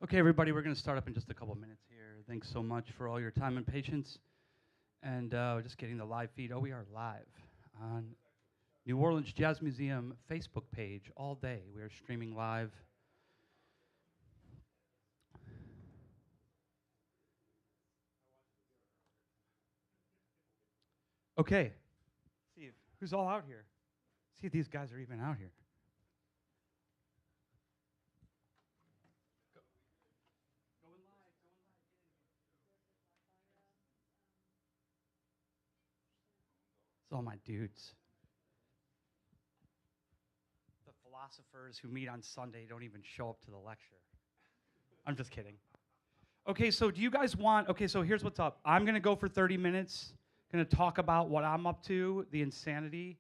Okay, everybody, we're going to start up in just a couple of minutes here. Thanks so much for all your time and patience. And just getting the live feed. Oh, we are live on New Orleans Jazz Museum Facebook page all day. We are streaming live. Okay. See if, who's all out here? See if these guys are even out here. It's all my dudes. The philosophers who meet on Sunday don't even show up to the lecture. I'm just kidding. Okay, so do you guys want, okay, so here's what's up. I'm going to go for 30 minutes, going to talk about what I'm up to, the insanity,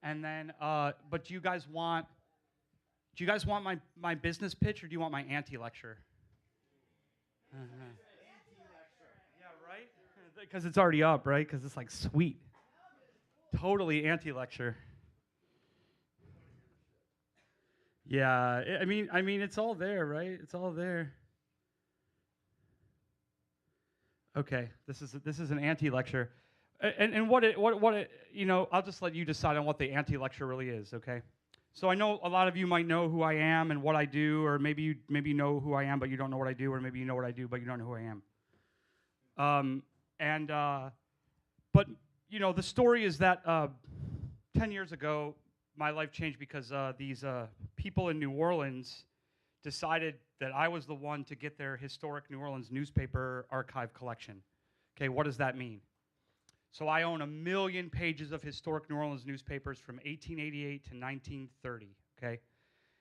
and then, but do you guys want my business pitch or do you want my anti-lecture? Yeah, right? Because it's already up, right? Because it's like sweet. Totally anti-lecture. Yeah, I mean, it's all there, right? It's all there. Okay, this is an anti-lecture, and what it, you know, I'll just let you decide on what the anti-lecture really is. Okay, so I know a lot of you might know who I am and what I do, or maybe you know who I am but you don't know what I do, or maybe you know what I do but you don't know who I am. And but you know, the story is that 10 years ago, my life changed because these people in New Orleans decided that I was the one to get their historic New Orleans newspaper archive collection. Okay, what does that mean? So I own 1,000,000 pages of historic New Orleans newspapers from 1888 to 1930, okay?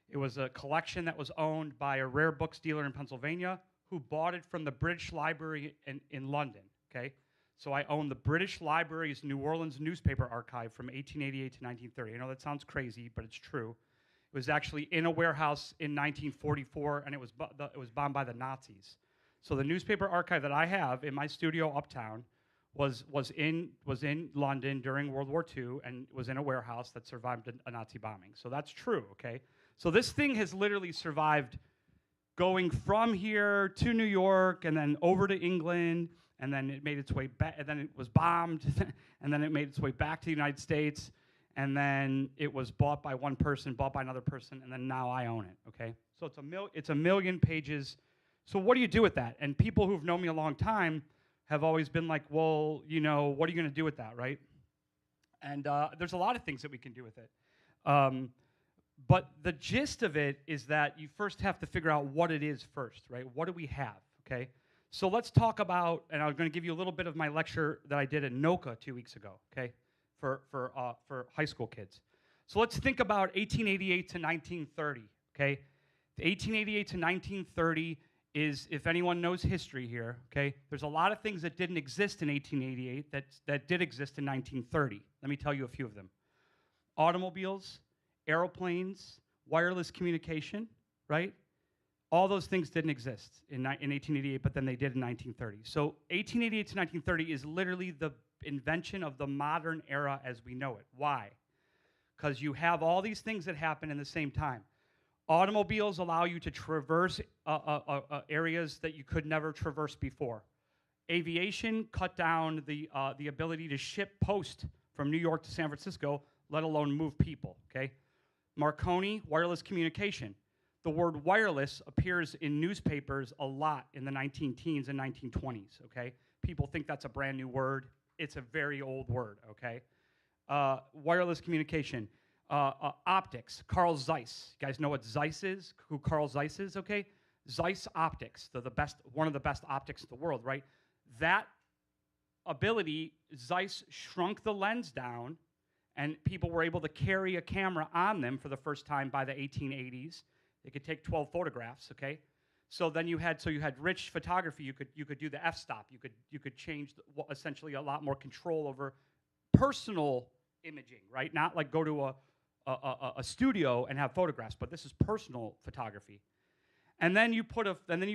It was a collection that was owned by a rare books dealer in Pennsylvania who bought it from the British Library in London, okay? So I own the British Library's New Orleans newspaper archive from 1888 to 1930. I know that sounds crazy, but it's true. It was actually in a warehouse in 1944, and it was bombed by the Nazis. So the newspaper archive that I have in my studio uptown was in London during World War II, and was in a warehouse that survived a Nazi bombing. So that's true, okay? So this thing has literally survived going from here to New York, and then over to England, and then it made its way back, and then it was bombed, and then it made its way back to the United States, and then it was bought by one person, bought by another person, and then now I own it, okay? So it's 1,000,000 pages. So what do you do with that? And people who've known me a long time have always been like, well, you know, what are you going to do with that, right? And there's a lot of things that we can do with it. But the gist of it is that you first have to figure out what it is first, right? What do we have, okay? So let's talk about, and I'm going to give you a little bit of my lecture that I did at NOCA 2 weeks ago, okay, for high school kids. So let's think about 1888 to 1930, okay? The 1888 to 1930 is, if anyone knows history here, okay, there's a lot of things that didn't exist in 1888 that did exist in 1930. Let me tell you a few of them. Automobiles, aeroplanes, wireless communication, right? All those things didn't exist in 1888, but then they did in 1930. So 1888 to 1930 is literally the invention of the modern era as we know it. Why? Because you have all these things that happen in the same time. Automobiles allow you to traverse areas that you could never traverse before. Aviation cut down the ability to ship post from New York to San Francisco, let alone move people, okay? Marconi, wireless communication. The word wireless appears in newspapers a lot in the 19-teens and 1920s, okay? People think that's a brand new word. It's a very old word, okay? Wireless communication. Optics, Carl Zeiss. You guys know what Zeiss is? Who Carl Zeiss is, okay? Zeiss optics, one of the best optics in the world, right? That ability, Zeiss shrunk the lens down, and people were able to carry a camera on them for the first time by the 1880s. They could take 12 photographs, okay? So then you had rich photography. You could do the f-stop. You could change essentially a lot more control over personal imaging, right? Not like go to a studio and have photographs, but this is personal photography. And then you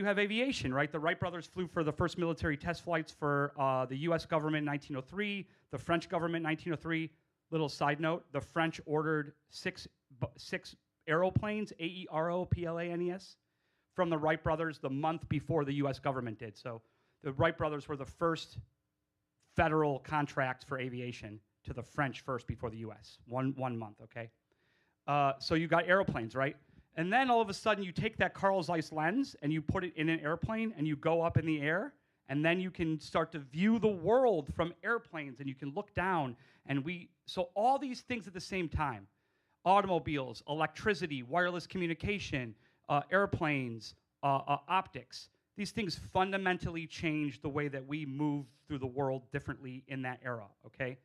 have aviation, right? The Wright brothers flew for the first military test flights for the U.S. government in 1903, the French government in 1903. Little side note: the French ordered six aeroplanes, AEROPLANES, from the Wright brothers the month before the U.S. government did. So the Wright brothers were the first federal contract for aviation to the French first before the U.S. One month, okay? So you got airplanes, right? And then all of a sudden you take that Carl Zeiss lens and you put it in an airplane and you go up in the air, and then you can start to view the world from airplanes and you can look down. So all these things at the same time: automobiles, electricity, wireless communication, airplanes, optics. These things fundamentally changed the way that we move through the world differently in that era, okay?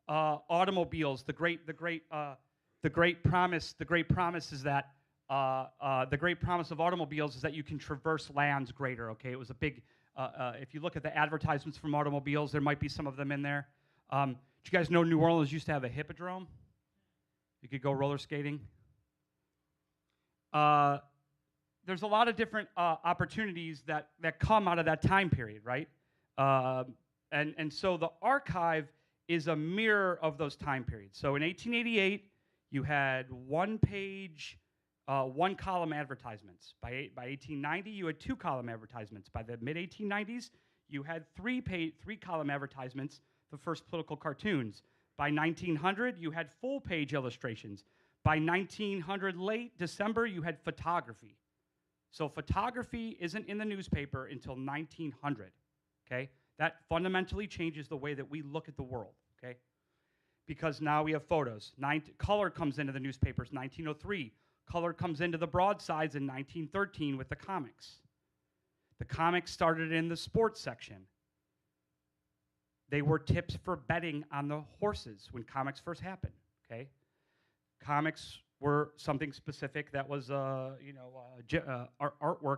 Automobiles, the great promise is that the great promise of automobiles is that you can traverse lands greater, okay? It was a big, if you look at the advertisements from automobiles, there might be some of them in there. Did you guys know New Orleans used to have a hippodrome? You could go roller skating. There's a lot of different opportunities that come out of that time period, right? And so the archive is a mirror of those time periods. So in 1888, you had one-page, one-column advertisements. By 1890, you had two-column advertisements. By the mid-1890s, you had three-column advertisements, the first political cartoons. By 1900, you had full-page illustrations. By 1900 late December, you had photography. So photography isn't in the newspaper until 1900, okay? That fundamentally changes the way that we look at the world, okay? Because now we have photos. Color comes into the newspapers, 1903. Color comes into the broadsides in 1913 with the comics. The comics started in the sports section. They were tips for betting on the horses when comics first happened, okay? Comics were something specific that was, artwork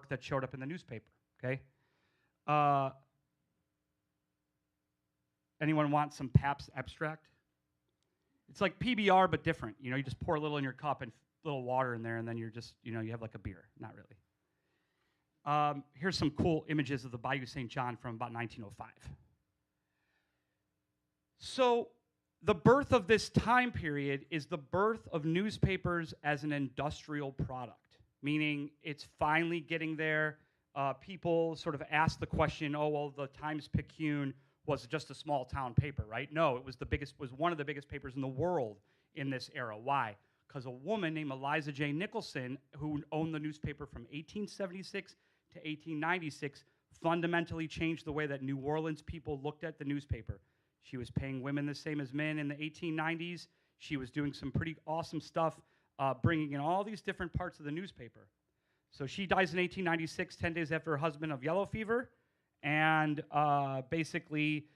that showed up in the newspaper, okay? Anyone want some Pabst Abstract? It's like PBR, but different. You know, you just pour a little in your cup and a little water in there, and then you're just, you have like a beer. Not really. Here's some cool images of the Bayou St. John from about 1905. So the birth of this time period is the birth of newspapers as an industrial product, meaning it's finally getting there. People sort of ask the question, oh, well, the Times-Picayune was just a small town paper, right? No, it was one of the biggest papers in the world in this era. Why? Because a woman named Eliza J. Nicholson, who owned the newspaper from 1876 to 1896, fundamentally changed the way that New Orleans people looked at the newspaper. She was paying women the same as men in the 1890s. She was doing some pretty awesome stuff, bringing in all these different parts of the newspaper. So she dies in 1896, 10 days after her husband of yellow fever. And basically,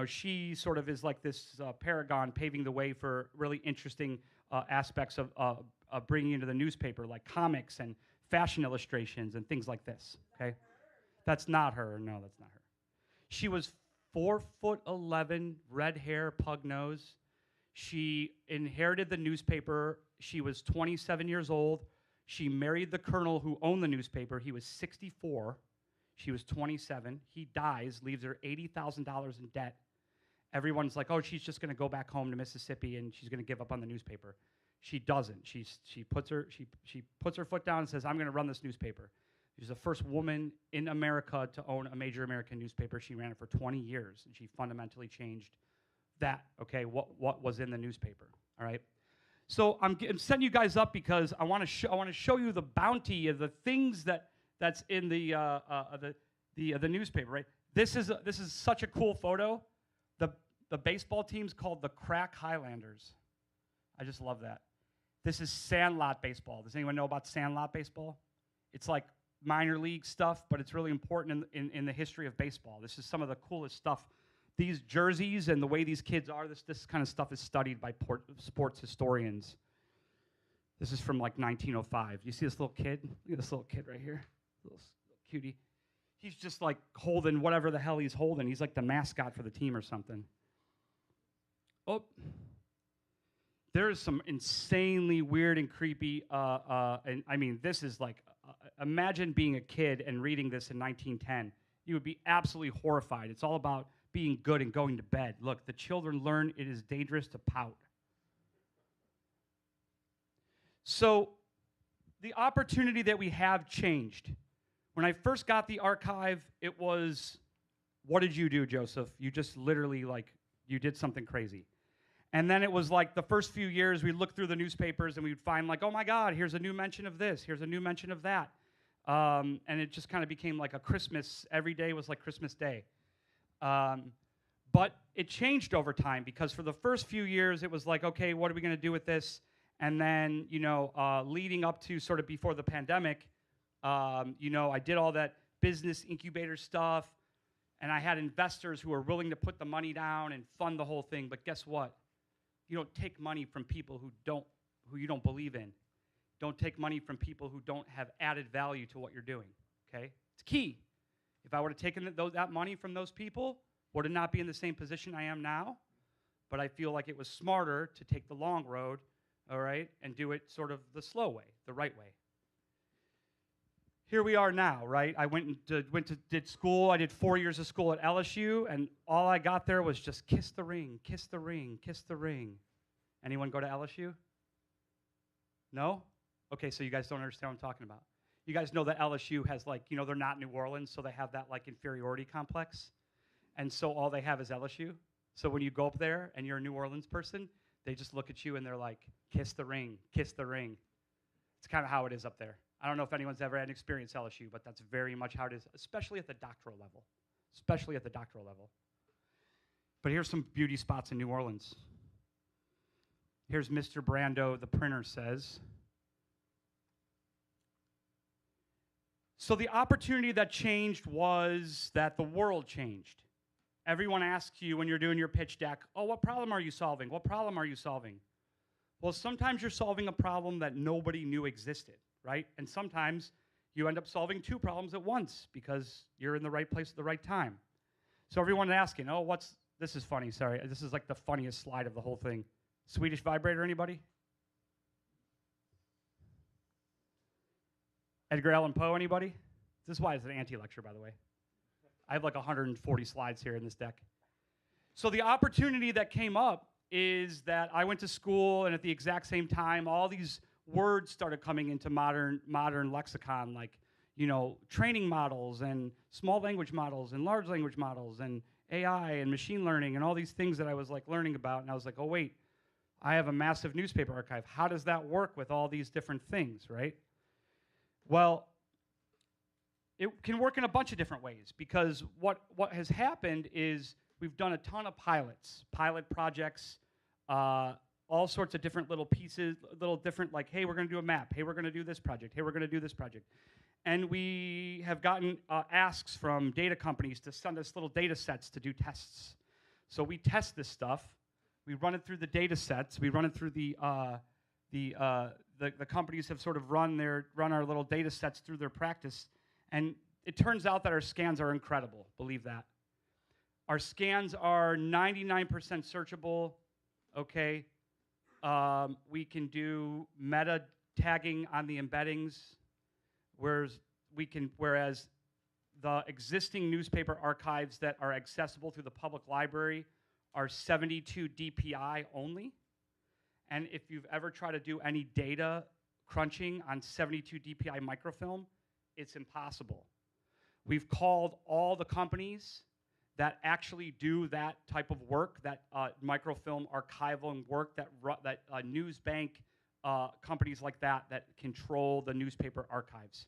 she sort of is like this paragon paving the way for really interesting aspects of bringing into the newspaper, like comics and fashion illustrations and things like this, okay? That's not her. No, that's not her. She was 4'11", red hair, pug nose. She inherited the newspaper. She was 27 years old. She married the colonel who owned the newspaper. He was 64. She was 27. He dies, leaves her $80,000 in debt. Everyone's like, oh, she's just going to go back home to Mississippi and she's going to give up on the newspaper. She doesn't. She puts her foot down and says, I'm going to run this newspaper. She's the first woman in America to own a major American newspaper. She ran it for 20 years, and she fundamentally changed that, okay, what was in the newspaper, all right? So I'm setting you guys up because I want to show you the bounty of the things that's in the newspaper, right? This is such a cool photo. The baseball team's called the Crack Highlanders. I just love that. This is Sandlot baseball. Does anyone know about Sandlot baseball? It's like minor league stuff, but it's really important in the history of baseball. This is some of the coolest stuff. These jerseys and the way these kids are, this kind of stuff is studied by sports historians. This is from like 1905. You see this little kid? Look at this little kid right here. Little cutie. He's just like holding whatever the hell he's holding. He's like the mascot for the team or something. Oh. There is some insanely weird and creepy, and I mean, this is like, imagine being a kid and reading this in 1910. You would be absolutely horrified. It's all about being good and going to bed. Look, the children learn it is dangerous to pout. So the opportunity that we have changed. When I first got the archive, it was, what did you do, Joseph? You just literally, like, you did something crazy. And then it was like the first few years, we'd look through the newspapers and we'd find like, oh my God, here's a new mention of this, here's a new mention of that. And it just kind of became like a Christmas, every day was like Christmas Day. But it changed over time because for the first few years, it was like, okay, what are we gonna do with this? And then, leading up to sort of before the pandemic, I did all that business incubator stuff, and I had investors who were willing to put the money down and fund the whole thing. But guess what? You don't take money from people who you don't believe in. Don't take money from people who don't have added value to what you're doing. Okay, it's key. If I would have taken that money from those people, would it not be in the same position I am now? But I feel like it was smarter to take the long road, all right, and do it sort of the slow way, the right way. Here we are now, right? I did school. I did 4 years of school at LSU, and all I got there was just kiss the ring, kiss the ring, kiss the ring. Anyone go to LSU? No? Okay, so you guys don't understand what I'm talking about. You guys know that LSU has like, they're not New Orleans, so they have that like inferiority complex. And so all they have is LSU. So when you go up there and you're a New Orleans person, they just look at you and they're like, kiss the ring, kiss the ring. It's kind of how it is up there. I don't know if anyone's ever had an experience at LSU, but that's very much how it is, especially at the doctoral level. Especially at the doctoral level. But here's some beauty spots in New Orleans. Here's Mr. Brando, the printer says. So the opportunity that changed was that the world changed. Everyone asks you when you're doing your pitch deck, oh, what problem are you solving? What problem are you solving? Well, sometimes you're solving a problem that nobody knew existed, right? And sometimes you end up solving two problems at once because you're in the right place at the right time. So everyone's asking, oh, this is funny, sorry. This is like the funniest slide of the whole thing. Swedish vibrator, anybody? Edgar Allan Poe, anybody? This is why it's an anti-lecture, by the way. I have like 140 slides here in this deck. So the opportunity that came up is that I went to school, and at the exact same time, all these words started coming into modern lexicon, like, training models and small language models and large language models and AI and machine learning and all these things that I was like learning about. And I was like, oh, wait, I have a massive newspaper archive. How does that work with all these different things, right? Well, it can work in a bunch of different ways because what has happened is we've done a ton of pilot projects, all sorts of different little pieces, little different like, hey, we're going to do a map. Hey, we're going to do this project. Hey, we're going to do this project. And we have gotten asks from data companies to send us little data sets to do tests. So we test this stuff. We run it through the data sets. We run it through the companies have sort of run our little data sets through their practice. And it turns out that our scans are incredible, believe that. Our scans are 99% searchable, okay? We can do meta tagging on the embeddings, whereas the existing newspaper archives that are accessible through the public library are 72 DPI only. And if you've ever tried to do any data crunching on 72 DPI microfilm, it's impossible. We've called all the companies that actually do that type of work, that microfilm archival work, that news bank companies like that control the newspaper archives.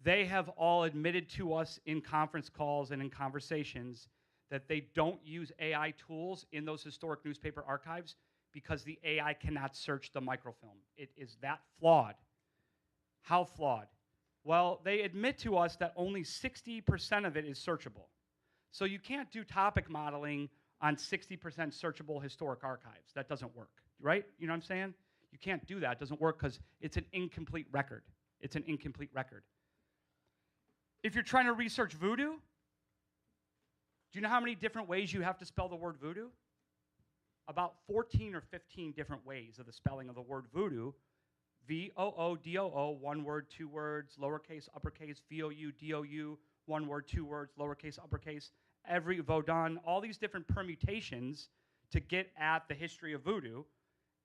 They have all admitted to us in conference calls and in conversations that they don't use AI tools in those historic newspaper archives because the AI cannot search the microfilm. It is that flawed. How flawed? Well, they admit to us that only 60% of it is searchable. So you can't do topic modeling on 60% searchable historic archives. That doesn't work, right? You know what I'm saying? You can't do that. It doesn't work because it's an incomplete record. It's an incomplete record. If you're trying to research voodoo, do you know how many different ways you have to spell the word voodoo? About 14 or 15 different ways of the spelling of the word voodoo. V-O-O-D-O-O, one word, two words, lowercase, uppercase, V-O-U-D-O-U, one word, two words, lowercase, uppercase, every Vodun, all these different permutations to get at the history of voodoo.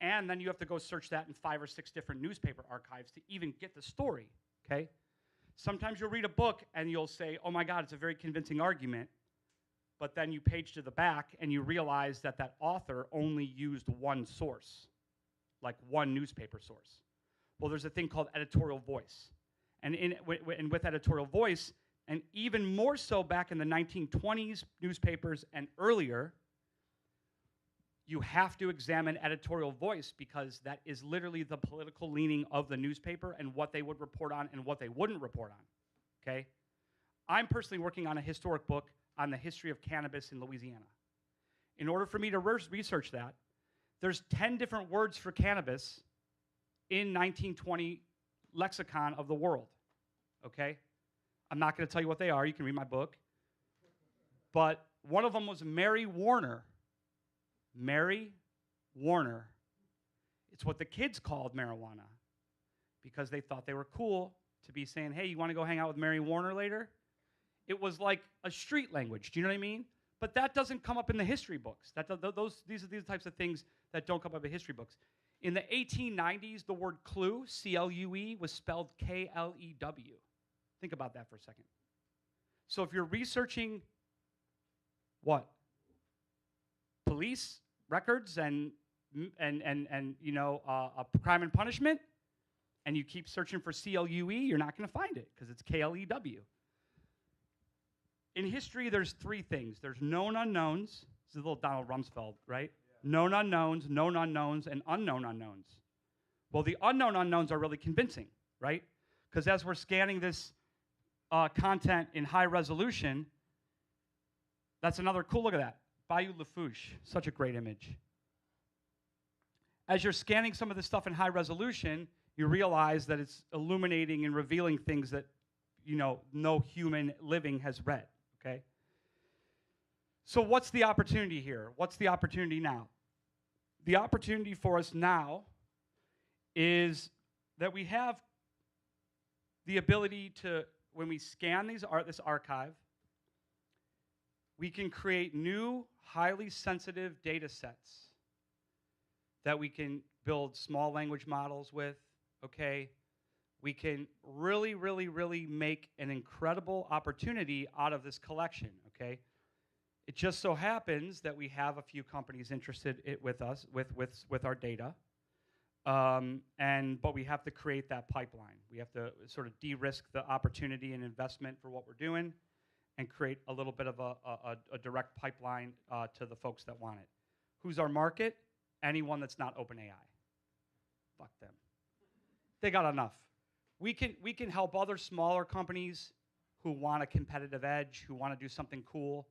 And then you have to go search that in 5 or 6 different newspaper archives to even get the story, okay? Sometimes you'll read a book and you'll say, oh my God, it's a very convincing argument. But then you page to the back and you realize that that author only used one source, like one newspaper source. Well, there's a thing called editorial voice. And with editorial voice, and even more so back in the 1920s newspapers and earlier, you have to examine editorial voice because that is literally the political leaning of the newspaper and what they would report on and what they wouldn't report on, okay? I'm personally working on a historic book on the history of cannabis in Louisiana. In order for me to research that, there's 10 different words for cannabis in 1920 lexicon of the world, okay? I'm not going to tell you what they are. You can read my book. But one of them was Mary Warner. Mary Warner. It's what the kids called marijuana because they thought they were cool to be saying, hey, you want to go hang out with Mary Warner later? It was like a street language. Do you know what I mean? But that doesn't come up in the history books. These are the types of things that don't come up in history books. In the 1890s, the word clue, C-L-U-E, was spelled K-L-E-W. Think about that for a second. So if you're researching what? Police records and you know, crime and punishment, and you keep searching for C-L-U-E, you're not going to find it because it's K-L-E-W. In history, there's 3 things. There's known unknowns. This is a little Donald Rumsfeld, right? Yeah. Known unknowns, and unknown unknowns. Well, the unknown unknowns are really convincing, right? Because as we're scanning this content in high resolution, that's another cool, look at that. Bayou Lafourche, such a great image. As you're scanning some of this stuff in high resolution, you realize that it's illuminating and revealing things that, you know, no human living has read, okay? So what's the opportunity here? What's the opportunity now? The opportunity for us now is that we have the ability to, when we scan this archive, we can create new, highly sensitive data sets that we can build small language models with, okay? We can really, really, really make an incredible opportunity out of this collection, okay? It just so happens that we have a few companies interested with us, with our data, but we have to create that pipeline. We have to sort of de-risk the opportunity and investment for what we're doing and create a little bit of a direct pipeline to the folks that want it. Who's our market? Anyone that's not OpenAI. Fuck them. They got enough. We can help other smaller companies who want a competitive edge, who want to do something cool.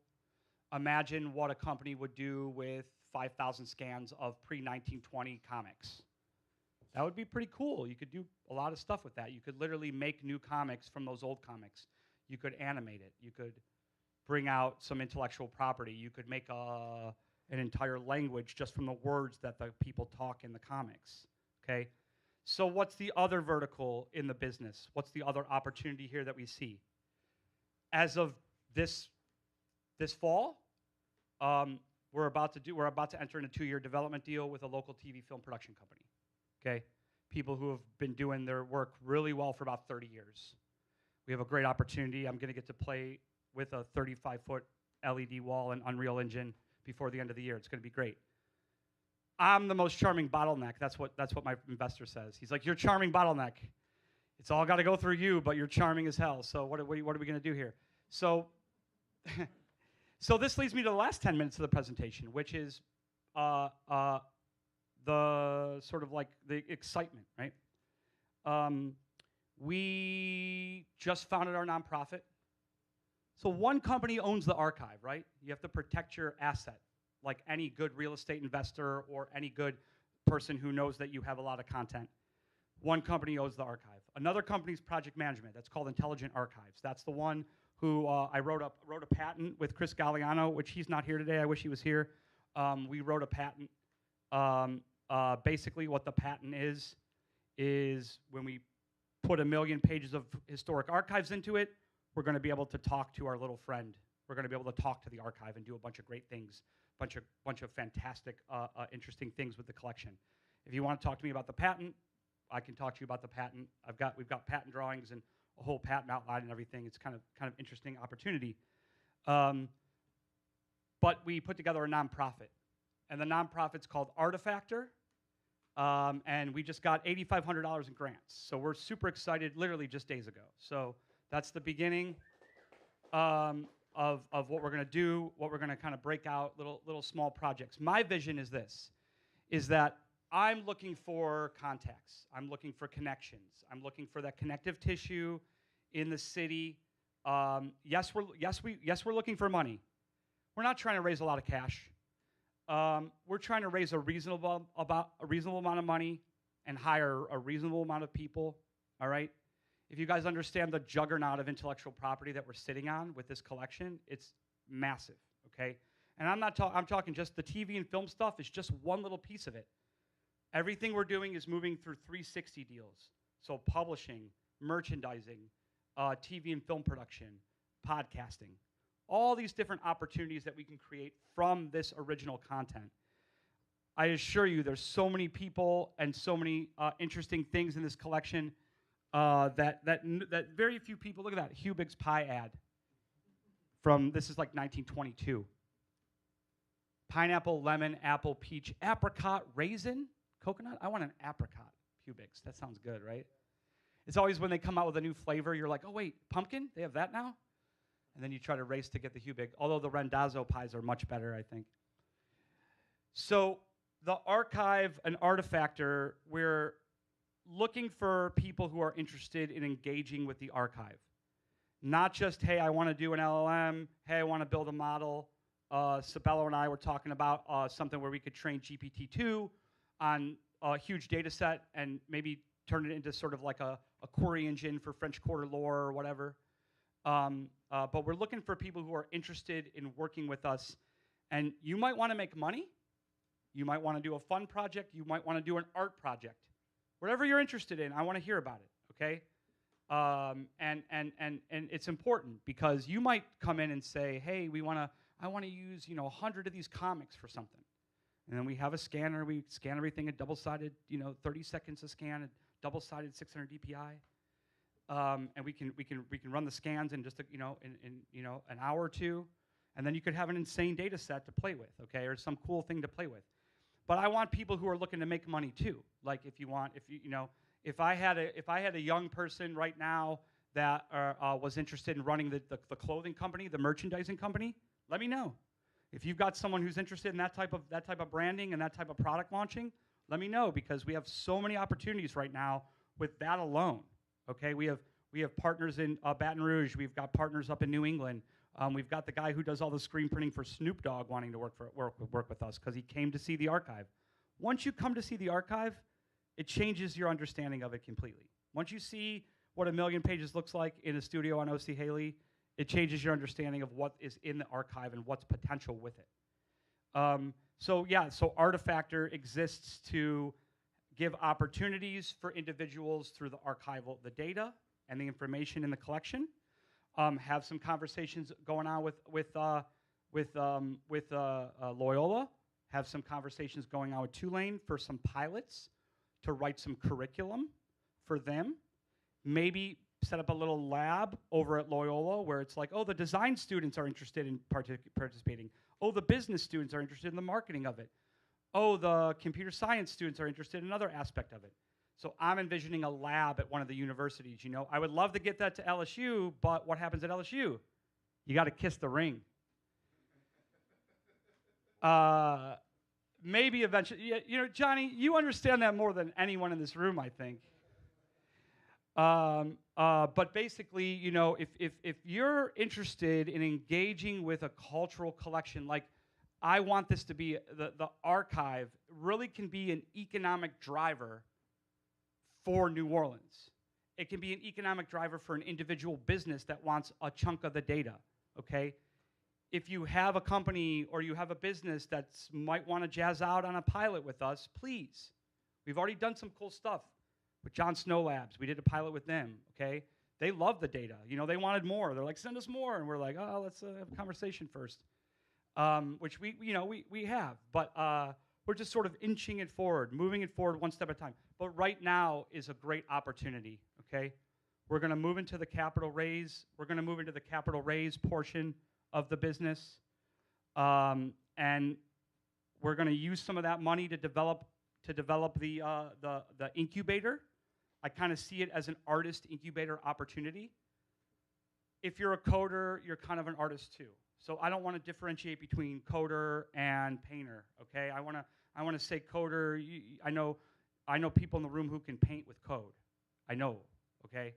Imagine what a company would do with 5,000 scans of pre-1920 comics. That would be pretty cool. You could do a lot of stuff with that. You could literally make new comics from those old comics. You could animate it. You could bring out some intellectual property. You could make an entire language just from the words that the people talk in the comics, okay? So what's the other vertical in the business? What's the other opportunity here that we see? As of this fall, we're about to enter in a 2-year development deal with a local TV film production company, okay? People who have been doing their work really well for about 30 years. We have a great opportunity. I'm going to get to play with a 35-foot LED wall and Unreal Engine before the end of the year. It's going to be great. I'm the most charming bottleneck. That's what my investor says. He's like, you're charming bottleneck. It's all got to go through you, but you're charming as hell. So what are we going to do here? So, so this leads me to the last 10 minutes of the presentation, which is the sort of like the excitement, right? We just founded our nonprofit. So one company owns the archive, right? You have to protect your asset, like any good real estate investor or any good person who knows that you have a lot of content. One company owns the archive. Another company's project management. That's called Intelligent Archives. That's the one who I wrote a patent with Chris Galliano, which he's not here today. I wish he was here. We wrote a patent. Basically, what the patent is when we put 1 million pages of historic archives into it, we're going to be able to talk to our little friend. We're going to be able to talk to the archive and do a bunch of great things, bunch of fantastic, interesting things with the collection. If you want to talk to me about the patent, I can talk to you about the patent. We've got patent drawings and a whole patent outline and everything. It's kind of interesting opportunity. But we put together a nonprofit, and the nonprofit's called Artifactor, and we just got $8,500 in grants. So we're super excited, literally just days ago. So that's the beginning of what we're going to do, what we're going to kind of break out, little small projects. My vision is this, is that I'm looking for contacts. I'm looking for connections. I'm looking for that connective tissue in the city. Yes, we're looking for money. We're not trying to raise a lot of cash. We're trying to raise a reasonable amount of money and hire a reasonable amount of people. All right. If you guys understand the juggernaut of intellectual property that we're sitting on with this collection, it's massive. Okay. And I'm talking just the TV and film stuff is just one little piece of it. Everything we're doing is moving through 360 deals. So publishing, merchandising, TV and film production, podcasting, all these different opportunities that we can create from this original content. I assure you there's so many people and so many interesting things in this collection that very few people, look at that, Hubig's pie ad this is like 1922. Pineapple, lemon, apple, peach, apricot, raisin, coconut. I want an apricot Hubig's. That sounds good, right? It's always when they come out with a new flavor, you're like, oh, wait, pumpkin? They have that now? And then you try to race to get the Hubig, although the Rendazzo pies are much better, I think. So the archive and Artifactor, we're looking for people who are interested in engaging with the archive. Not just, hey, I want to do an LLM. Hey, I want to build a model. Sabello and I were talking about something where we could train GPT-2 on a huge data set and maybe turn it into sort of like a query engine for French Quarter lore or whatever. But we're looking for people who are interested in working with us. And you might want to make money. You might want to do a fun project. You might want to do an art project. Whatever you're interested in, I want to hear about it, okay? And it's important because you might come in and say, hey, I want to use 100 of these comics for something. And then we have a scanner. We scan everything at double-sided, 30 seconds to scan, at double-sided 600 DPI. And we can run the scans in just an hour or two, and then you could have an insane data set to play with, okay, or some cool thing to play with. But I want people who are looking to make money too. Like if I had a young person right now that was interested in running the clothing company, the merchandising company, let me know. If you've got someone who's interested in that type of branding and that type of product launching, let me know, because we have so many opportunities right now with that alone. Okay, we have partners in Baton Rouge. We've got partners up in New England. We've got the guy who does all the screen printing for Snoop Dogg wanting to work with us because he came to see the archive. Once you come to see the archive, it changes your understanding of it completely. Once you see what 1 million pages looks like in a studio on O.C. Haley, it changes your understanding of what is in the archive and what's potential with it. So Artifactor exists to give opportunities for individuals through the archival, the data and the information in the collection. Have some conversations going on with Loyola. Have some conversations going on with Tulane for some pilots to write some curriculum for them. Maybe set up a little lab over at Loyola where it's like, oh, the design students are interested in participating. Oh, the business students are interested in the marketing of it. Oh, the computer science students are interested in another aspect of it. So I'm envisioning a lab at one of the universities. I would love to get that to LSU, but what happens at LSU? You got to kiss the ring. Maybe eventually, Johnny, you understand that more than anyone in this room, I think. But basically, if you're interested in engaging with a cultural collection, like I want this to be, the archive really can be an economic driver for New Orleans. It can be an economic driver for an individual business that wants a chunk of the data, okay? If you have a company or you have a business that might want to jazz out on a pilot with us, please. We've already done some cool stuff with John Snow Labs. We did a pilot with them, okay? They love the data. They wanted more. They're like, send us more. And we're like, oh, let's have a conversation first, which we have. But we're just sort of inching it forward, moving it forward one step at a time. But right now is a great opportunity, okay? We're going to move into the capital raise. We're going to move into the capital raise portion of the business. And we're going to use some of that money to develop the incubator. I kind of see it as an artist incubator opportunity. If you're a coder, you're kind of an artist too. So I don't want to differentiate between coder and painter. Okay, I want to say coder. I know people in the room who can paint with code. I know. Okay,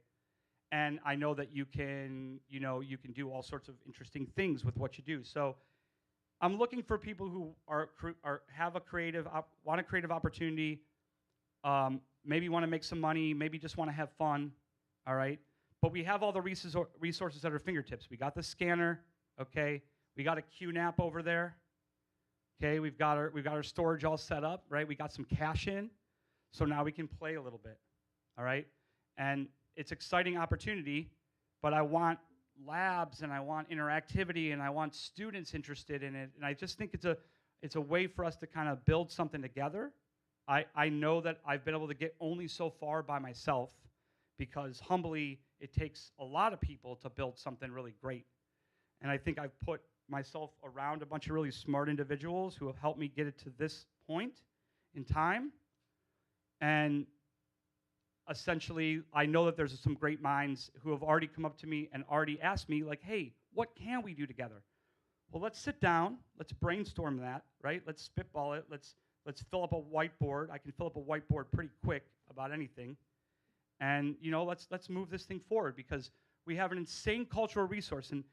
and I know that you can do all sorts of interesting things with what you do. So I'm looking for people who have a creative want a creative opportunity. Maybe want to make some money. Maybe just want to have fun. All right. But we have all the resources at our fingertips. We got the scanner, okay? We got a QNAP over there, okay? We've got our storage all set up, right? We got some cash in, so now we can play a little bit, all right? And it's exciting opportunity, but I want labs and I want interactivity and I want students interested in it. And I just think it's a way for us to kind of build something together. I know that I've been able to get only so far by myself, because humbly, it takes a lot of people to build something really great. And I think I've put myself around a bunch of really smart individuals who have helped me get it to this point in time. And essentially, I know that there's some great minds who have already come up to me and already asked me, like, hey, what can we do together? Well, let's sit down. Let's brainstorm that, right? Let's spitball it. Let's fill up a whiteboard. I can fill up a whiteboard pretty quick about anything. And let's move this thing forward, because we have an insane cultural resource, and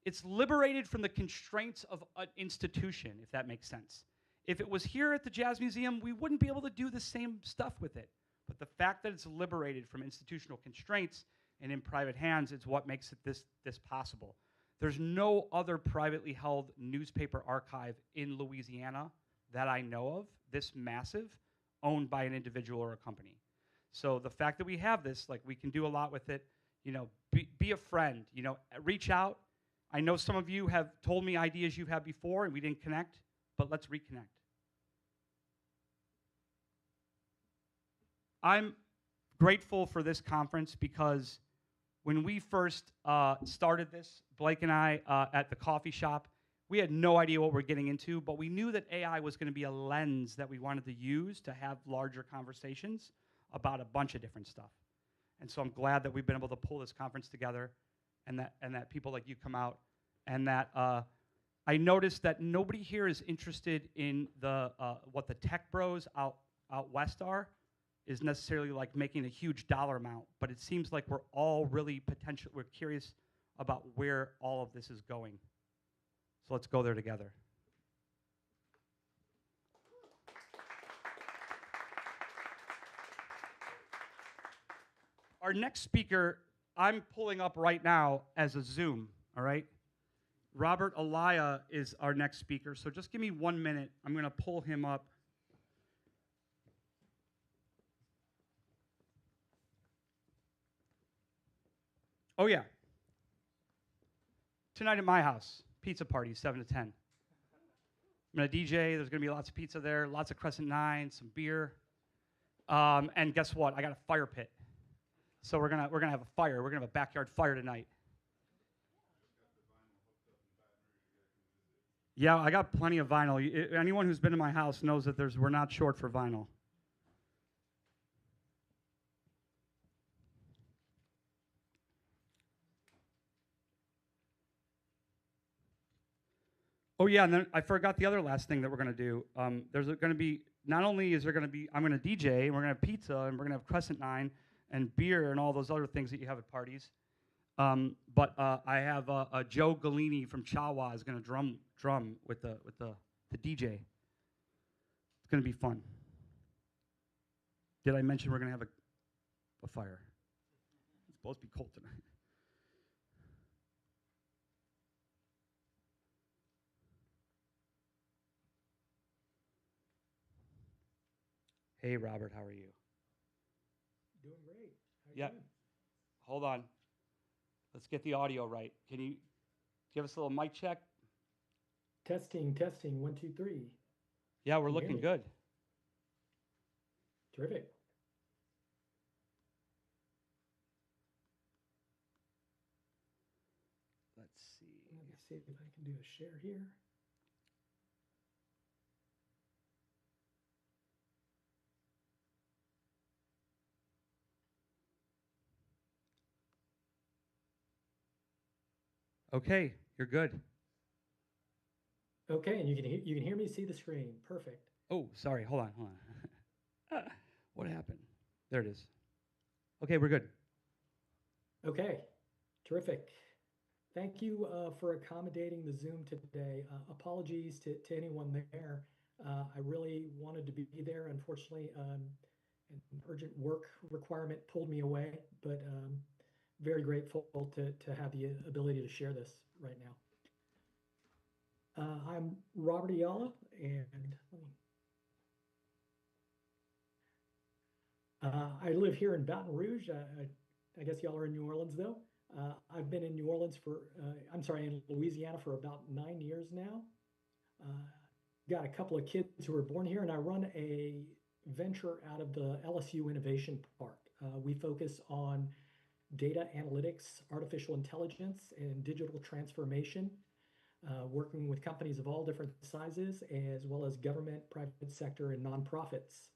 it's liberated from the constraints of an institution, if that makes sense. If it was here at the Jazz Museum, we wouldn't be able to do the same stuff with it. But the fact that it's liberated from institutional constraints and in private hands is what makes it this possible. There's no other privately held newspaper archive in Louisiana that I know of, this massive, owned by an individual or a company. So the fact that we have this, like, we can do a lot with it. Be a friend. Reach out. I know some of you have told me ideas you've had before and we didn't connect, but let's reconnect. I'm grateful for this conference because when we first started this, Blake and I, at the coffee shop, we had no idea what we're getting into, but we knew that AI was going to be a lens that we wanted to use to have larger conversations about a bunch of different stuff. And so I'm glad that we've been able to pull this conference together, and that people like you come out, and that I noticed that nobody here is interested in what the tech bros out west is necessarily like making a huge dollar amount, but it seems like we're all really we're curious about where all of this is going. So let's go there together. Our next speaker, I'm pulling up right now as a Zoom, all right? Robert Alaya is our next speaker, so just give me 1 minute. I'm going to pull him up. Oh, yeah. Tonight at my house, pizza party, 7 to 10. I'm going to DJ. There's going to be lots of pizza there, lots of Crescent 9, some beer. And guess what? I got a fire pit. So we're gonna have a fire. We're gonna have a backyard fire tonight. Yeah, I got plenty of vinyl. Anyone who's been to my house knows that we're not short for vinyl. Oh yeah, and then I forgot the other last thing that we're gonna do. There's gonna be, not only is there gonna be, I'm gonna DJ, and we're gonna have pizza, and we're gonna have Crescent 9 and beer and all those other things that you have at parties. But I have Joe Galini from Chawa is going to drum with the DJ. It's going to be fun. Did I mention we're going to have a fire? It's supposed to be cold tonight. Hey, Robert, how are you? Doing great. How you Yeah. doing? Hold on. Let's get the audio right. Can you give us a little mic check? Testing, testing, 1, 2, 3. Yeah, we're Can you hear looking me? good. Terrific. Let's see. Let me see if I can do a share here. Okay, you're good. Okay, and you can hear me, see the screen. Perfect. Oh, sorry. Hold on, hold on. What happened? There it is. Okay, we're good. Okay, terrific. Thank you for accommodating the Zoom today. Apologies to anyone there. I really wanted to be there. Unfortunately, an urgent work requirement pulled me away, but very grateful to have the ability to share this right now. I'm Robert Ayala, and I live here in Baton Rouge. I guess y'all are in New Orleans, though. I've been in New Orleans I'm sorry, in Louisiana for about 9 years now. Uh, got a couple of kids who were born here, and I run a venture out of the LSU Innovation Park. We focus on data analytics, artificial intelligence, and digital transformation, working with companies of all different sizes, as well as government, private sector, and nonprofits.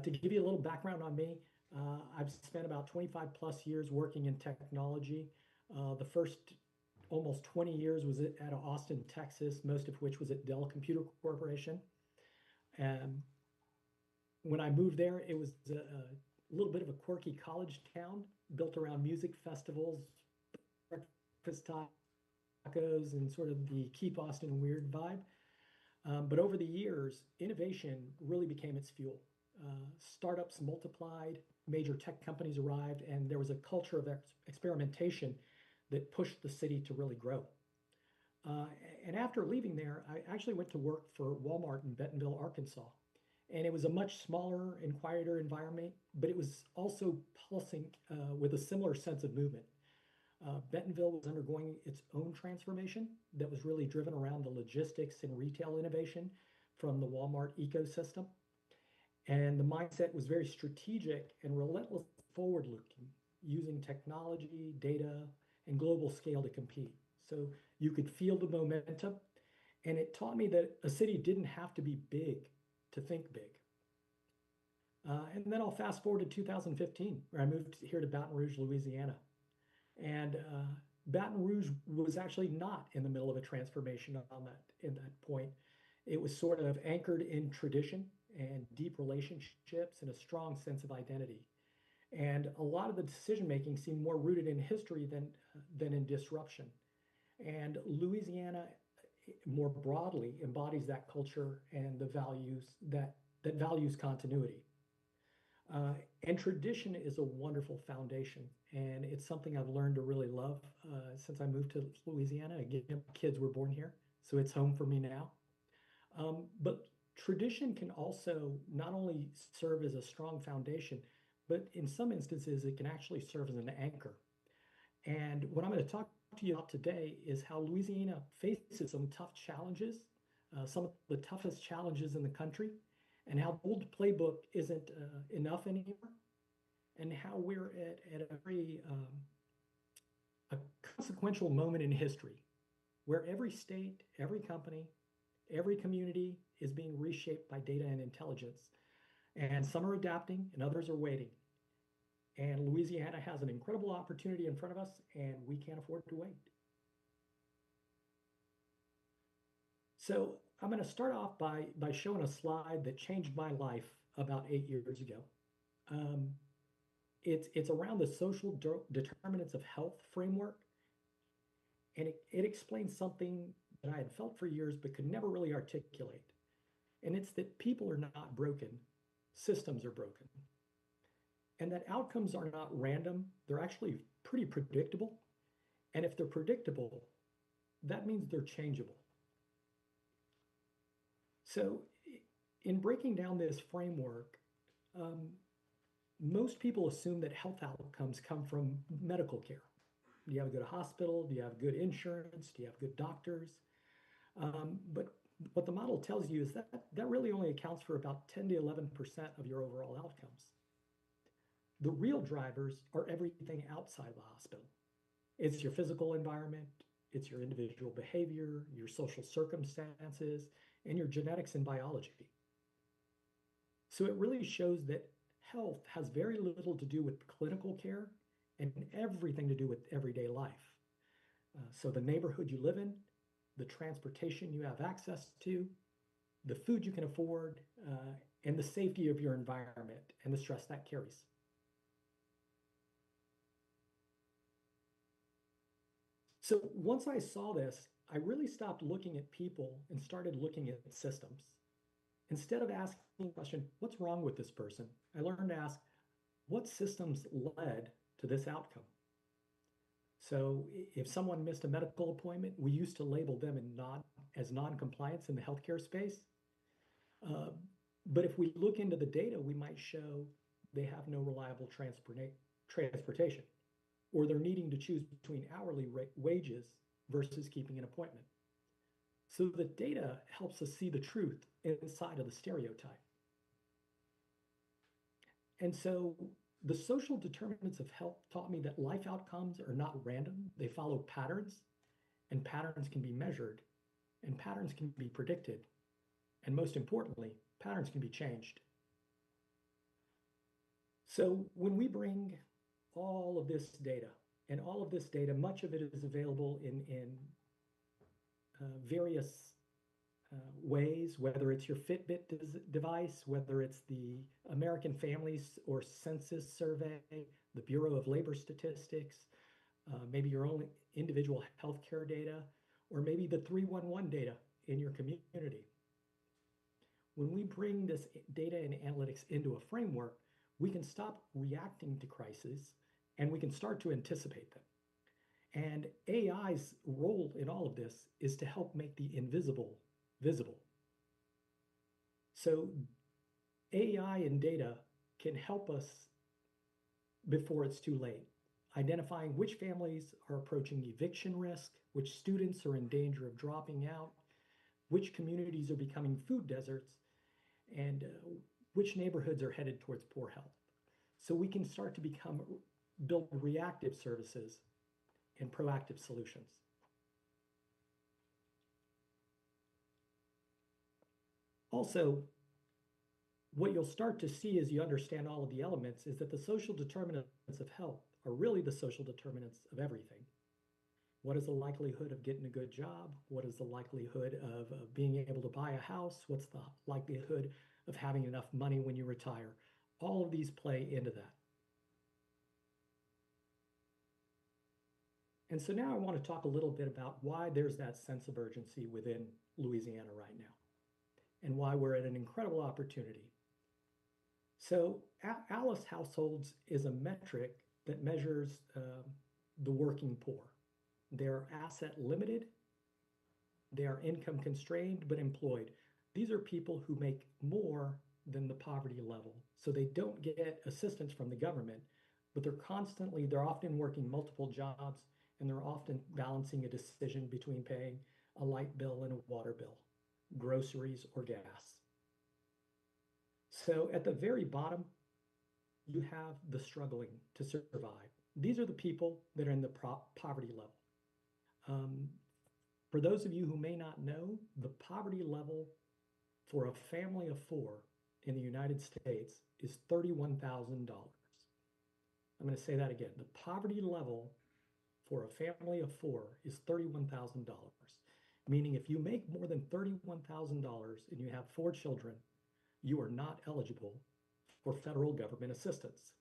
To give you a little background on me, I've spent about 25 plus years working in technology. The first almost 20 years was at Austin, Texas, most of which was at Dell Computer Corporation. And when I moved there, it was a little bit of a quirky college town built around music festivals, breakfast tacos, and sort of the keep Austin weird vibe. But over the years, innovation really became its fuel. Startups multiplied, major tech companies arrived, and there was a culture of experimentation that pushed the city to really grow. Uh, and after leaving there, I actually went to work for Walmart in Bentonville, Arkansas. And it was a much smaller and quieter environment, but it was also pulsing with a similar sense of movement. Bentonville was undergoing its own transformation that was really driven around the logistics and retail innovation from the Walmart ecosystem. And the mindset was very strategic and relentless forward looking, using technology, data, and global scale to compete. So you could feel the momentum. And it taught me that a city didn't have to be big to think big. And then I'll fast forward to 2015, where I moved here to Baton Rouge, Louisiana. And Baton Rouge was actually not in the middle of a transformation on that in that point. It was sort of anchored in tradition and deep relationships and a strong sense of identity. And a lot of the decision making seemed more rooted in history than in disruption. And Louisiana, more broadly, embodies that culture and the values that values continuity. Uh, and tradition is a wonderful foundation, and it's something I've learned to really love since I moved to Louisiana. Again, my kids were born here, so it's home for me now. But tradition can also not only serve as a strong foundation, but in some instances, it can actually serve as an anchor. And what I'm going to talk to you about today is how Louisiana faces some tough challenges, some of the toughest challenges in the country, and how the old playbook isn't enough anymore, and how we're at a consequential moment in history where every state, every company, every community is being reshaped by data and intelligence. And some are adapting and others are waiting. And Louisiana has an incredible opportunity in front of us, and we can't afford to wait. So I'm going to start off by showing a slide that changed my life about 8 years ago. Um, it's around the social determinants of health framework, and it explains something that I had felt for years but could never really articulate. And it's that people are not broken, systems are broken, and that outcomes are not random, they're actually pretty predictable. And if they're predictable, that means they're changeable. So, in breaking down this framework, um, most people assume that health outcomes come from medical care. Do you have a good hospital? Do you have good insurance? Do you have good doctors? But what the model tells you is that that really only accounts for about 10 to 11% of your overall outcomes. The real drivers are everything outside of the hospital. It's your physical environment, it's your individual behavior, your social circumstances, and your genetics and biology. So it really shows that health has very little to do with clinical care and everything to do with everyday life. So the neighborhood you live in, the transportation you have access to, the food you can afford, and the safety of your environment and the stress that carries. So once I saw this, I really stopped looking at people and started looking at systems. Instead of asking the question, what's wrong with this person? I learned to ask, what systems led to this outcome? So if someone missed a medical appointment, we used to label them as non-compliance in the healthcare space. But if we look into the data, we might show they have no reliable transportation, or they're needing to choose between hourly wages versus keeping an appointment. So the data helps us see the truth inside of the stereotype. And so the social determinants of health taught me that life outcomes are not random. They follow patterns, and patterns can be measured, and patterns can be predicted. And most importantly, patterns can be changed. So when we bring all of this data, and all of this data, much of it is available in various ways, whether it's your Fitbit device, whether it's the American Families or Census Survey, the Bureau of Labor Statistics, maybe your own individual healthcare data, or maybe the 311 data in your community. When we bring this data and analytics into a framework, we can stop reacting to crises and we can start to anticipate them. And AI's role in all of this is to help make the invisible visible. So AI and data can help us before it's too late, identifying which families are approaching eviction risk, which students are in danger of dropping out, which communities are becoming food deserts, and which neighborhoods are headed towards poor health. So we can start to build reactive services and proactive solutions. Also, what you'll start to see as you understand all of the elements is that the social determinants of health are really the social determinants of everything. What is the likelihood of getting a good job? What is the likelihood of being able to buy a house? What's the likelihood of having enough money when you retire? All of these play into that. And so now I want to talk a little bit about why there's that sense of urgency within Louisiana right now, and why we're at an incredible opportunity. So ALICE households is a metric that measures the working poor. They're asset limited, they are income constrained but employed. These are people who make more than the poverty level. So they don't get assistance from the government, but they're often working multiple jobs, and they're often balancing a decision between paying a light bill and a water bill, groceries or gas. So at the very bottom, you have the struggling to survive. These are the people that are in the poverty level. For those of you who may not know, the poverty level for a family of four in the United States is $31,000. I'm going to say that again. The poverty level for a family of four is $31,000, meaning if you make more than $31,000 and you have four children, you are not eligible for federal government assistance.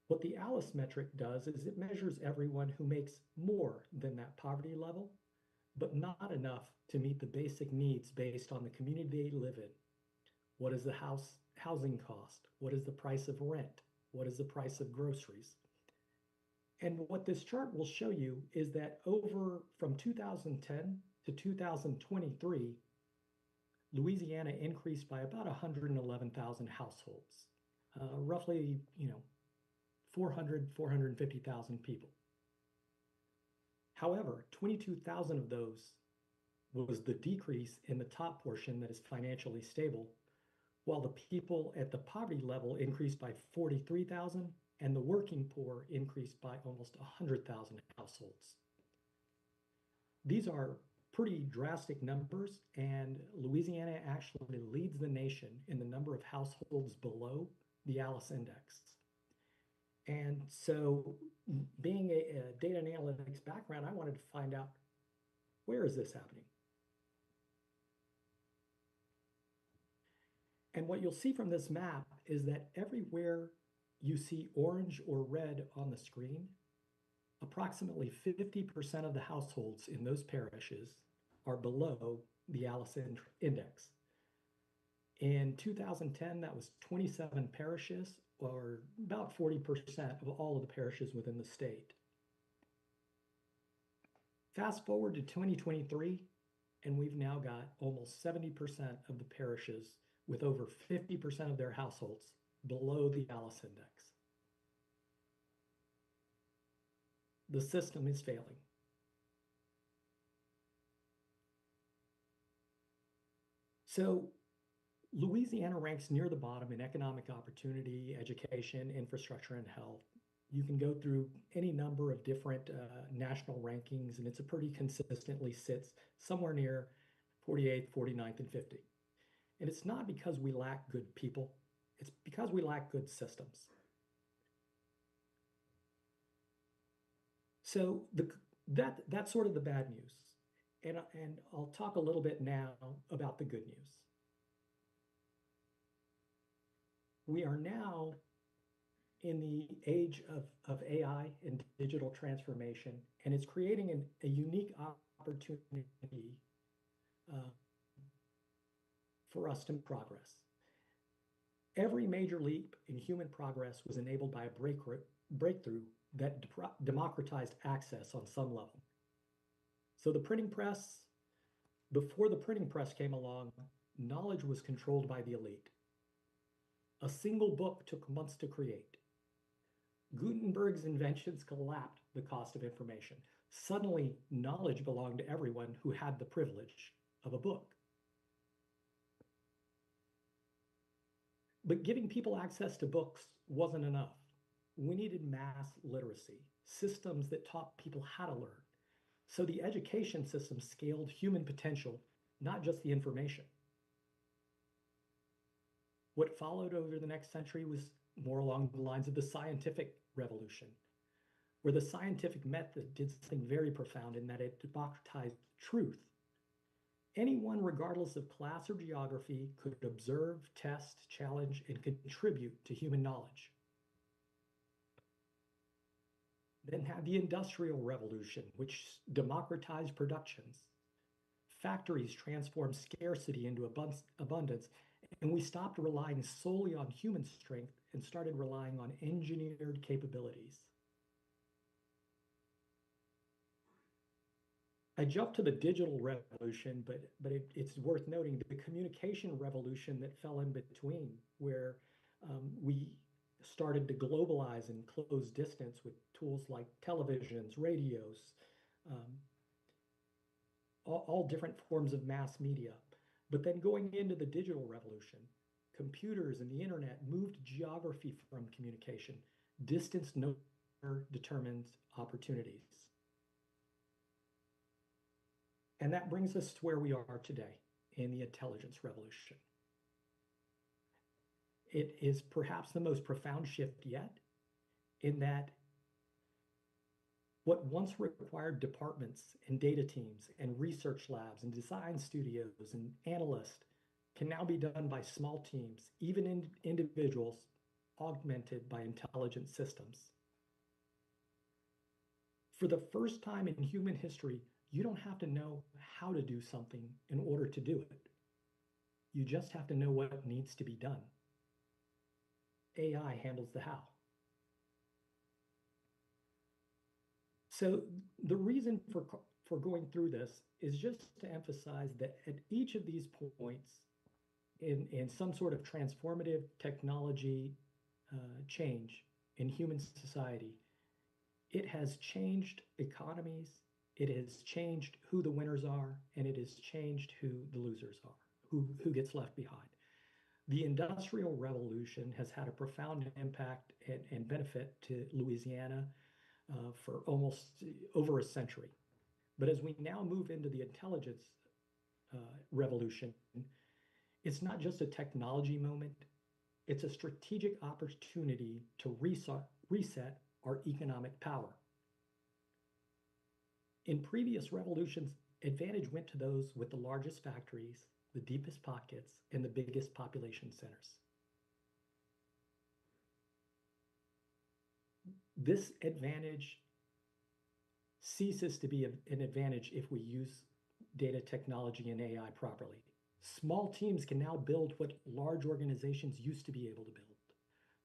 What the ALICE metric does is it measures everyone who makes more than that poverty level, but not enough to meet the basic needs based on the community they live in. What is the housing cost? What is the price of rent? What is the price of groceries? And what this chart will show you is that from 2010 to 2023, Louisiana increased by about 111,000 households, roughly, 450,000 people. However, 22,000 of those was the decrease in the top portion that is financially stable, while the people at the poverty level increased by 43,000 and the working poor increased by almost 100,000 households. These are pretty drastic numbers, and Louisiana actually leads the nation in the number of households below the Alice Index. And so, being a data and analytics background, I wanted to find out, where is this happening? And what you'll see from this map is that everywhere you see orange or red on the screen, approximately 50% of the households in those parishes are below the Alice Index. In 2010, that was 27 parishes, or about 40% of all of the parishes within the state. Fast forward to 2023, and we've now got almost 70% of the parishes with over 50% of their households below the Alice Index. The system is failing. So Louisiana ranks near the bottom in economic opportunity, education, infrastructure, and health. You can go through any number of different national rankings, and it's a pretty consistently sits somewhere near 48th, 49th, and 50. And it's not because we lack good people, it's because we lack good systems. So that's sort of the bad news. And I'll talk a little bit now about the good news. We are now in the age of AI and digital transformation, and it's creating a unique opportunity for us to progress. Every major leap in human progress was enabled by a breakthrough that democratized access on some level. So the printing press, before the printing press came along, knowledge was controlled by the elite. A single book took months to create. Gutenberg's inventions collapsed the cost of information. Suddenly, knowledge belonged to everyone who had the privilege of a book. But giving people access to books wasn't enough. We needed mass literacy, systems that taught people how to learn. So the education system scaled human potential, not just the information. What followed over the next century was more along the lines of the scientific revolution, where the scientific method did something very profound in that it democratized truth. Anyone, regardless of class or geography, could observe, test, challenge, and contribute to human knowledge. Then had the Industrial Revolution, which democratized productions. Factories transformed scarcity into abundance, and we stopped relying solely on human strength and started relying on engineered capabilities. I jumped to the digital revolution, but it's worth noting the communication revolution that fell in between, where we started to globalize and close distance with tools like televisions, radios, all different forms of mass media. But then going into the digital revolution, computers and the internet moved geography from communication. Distance no longer determines opportunities. And that brings us to where we are today in the intelligence revolution. It is perhaps the most profound shift yet, in that what once required departments and data teams and research labs and design studios and analysts can now be done by small teams, even individuals, augmented by intelligent systems. For the first time in human history, you don't have to know how to do something in order to do it. You just have to know what needs to be done. AI handles the how. So the reason for going through this is just to emphasize that at each of these points in some sort of transformative technology change in human society, it has changed economies, It has changed who the winners are, and it has changed who the losers are, who gets left behind. The Industrial Revolution has had a profound impact and benefit to Louisiana for almost over a century. But as we now move into the intelligence uh, revolution, it's not just a technology moment, it's a strategic opportunity to reset our economic power. In previous revolutions, advantage went to those with the largest factories, the deepest pockets, and the biggest population centers. This advantage ceases to be an advantage if we use data technology and AI properly. Small teams can now build what large organizations used to be able to build.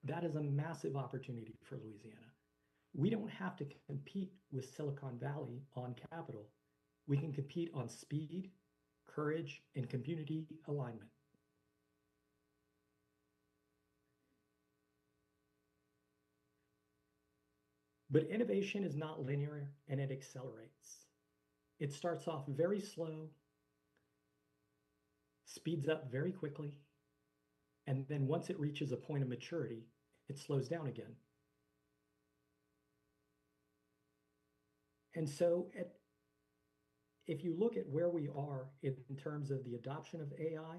That is a massive opportunity for Louisiana. We don't have to compete with Silicon Valley on capital. We can compete on speed, courage, and community alignment. But innovation is not linear and it accelerates. It starts off very slow, speeds up very quickly, and then once it reaches a point of maturity, it slows down again. And so, if you look at where we are in terms of the adoption of AI,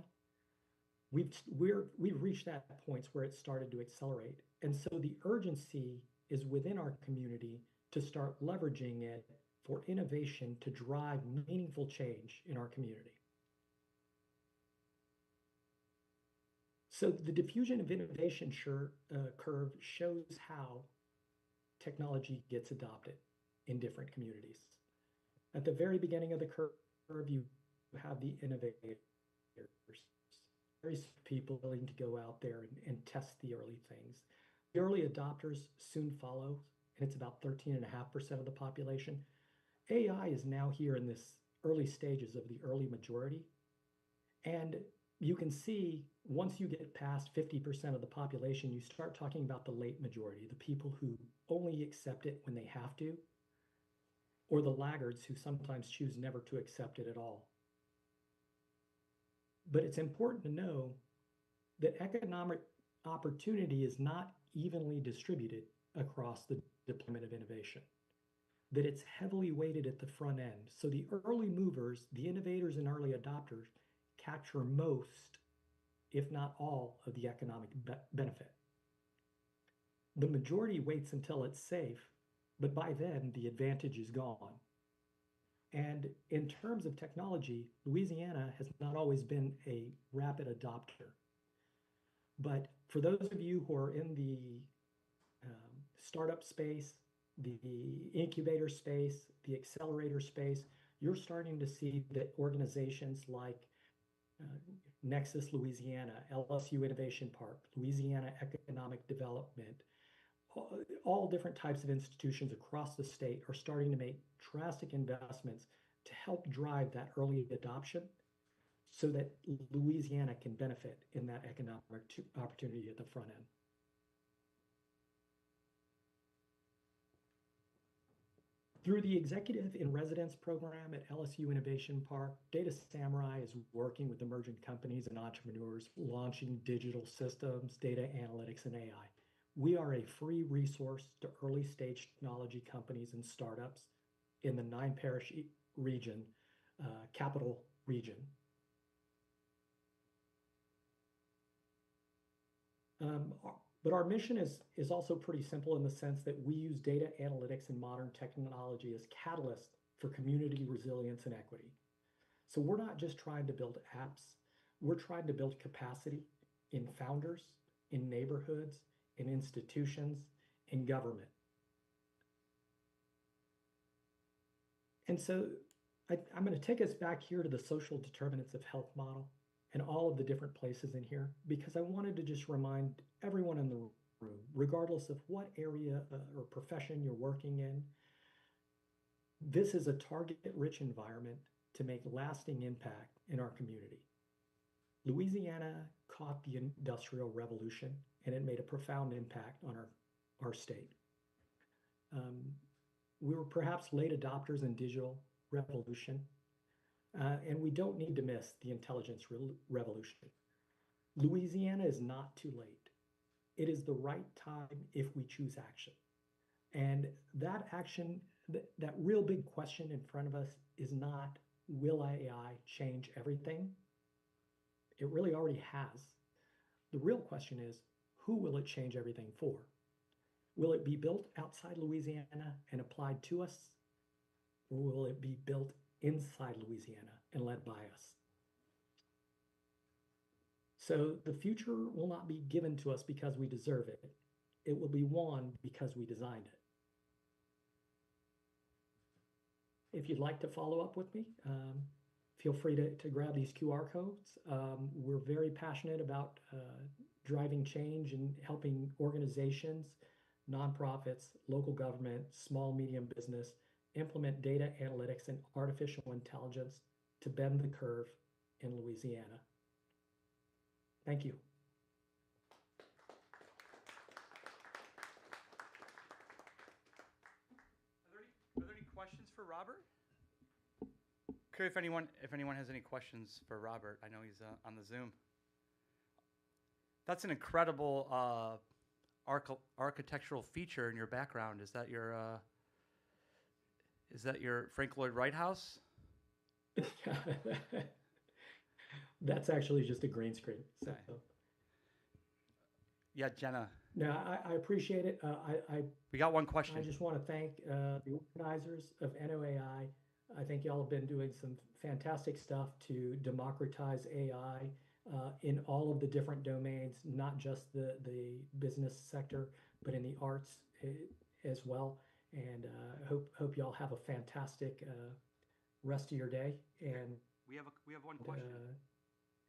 we've reached that point where it started to accelerate. And so the urgency is within our community to start leveraging it for innovation to drive meaningful change in our community. So the diffusion of innovation curve shows how technology gets adopted in different communities. At the very beginning of the curve, you have the innovators, very people willing to go out there and test the early things. The early adopters soon follow, and it's about 13.5% of the population. AI is now here in this early stages of the early majority. And you can see once you get past 50% of the population, you start talking about the late majority, the people who only accept it when they have to, or the laggards who sometimes choose never to accept it at all. But it's important to know that economic opportunity is not evenly distributed across the deployment of innovation, that it's heavily weighted at the front end. So the early movers, the innovators and early adopters capture most, if not all, of the economic benefit. The majority waits until it's safe, but by then the advantage is gone. And in terms of technology, Louisiana has not always been a rapid adopter. But for those of you who are in the startup space, the incubator space, the accelerator space, you're starting to see that organizations like Nexus Louisiana, LSU Innovation Park, Louisiana Economic Development, all different types of institutions across the state are starting to make drastic investments to help drive that early adoption so that Louisiana can benefit in that economic opportunity at the front end. Through the Executive in Residence program at LSU Innovation Park, Data Samurai is working with emerging companies and entrepreneurs launching digital systems, data analytics, and AI. We are a free resource to early stage technology companies and startups in the 9-parish region, capital region. But our mission is also pretty simple in the sense that we use data analytics and modern technology as catalysts for community resilience and equity. So we're not just trying to build apps, we're trying to build capacity in founders, in neighborhoods, in institutions, in government. And so I'm going to take us back here to the social determinants of health model and all of the different places in here, because I wanted to just remind everyone in the room, regardless of what area or profession you're working in, this is a target-rich environment to make lasting impact in our community. Louisiana caught the Industrial Revolution, and it made a profound impact on our state. We were perhaps late adopters in digital revolution, and we don't need to miss the intelligence revolution. Louisiana is not too late. It is the right time if we choose action. And that action, that real big question in front of us is not, will AI change everything? It really already has. The real question is, who will it change everything for? Will it be built outside Louisiana and applied to us? Or will it be built inside Louisiana and led by us? So the future will not be given to us because we deserve it. It will be won because we designed it. If you'd like to follow up with me, feel free to grab these QR codes. We're very passionate about driving change and helping organizations, nonprofits, local government, small, medium business implement data analytics and artificial intelligence to bend the curve in Louisiana. Thank you. Are there any questions for Robert? Curious if anyone has any questions for Robert. I know he's on the Zoom. That's an incredible architectural feature in your background. Is that your Frank Lloyd Wright house? That's actually just a green screen. So. Okay. Yeah, Jenna. No, I appreciate it. We got one question. I just want to thank the organizers of NOAI. I think y'all have been doing some fantastic stuff to democratize AI in all of the different domains, not just the business sector, but in the arts as well. And hope y'all have a fantastic rest of your day. And we have one question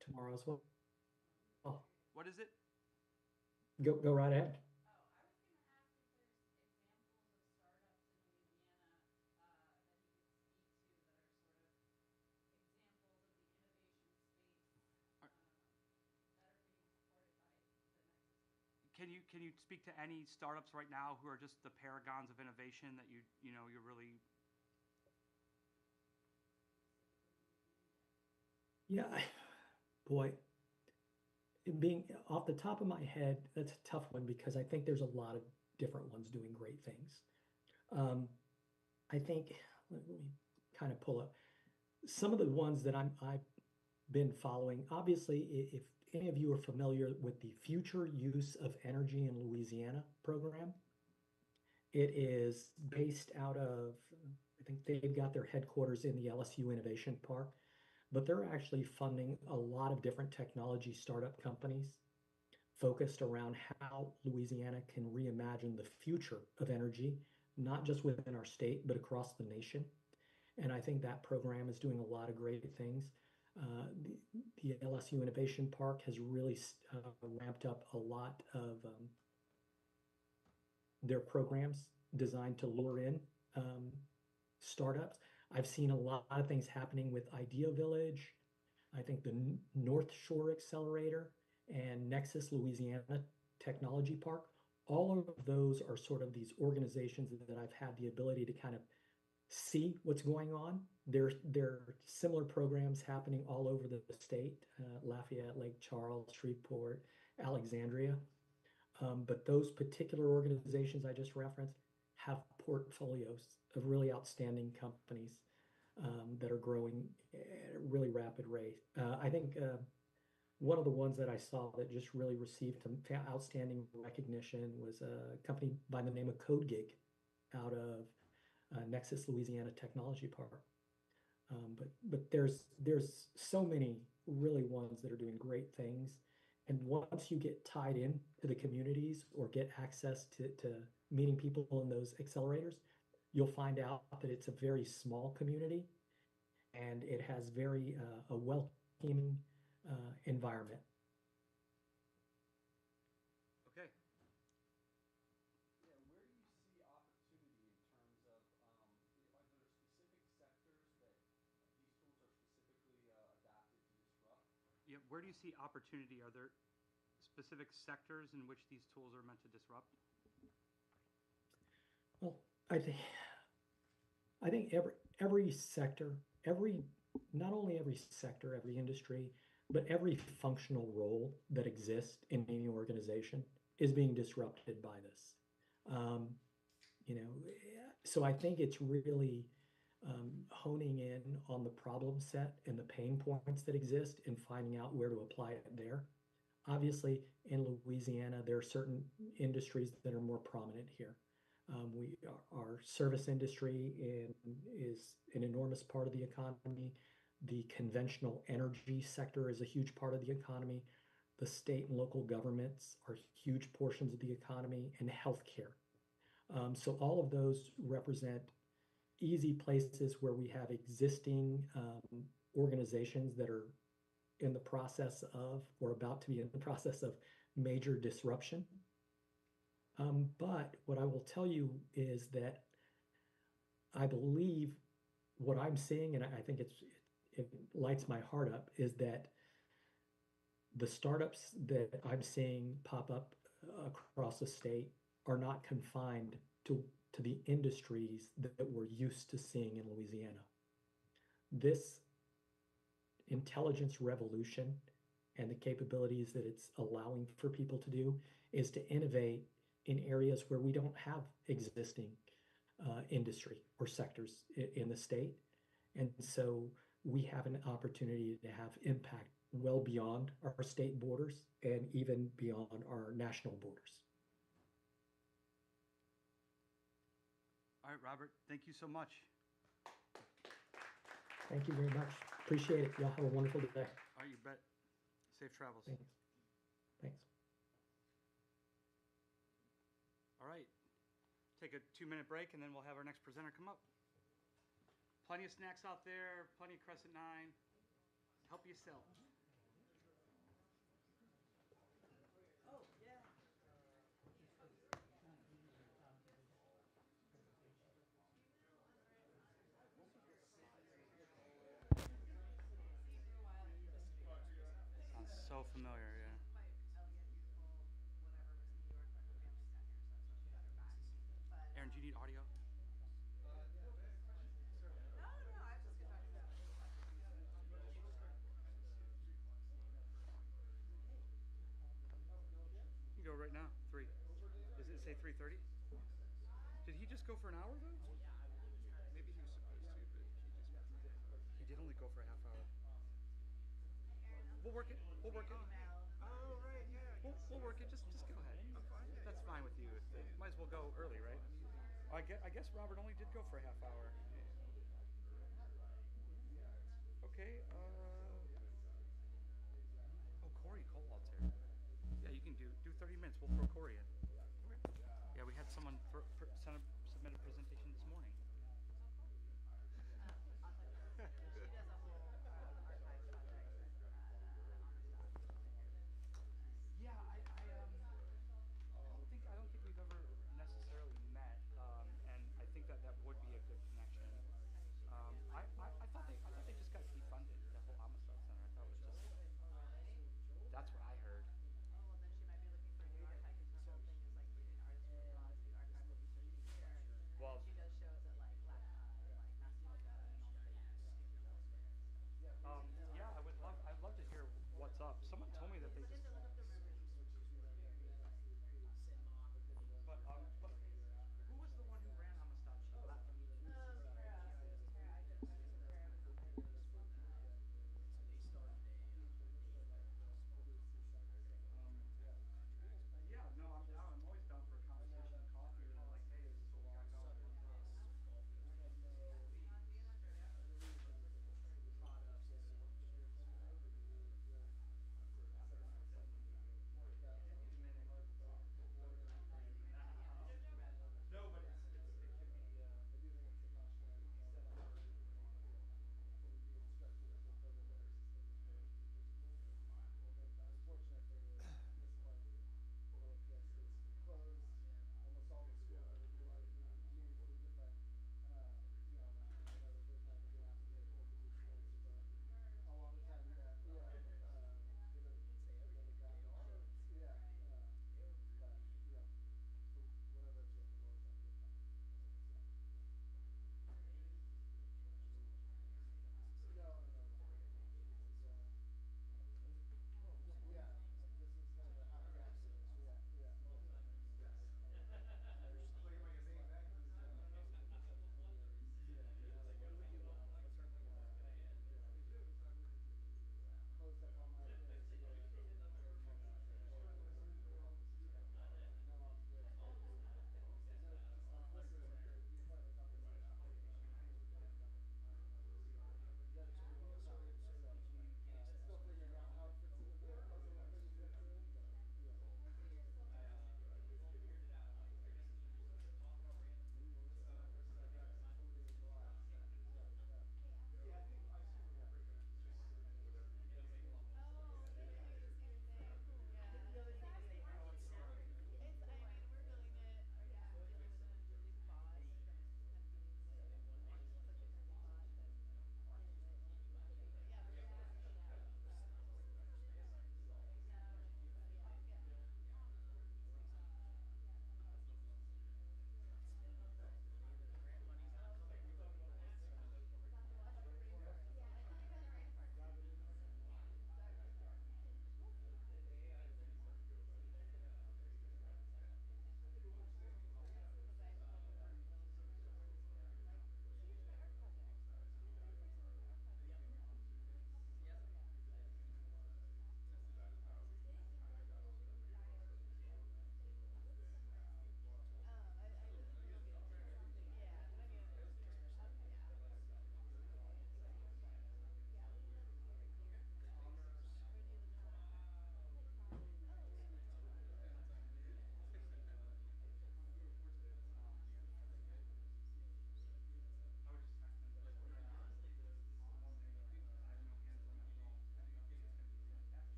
tomorrow as well. Oh. What is it? Go right ahead. Can you speak to any startups right now who are just the paragons of innovation that you're really? Yeah, boy, being off the top of my head, that's a tough one because I think there's a lot of different ones doing great things. I think let me kind of pull up some of the ones that I've been following. Obviously, if any of you are familiar with the Future Use of Energy in Louisiana program, it is based out of, I think they've got their headquarters in the LSU Innovation Park, but they're actually funding a lot of different technology startup companies focused around how Louisiana can reimagine the future of energy, not just within our state, but across the nation. And I think that program is doing a lot of great things. The LSU Innovation Park has really ramped up a lot of their programs designed to lure in startups. I've seen a lot of things happening with Idea Village. I think the North Shore Accelerator and Nexus Louisiana Technology Park. All of those are sort of these organizations that I've had the ability to kind of see what's going on. There are similar programs happening all over the state, Lafayette, Lake Charles, Shreveport, Alexandria. But those particular organizations I just referenced have portfolios of really outstanding companies that are growing at a really rapid rate. I think one of the ones that I saw that just really received some outstanding recognition was a company by the name of CodeGig out of Nexus Louisiana Technology Park. But there's so many really ones that are doing great things. And once you get tied in to the communities or get access to meeting people in those accelerators, you'll find out that it's a very small community and it has very a welcoming environment. Okay. Yeah, where do you see opportunity in terms of, are there specific sectors that these tools are specifically adapted to disrupt? Yeah, where do you see opportunity? Are there specific sectors in which these tools are meant to disrupt? Well, I think I think every sector, every not only every sector, every industry, but every functional role that exists in any organization is being disrupted by this. Um, you know, so I think it's really honing in on the problem set and the pain points that exist and finding out where to apply it there. Obviously, in Louisiana, there are certain industries that are more prominent here. Our service industry is an enormous part of the economy. The conventional energy sector is a huge part of the economy. The state and local governments are huge portions of the economy, and healthcare. So all of those represent easy places where we have existing organizations that are in the process of or about to be in the process of major disruption. But what I will tell you is that I believe what I'm seeing, and I think it lights my heart up, is that the startups that I'm seeing pop up across the state are not confined to the industries that we're used to seeing in Louisiana. This intelligence revolution and the capabilities that it's allowing for people to do is to innovate in areas where we don't have existing industry or sectors in the state. And so we have an opportunity to have impact well beyond our state borders and even beyond our national borders. All right, Robert, thank you so much. Thank you very much. Appreciate it. Y'all have a wonderful day. All right, you bet. Safe travels. Thanks. Thanks. All right. Take a 2-minute break, and then we'll have our next presenter come up. Plenty of snacks out there, plenty of Crescent 9. Help yourself. Sounds so familiar, yeah. Aaron, do you need audio? You can go right now. 3. Does it say 3:30? Did he just go for an hour though? Maybe he was supposed to, but he just. He did only go for a half hour. We'll work it. We'll work it. Oh right, yeah. We'll work it. Just go ahead. I'm fine. If that's fine with you. Might as well go early, right? I guess Robert only did go for a half hour. Okay. Oh, Corey Colwald's here. Yeah, you can do 30 minutes. We'll throw Corey in. Yeah, we had someone submit a presentation this morning. Yeah, I don't think we've ever necessarily met, and I think that would be a good connection. I thought they just got defunded, the whole Amistad Center. I thought it was just that's what I heard. Well,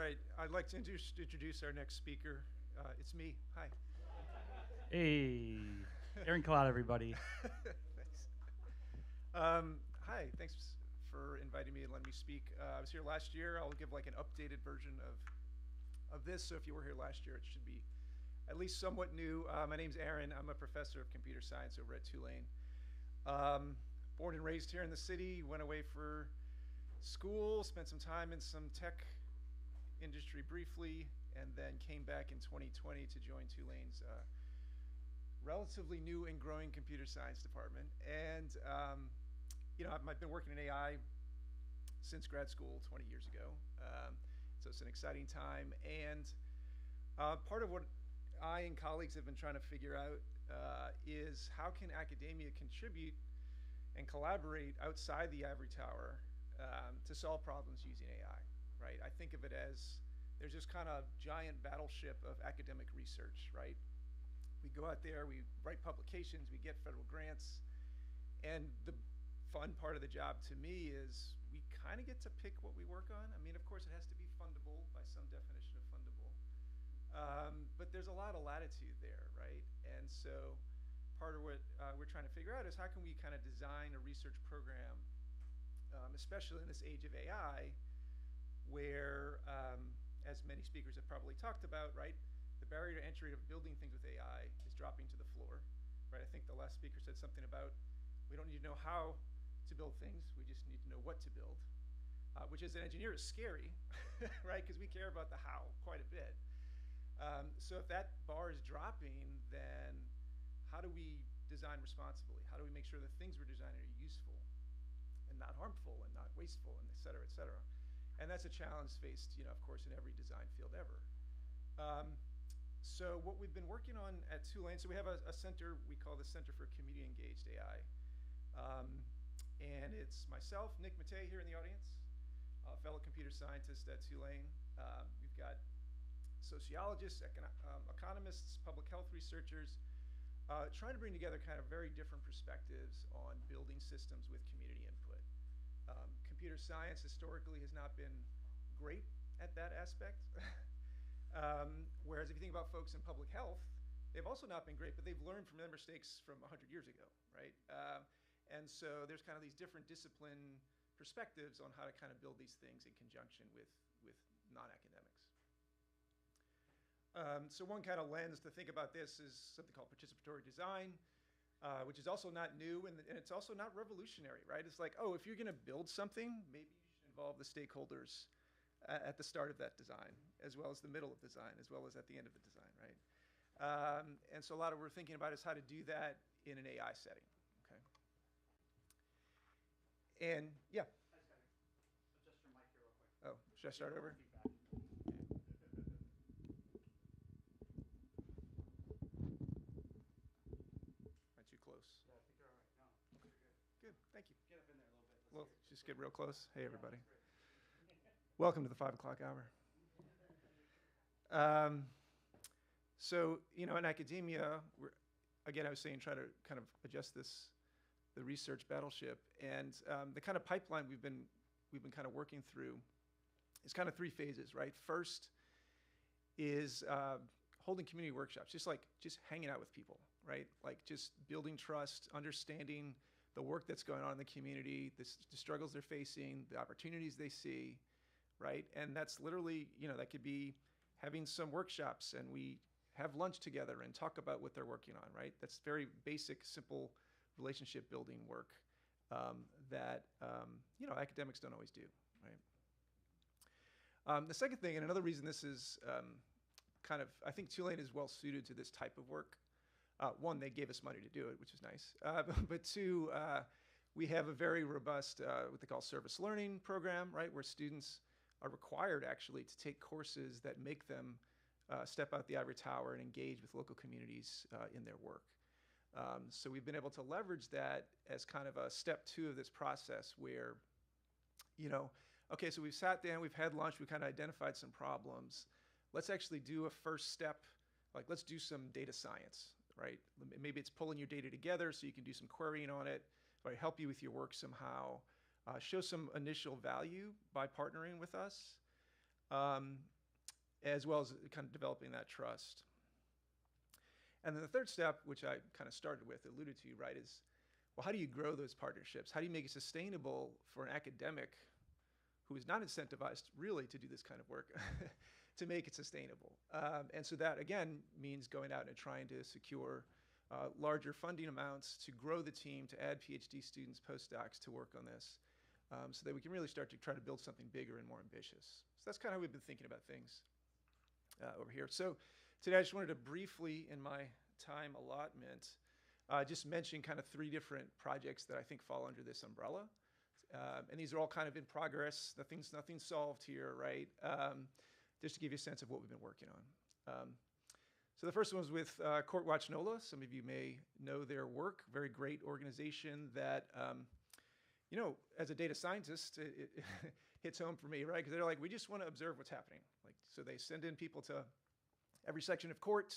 right, I'd like to introduce our next speaker. It's me. Hi. Hey, Aaron Cloud, everybody. Thanks. Hi, thanks for inviting me and letting me speak. I was here last year. I'll give like an updated version of this. So if you were here last year, it should be at least somewhat new. My name's Aaron. I'm a professor of computer science over at Tulane. Born and raised here in the city, went away for school, spent some time in some tech industry briefly, and then came back in 2020 to join Tulane's relatively new and growing computer science department. And I've been working in AI since grad school 20 years ago. So it's an exciting time. And part of what I and colleagues have been trying to figure out is how can academia contribute and collaborate outside the ivory tower to solve problems using AI, right? I think of it as there's this kind of giant battleship of academic research, right? We go out there, we write publications, we get federal grants, and the fun part of the job to me is we kind of get to pick what we work on. I mean, of course, it has to be fundable by some definition of fundable, but there's a lot of latitude there, right? And so part of what we're trying to figure out is how can we kind of design a research program, especially in this age of AI, where, as many speakers have probably talked about, right, the barrier to entry of building things with AI is dropping to the floor, right? I think the last speaker said something about we don't need to know how to build things, we just need to know what to build, which as an engineer is scary, right? Because we care about the how quite a bit. So if that bar is dropping, then how do we design responsibly? How do we make sure the things we're designing are useful and not harmful and not wasteful, and et cetera, et cetera? And that's a challenge faced, of course, in every design field ever. So what we've been working on at Tulane, so we have a center we call the Center for Community Engaged AI. And it's myself, Nick Matei here in the audience, a fellow computer scientist at Tulane. We've got sociologists, economists, public health researchers, trying to bring together kind of very different perspectives on building systems with community input. Computer science historically has not been great at that aspect. Whereas if you think about folks in public health, they've also not been great, but they've learned from their mistakes from 100 years ago, right? And so there's kind of these different discipline perspectives on how to kind of build these things in conjunction with non-academics. So one kind of lens to think about this is something called participatory design, which is also not new, and it's also not revolutionary, right? It's like, oh, if you're going to build something, maybe you should involve the stakeholders at the start of that design, as well as the middle of design, as well as at the end of the design, right? And so a lot of what we're thinking about is how to do that in an AI setting, okay? And yeah. I just got to adjust your mic here real quick. Oh, should I start over? Am I too close? Yeah, I think you're all right. No, you're good. Good, thank you. Get up in there a little bit. Well, Let's hear it. just get real close. Hey, everybody. Yeah, Welcome to the 5 o'clock hour. So, in academia, again, I was saying, try to kind of adjust the research battleship, and the kind of pipeline we've been kind of working through is kind of 3 phases, right? First is holding community workshops, just hanging out with people, right? Like just building trust, understanding the work that's going on in the community, the struggles they're facing, the opportunities they see, right? And that's literally, that could be having some workshops and we have lunch together and talk about what they're working on, right? That's very basic, simple relationship building work that, academics don't always do, right? The second thing, and another reason this is I think Tulane is well suited to this type of work. One, they gave us money to do it, which is nice. But 2, we have a very robust, what they call service learning program, right? Where students are required actually to take courses that make them step out the ivory tower and engage with local communities in their work. So we've been able to leverage that as kind of a step 2 of this process where, okay, so we've sat down, we've had lunch, we've kind of identified some problems. Let's actually do a first step, like let's do some data science, right? Maybe it's pulling your data together so you can do some querying on it, right? Help you with your work somehow, show some initial value by partnering with us. as well as kind of developing that trust. And then the third step, which I kind of started with, alluded to, right, is, well, how do you grow those partnerships? How do you make it sustainable for an academic who is not incentivized really to do this kind of work to make it sustainable? And so that, again, means going out and trying to secure larger funding amounts to grow the team, to add PhD students, postdocs to work on this, so that we can really start to try to build something bigger and more ambitious. So that's kind of how we've been thinking about things over here. So today I just wanted to briefly, in my time allotment, just mention kind of 3 different projects that I think fall under this umbrella. And these are all kind of in progress. Nothing's solved here, right? Just to give you a sense of what we've been working on. So the first one was with CourtWatch NOLA. Some of you may know their work. Very great organization that, you know, as a data scientist, it hits home for me, right? Because they're like, we just want to observe what's happening. Like, so they send in people to every section of court,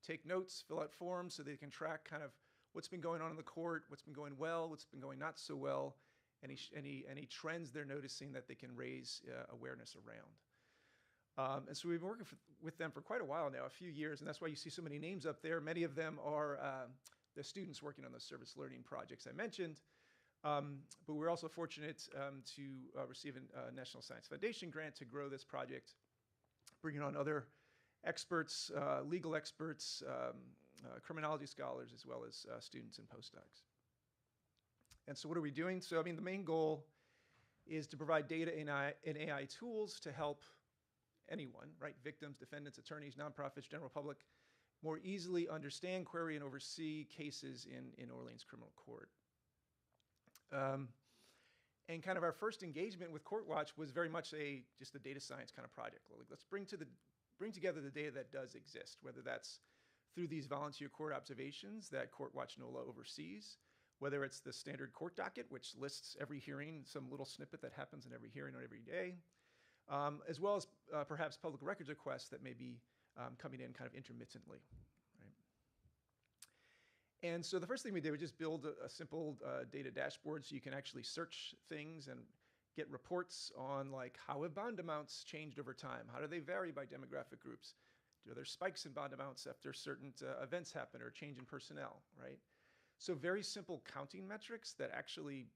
take notes, fill out forms so they can track kind of what's been going on in the court, what's been going well, what's been going not so well, any trends they're noticing that they can raise awareness around. And so we've been working with them for quite a while now, a few years, and that's why you see so many names up there. Many of them are the students working on those service learning projects I mentioned. But we're also fortunate to receive a National Science Foundation grant to grow this project, bringing on other experts, legal experts, criminology scholars, as well as students and postdocs. And so what are we doing? So, I mean, the main goal is to provide data and AI tools to help anyone, right? Victims, defendants, attorneys, nonprofits, general public, more easily understand, query, and oversee cases in Orleans criminal court. And kind of our first engagement with CourtWatch was very much just a data science kind of project. Like, let's bring together the data that does exist, whether that's through these volunteer court observations that CourtWatch NOLA oversees, whether it's the standard court docket, which lists every hearing, some little snippet that happens in every hearing on every day, as well as perhaps public records requests that may be coming in kind of intermittently. And so the first thing we did was just build a simple data dashboard so you can actually search things and get reports on, like, how have bond amounts changed over time? How do they vary by demographic groups? Are there spikes in bond amounts after certain events happen or change in personnel, right? So very simple counting metrics that actually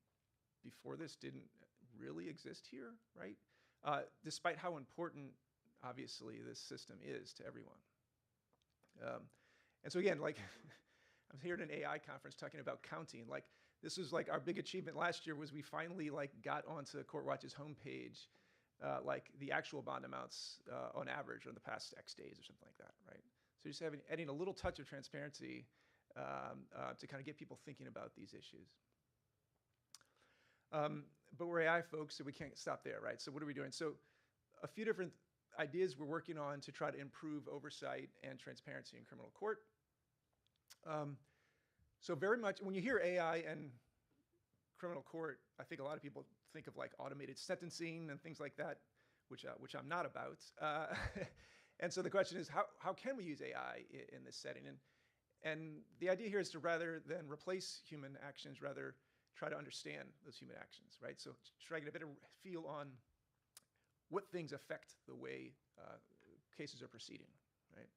before this didn't really exist here, right? Despite how important, obviously, this system is to everyone. And so again, like, I was here at an AI conference talking about counting. Like, this was like our big achievement last year was we finally like got onto CourtWatch's homepage, like the actual bond amounts on average on the past X days or something like that, right? So just adding a little touch of transparency to kind of get people thinking about these issues. But we're AI folks, so we can't stop there, right? So what are we doing? So a few different ideas we're working on to try to improve oversight and transparency in criminal court. So very much, when you hear AI and criminal court, I think a lot of people think of like automated sentencing and things like that, which I'm not about. And so the question is, how can we use AI in this setting? And the idea here is to, rather than replace human actions, rather try to understand those human actions, right? So try to get a better feel on what things affect the way cases are proceeding, right?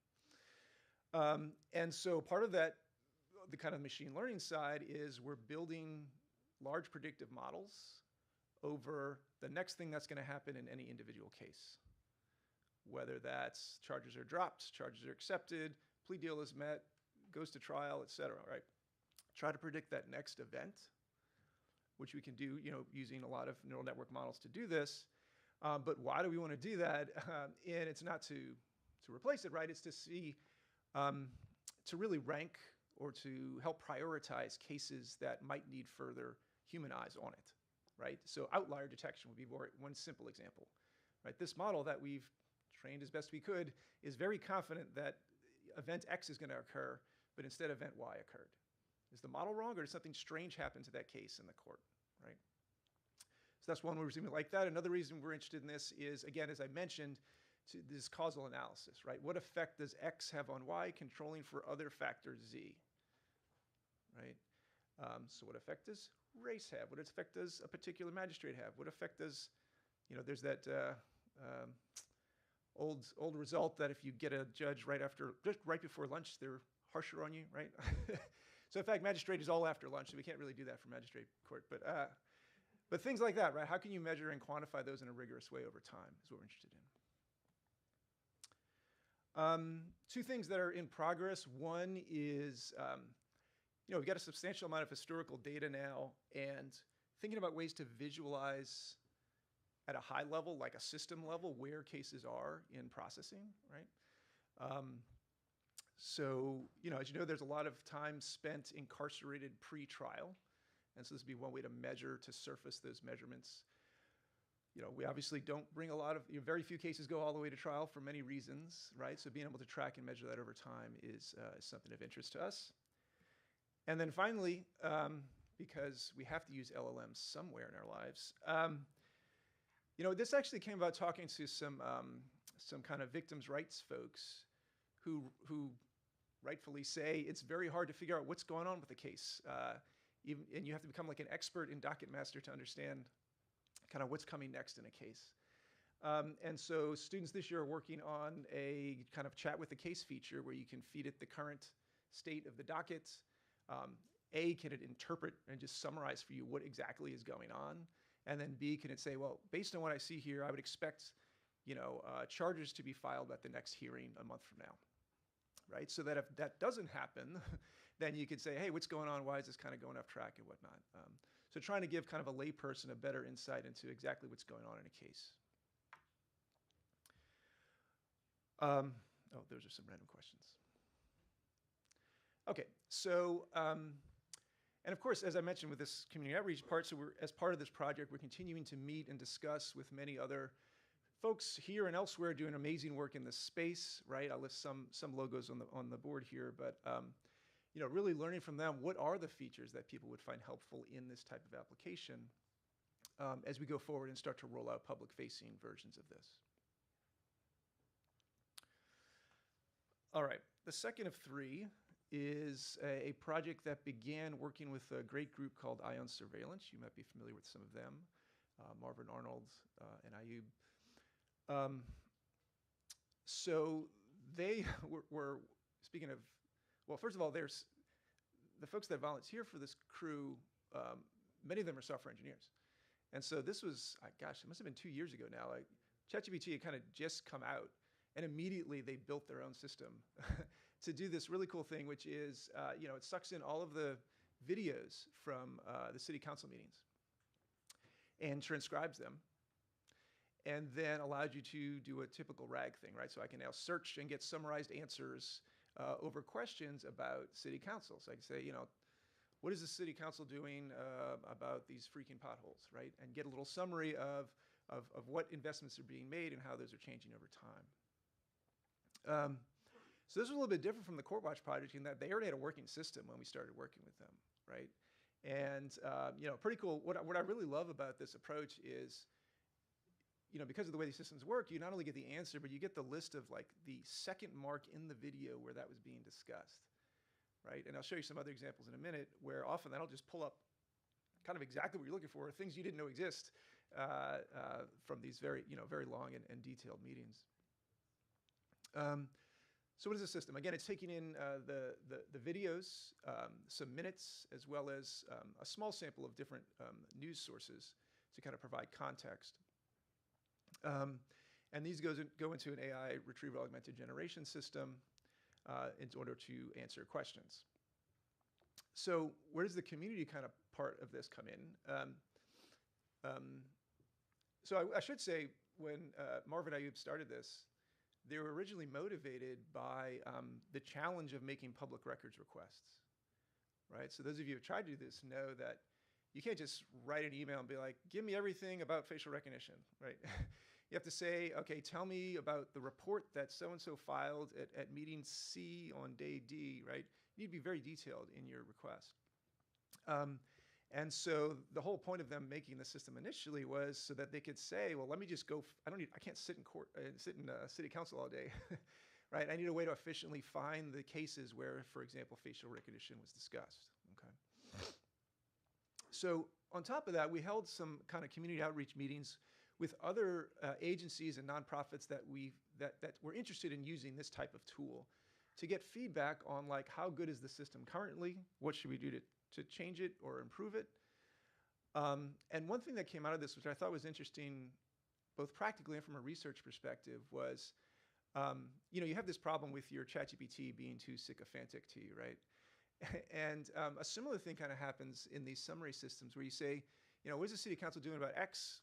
And so part of that, the kind of machine learning side, is we're building large predictive models over the next thing that's going to happen in any individual case, whether that's charges are dropped, charges are accepted, plea deal is met, goes to trial, et cetera, right? Try to predict that next event, which we can do, you know, using a lot of neural network models to do this. But why do we want to do that? And it's not to replace it, right? It's to see, to really rank or to help prioritize cases that might need further human eyes on it, right? So outlier detection would be one simple example, right? This model that we've trained as best we could is very confident that event X is going to occur, but instead event Y occurred. Is the model wrong, or did something strange happen to that case in the court, right? So that's one reason we like that. Another reason we're interested in this is, again, as I mentioned, this causal analysis, right? What effect does X have on Y, controlling for other factor Z, right? So what effect does race have? What effect does a particular magistrate have? What effect does, you know, there's that old result that if you get a judge just right before lunch, they're harsher on you, right? So in fact, magistrate is all after lunch, so we can't really do that for magistrate court. But things like that, right? How can you measure and quantify those in a rigorous way over time is what we're interested in. Two things that are in progress. One is, we've got a substantial amount of historical data now, and thinking about ways to visualize at a high level, like a system level, where cases are in processing, right? So, as you know, there's a lot of time spent incarcerated pre-trial. And so this would be one way to measure, to surface those measurements. We obviously don't bring very few cases go all the way to trial for many reasons, right? So being able to track and measure that over time is something of interest to us. And then finally, because we have to use LLMs somewhere in our lives, this actually came about talking to some kind of victims' rights folks who rightfully say it's very hard to figure out what's going on with the case. And you have to become like an expert in docket master to understand kind of what's coming next in a case. And so students this year are working on a kind of chat with the case feature where you can feed it the current state of the docket. Can it interpret and just summarize for you what exactly is going on? And then B, can it say, well, based on what I see here, I would expect, charges to be filed at the next hearing a month from now, right? So that if that doesn't happen, then you could say, hey, what's going on? Why is this kind of going off track and whatnot? So trying to give kind of a layperson a better insight into exactly what's going on in a case. Those are some random questions. Okay, so, and of course, as I mentioned with this community outreach part, so as part of this project, we're continuing to meet and discuss with many other folks here and elsewhere doing amazing work in this space, right? I'll list some logos on the board here, but really learning from them, what are the features that people would find helpful in this type of application as we go forward and start to roll out public-facing versions of this. All right, the second of three is a project that began working with a great group called Ion Surveillance. You might be familiar with some of them, Marvin Arnold and Ayub. So they were, speaking of, well, first of all, there's the folks that volunteer for this crew, many of them are software engineers. And so this was, gosh, it must have been 2 years ago now. Like ChatGPT had kind of just come out, and immediately they built their own system to do this really cool thing, which is, it sucks in all of the videos from the city council meetings and transcribes them, and then allows you to do a typical RAG thing, right? So I can now search and get summarized answers over questions about city council. So I can say, what is the city council doing about these freaking potholes, right? And get a little summary of what investments are being made and how those are changing over time. So this was a little bit different from the Court Watch project in that they already had a working system when we started working with them, right? And pretty cool. What I really love about this approach is, because of the way these systems work, you not only get the answer, but you get the list of like the second mark in the video where that was being discussed, right? And I'll show you some other examples in a minute where often that'll just pull up kind of exactly what you're looking for, things you didn't know exist from these very long and detailed meetings. So what is the system? Again, it's taking in the videos, some minutes, as well as a small sample of different news sources to kind of provide context. And these go into an AI retrieval augmented generation system in order to answer questions. So where does the community kind of part of this come in? So I should say when Marvin Ayub started this, they were originally motivated by the challenge of making public records requests, right? So those of you who have tried to do this know that you can't just write an email and be like, give me everything about facial recognition, right? You have to say, okay, tell me about the report that so-and-so filed at meeting C on day D, right? You need to be very detailed in your request. And so the whole point of them making the system initially was so that they could say, well, let me just go, I can't sit in court, sit in city council all day, right? I need a way to efficiently find the cases where, for example, facial recognition was discussed, okay? So on top of that, we held some kind of community outreach meetings with other agencies and nonprofits that were interested in using this type of tool to get feedback on like how good is the system currently, what should we do to change it or improve it. And one thing that came out of this, which I thought was interesting, both practically and from a research perspective, was you have this problem with your ChatGPT being too sycophantic to you, right? And a similar thing kind of happens in these summary systems where you say, what is the city council doing about X?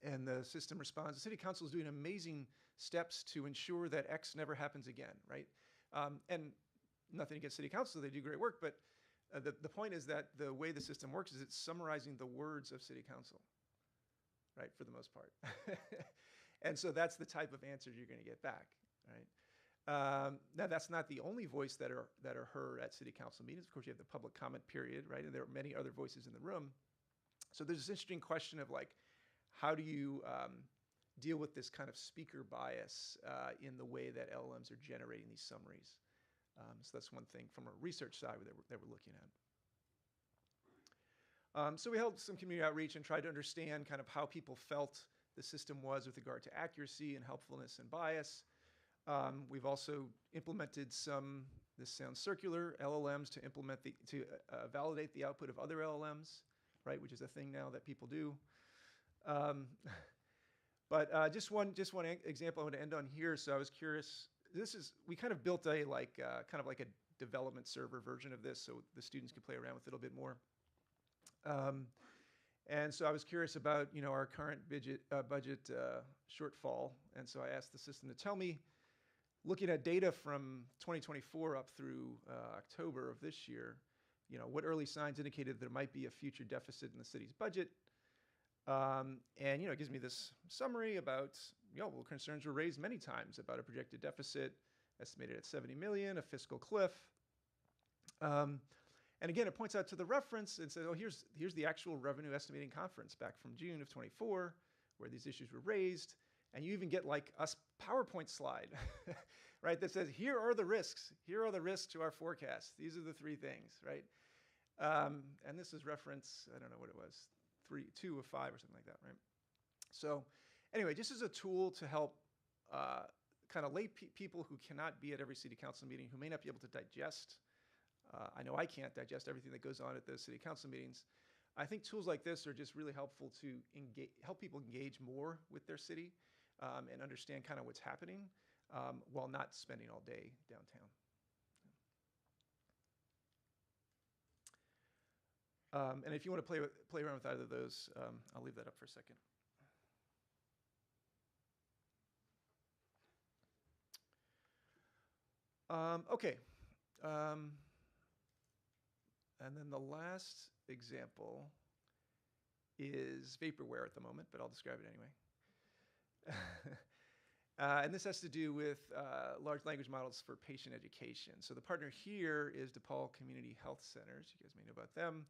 And the system responds, the city council is doing amazing steps to ensure that X never happens again, right? And nothing against city council, they do great work, but the point is that the way the system works is it's summarizing the words of city council, right, for the most part. And so that's the type of answers you're going to get back, right? Now, that's not the only voice that are heard at city council meetings. Of course, you have the public comment period, right? And there are many other voices in the room. So there's this interesting question of like, how do you deal with this kind of speaker bias in the way that LLMs are generating these summaries? So that's one thing from a research side that we're looking at. So we held some community outreach and tried to understand kind of how people felt the system was with regard to accuracy and helpfulness and bias. We've also implemented some, this sounds circular, LLMs to validate the output of other LLMs, right, which is a thing now that people do. But just one example I want to end on here. So I was curious. We kind of built a kind of like a development server version of this, so the students could play around with it a little bit more. And so I was curious about our current budget shortfall, and so I asked the system to tell me, looking at data from 2024 up through October of this year, what early signs indicated there might be a future deficit in the city's budget. And it gives me this summary about, concerns were raised many times about a projected deficit estimated at 70 million, a fiscal cliff. And again, it points out to the reference and says, here's the actual revenue estimating conference back from June of 24, where these issues were raised. And you even get like a PowerPoint slide, right, that says, here are the risks. Here are the risks to our forecast. These are the three things, right? And this is reference, I don't know what it was, 2 of 5 or something like that, right? So anyway, just as a tool to help kind of lay people who cannot be at every city council meeting, who may not be able to digest, I know I can't digest everything that goes on at those city council meetings. I think tools like this are just really helpful to help people engage more with their city and understand kind of what's happening while not spending all day downtown. And if you want to play around with either of those, I'll leave that up for a second. Okay. And then the last example is vaporware at the moment, but I'll describe it anyway. And this has to do with large language models for patient education. So the partner here is DePaul Community Health Centers. You guys may know about them.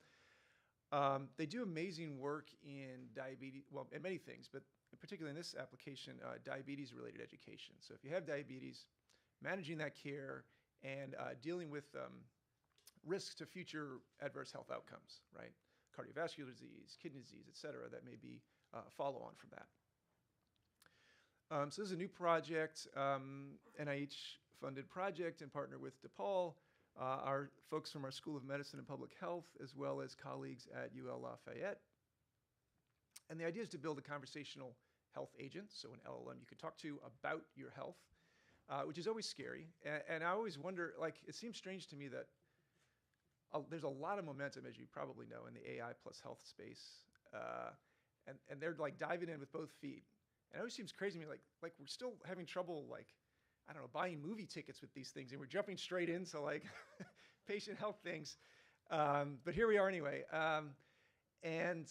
They do amazing work in diabetes, well, in many things, but particularly in this application, diabetes-related education. So if you have diabetes, managing that care and dealing with risks to future adverse health outcomes, right? Cardiovascular disease, kidney disease, et cetera, that may be follow-on from that. So this is a new project, NIH-funded project in partner with DePaul, our folks from our School of Medicine and Public Health, as well as colleagues at UL Lafayette. And the idea is to build a conversational health agent, so an LLM you can talk to about your health, which is always scary. And I always wonder, like, it seems strange to me that there's a lot of momentum, as you probably know, in the AI plus health space. And they're like diving in with both feet. And it always seems crazy to me, like we're still having trouble, like, I don't know, buying movie tickets with these things, and we're jumping straight into like patient health things. But here we are anyway. And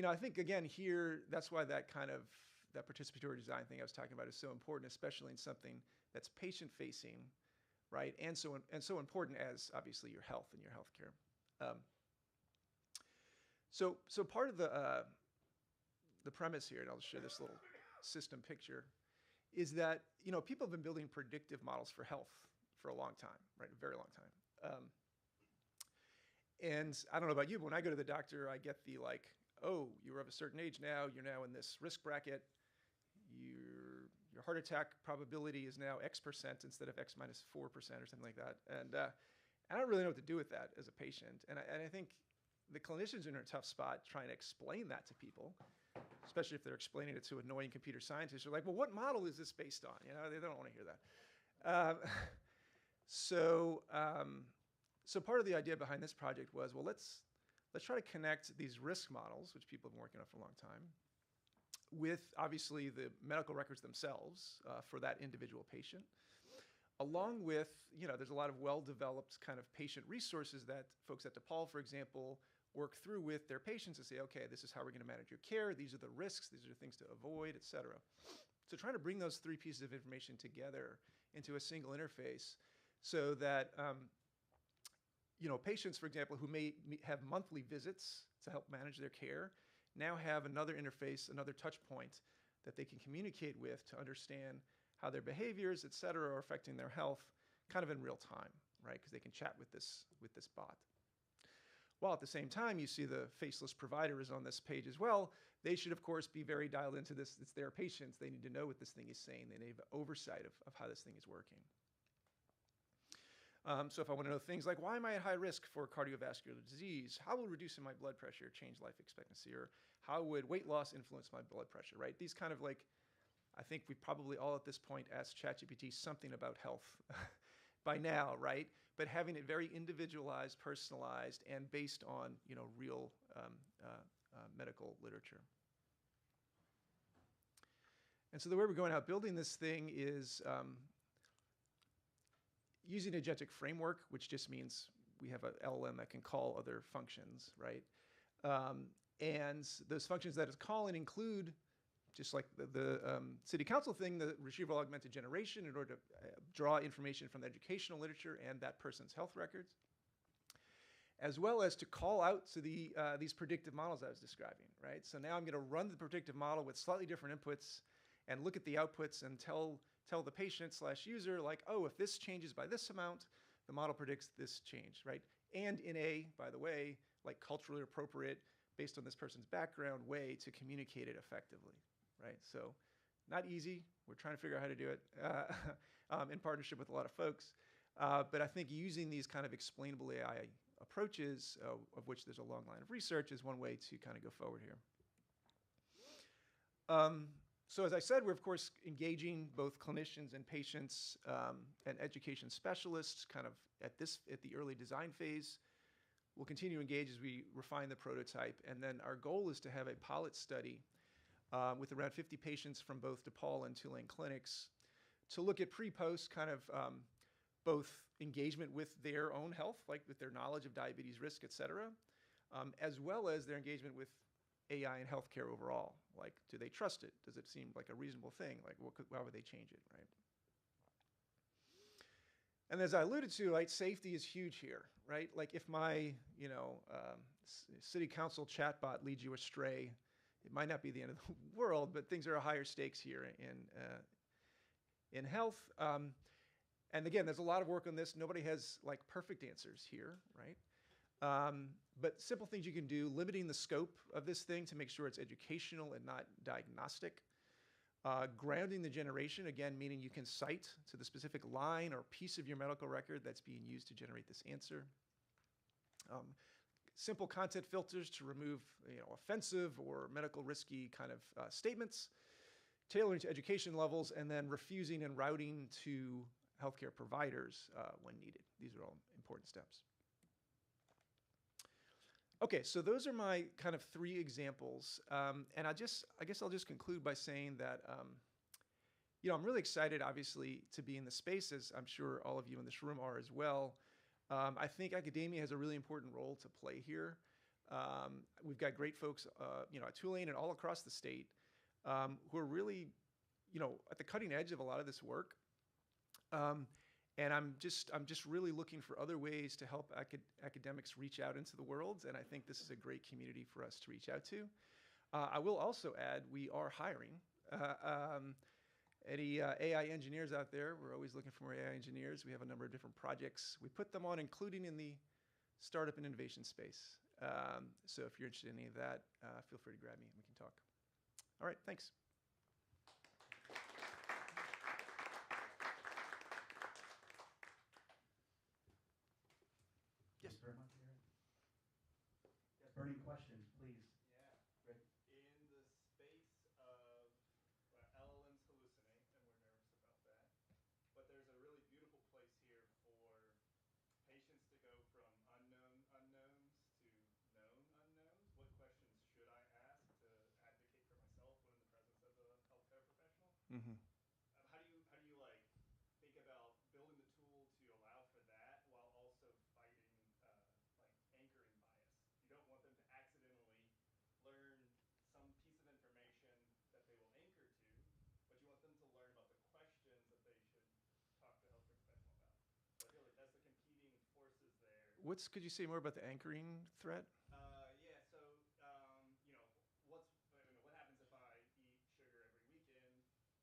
I think again here, that's why that participatory design thing I was talking about is so important, especially in something that's patient facing, right? And so important as obviously your health and your healthcare. So part of the premise here, and I'll share this little system picture, is that people have been building predictive models for health for a long time, right? A very long time. And I don't know about you, but when I go to the doctor, I get the oh, you're of a certain age now, you're now in this risk bracket, your heart attack probability is now X percent instead of X minus 4% or something like that. And I don't really know what to do with that as a patient. And I think the clinicians are in a tough spot trying to explain that to people, especially if they're explaining it to annoying computer scientists. They're like, well, what model is this based on? You know, they don't want to hear that. So part of the idea behind this project was, well, let's try to connect these risk models, which people have been working on for a long time, with obviously the medical records themselves for that individual patient, along with, there's a lot of well-developed kind of patient resources that folks at DePaul, for example, work through with their patients to say, okay, this is how we're going to manage your care. These are the risks. These are the things to avoid, et cetera. So trying to bring those three pieces of information together into a single interface so that, patients, for example, who may have monthly visits to help manage their care now have another interface, another touch point that they can communicate with to understand how their behaviors, et cetera, are affecting their health kind of in real time, right? Because they can chat with this bot. While at the same time, you see the faceless provider is on this page as well. They should, of course, be very dialed into this. It's their patients. They need to know what this thing is saying. They need oversight of how this thing is working. So if I want to know things like, why am I at high risk for cardiovascular disease? How will reducing my blood pressure change life expectancy? Or how would weight loss influence my blood pressure, right? These kind of like, I think we probably all at this point asked ChatGPT something about health by now, right? But having it very individualized, personalized, and based on, real medical literature. And so the way we're going out building this thing is using an agentic framework, which just means we have an LLM that can call other functions, right? And those functions that it's calling include, just like the city council thing, the retrieval augmented generation in order to draw information from the educational literature and that person's health records, as well as to call out to these predictive models I was describing, right? So now I'm going to run the predictive model with slightly different inputs and look at the outputs and tell the patient/user, like, oh, if this changes by this amount, the model predicts this change, right? And in a, by the way, like culturally appropriate, based on this person's background, way to communicate it effectively, right? So not easy. We're trying to figure out how to do it in partnership with a lot of folks. But I think using these kind of explainable AI approaches, of which there's a long line of research, is one way to kind of go forward here. So as I said, we're of course engaging both clinicians and patients and education specialists kind of at the early design phase. We'll continue to engage as we refine the prototype. And then our goal is to have a pilot study with around 50 patients from both DePaul and Tulane clinics to look at pre-post kind of both engagement with their own health, like with their knowledge of diabetes risk, et cetera, as well as their engagement with AI and healthcare overall. Like, do they trust it? Does it seem like a reasonable thing? Like, how would they change it, right? And as I alluded to, right, safety is huge here, right? Like, if my, city council chatbot leads you astray, it might not be the end of the world, but things are higher stakes here in health. And again, there's a lot of work on this. Nobody has like perfect answers here, right? But simple things you can do, limiting the scope of this thing to make sure it's educational and not diagnostic. Grounding the generation, again, meaning you can cite to the specific line or piece of your medical record that's being used to generate this answer. Simple content filters to remove offensive or medical risky kind of statements, tailoring to education levels, and then refusing and routing to healthcare providers when needed. These are all important steps. Okay, so those are my kind of three examples, and I guess I'll just conclude by saying that I'm really excited, obviously, to be in the space, as I'm sure all of you in this room are as well. I think academia has a really important role to play here. We've got great folks, at Tulane and all across the state who are really, at the cutting edge of a lot of this work. And I'm just really looking for other ways to help academics reach out into the world, and I think this is a great community for us to reach out to. I will also add, we are hiring. Any AI engineers out there? We're always looking for more AI engineers. We have a number of different projects. We put them on, including in the startup and innovation space. So if you're interested in any of that, feel free to grab me and we can talk. All right, thanks. Yes. Thank you very much, Aaron. Yes, burning questions, please. Yeah. Great. In the space of LLMs hallucinate, and we're nervous about that, but there's a really beautiful place here for patients to go from unknown unknowns to known unknowns. What questions should I ask to advocate for myself when in the presence of a healthcare professional? Mm-hmm. How do you like think about building the tool to allow for that while also fighting like anchoring bias? You don't want them to accidentally learn some piece of information that they will anchor to, but you want them to learn about the questions that they should talk to a healthcare professional about. So I feel like that's the competing forces there. Could you say more about the anchoring threat? Yeah. So what happens if I eat sugar every weekend,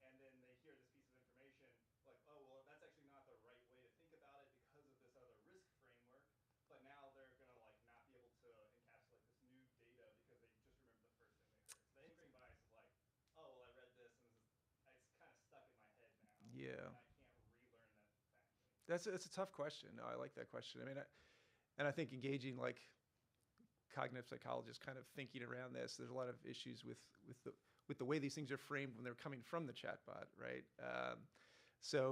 and then they hear this piece of information, like, oh well, that's actually not the right way to think about it because of this other risk framework. But now they're gonna like not be able to encapsulate this new data because they just remember the first thing they heard. So the anchoring bias is like, oh well, I read this and it's kind of stuck in my head now, Yeah. and I can't relearn that fact anymore. That's a tough question. No, I like that question. I mean, and I think engaging like cognitive psychologists kind of thinking around this, there's a lot of issues with the way these things are framed when they're coming from the chatbot, right?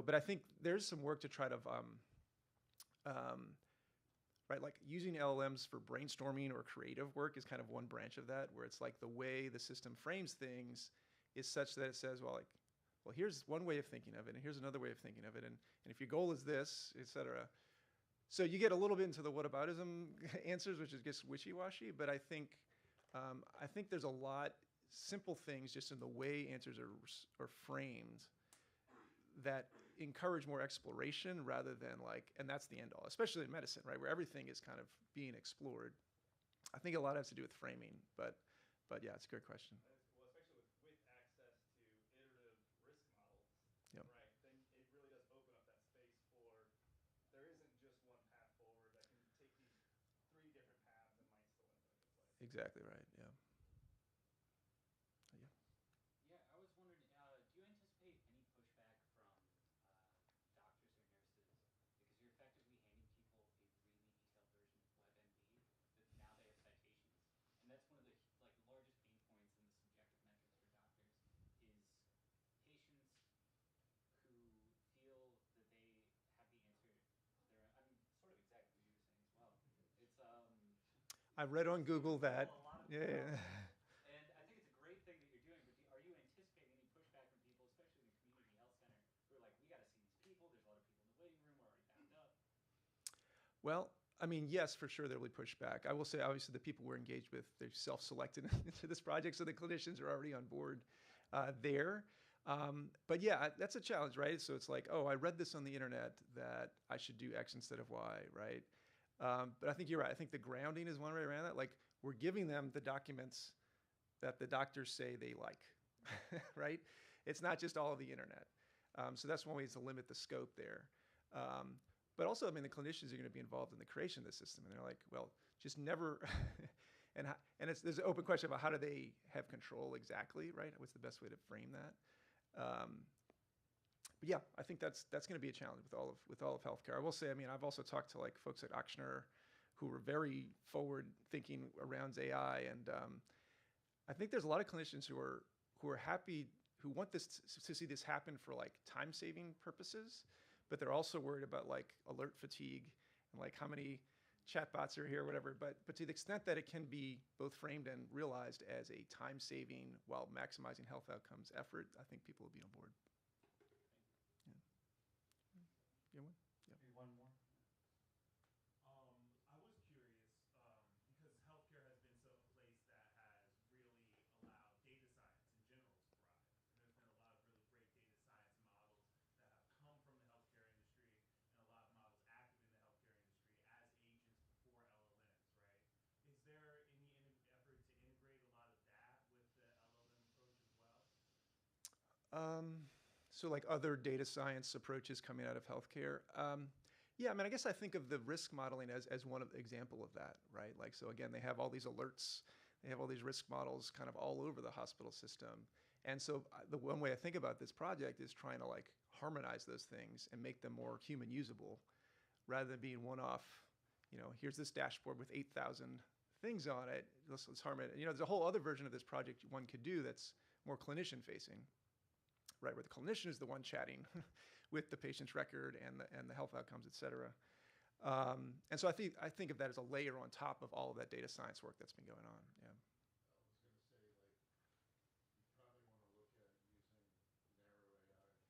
But I think there's some work to try to, right, like using LLMs for brainstorming or creative work is kind of one branch of that, where it's like the way the system frames things is such that it says, well, here's one way of thinking of it, and here's another way of thinking of it, and if your goal is this, et cetera. So you get a little bit into the whataboutism answers, which gets wishy-washy, but I think there's a lot simple things just in the way answers are framed that encourage more exploration rather than like, and that's the end all, especially in medicine, right, where everything is kind of being explored. I think a lot has to do with framing, but yeah, it's a great question. Well, especially with access to iterative risk models, Yep. right? Then it really does open up that space for there isn't just one path forward that can take these three different paths and might still end up in a good place. Exactly right. Yeah. Yeah. Yeah, I was wondering, do you anticipate any pushback from doctors or nurses because you're effectively handing people a really detailed version of WebMD that now they have citations, and that's one of the like the largest pain points in the subjective metrics for doctors is patients who feel that they have the answer to their. I mean, sort of exactly what you were saying as well. It's I read on Google that. a lot of Yeah. and I think it's a great thing that you're doing, but are you anticipating any pushback from people, especially in the community health center, who are like, we got to see these people, there's a lot of people in the waiting room, we're already bound up? Well, I mean, yes, for sure, there will be pushback. I will say, obviously, the people we're engaged with, they're self-selected into this project, so the clinicians are already on board there. But yeah, that's a challenge, right? So it's like, oh, I read this on the internet that I should do X instead of Y, right? But I think you're right. I think the grounding is one way around that. Like, we're giving them the documents that the doctors say they like, right? It's not just all of the internet. So that's one way to limit the scope there. But also, I mean, the clinicians are going to be involved in the creation of the system, and they're like, well, just never. and there's an open question about how do they have control exactly, right? What's the best way to frame that? But yeah, I think that's going to be a challenge with all of healthcare. I will say, I mean, I've also talked to like folks at Ochsner who were very forward thinking around AI, and I think there's a lot of clinicians who are happy, who want this to see this happen for like time saving purposes, but they're also worried about like alert fatigue and like how many chatbots are here, or whatever. But to the extent that it can be both framed and realized as a time saving while maximizing health outcomes effort, I think people will be on board. Yeah. You have one? Yeah. Maybe one more. I was curious because healthcare has been a place that has really allowed data science in general to thrive. And there's been a lot of really great data science models that have come from the healthcare industry and a lot of models active in the healthcare industry as agents for LLMs, right? Is there any effort to integrate a lot of that with the LLM approach as well? So like other data science approaches coming out of healthcare. Yeah, I mean, I guess I think of the risk modeling as one of the example of that, right? Like, so again, they have all these alerts, they have all these risk models kind of all over the hospital system. And so the one way I think about this project is trying to like harmonize those things and make them more human usable rather than being one off, here's this dashboard with 8,000 things on it. Let's harmonize. There's a whole other version of this project one could do that's more clinician facing, right? Where the clinician is the one chatting with the patient's record and the health outcomes, et cetera. And so I think of that as a layer on top of all of that data science work that's been going on. Yeah. I was going to say, like, you probably want to look at using narrow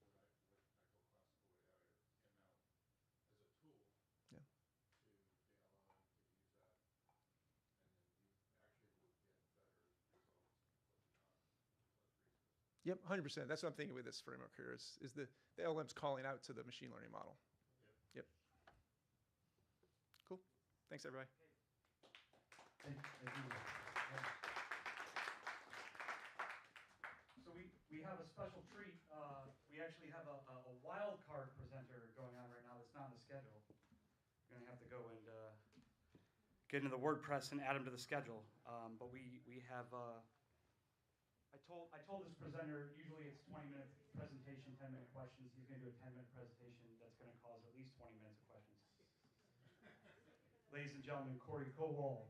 AI, what I call classical AI or ML, as a tool Yeah. to the LLM to use that, and then you actually would get better results with less resources. Yep, 100%. That's what I'm thinking with this framework here is the LLM's calling out to the machine learning model. Yep. Yep. Cool. Thanks, everybody. Thank you. So we have a special treat. We actually have a wild card presenter going on right now that's not on the schedule. You're going to have to go and get into the WordPress and add them to the schedule. But we have, I told this presenter, usually it's 20-minute presentation, 10-minute questions. He's going to do a 10-minute presentation that's going to cause at least 20 minutes of questions. Ladies and gentlemen, Corey Kowal.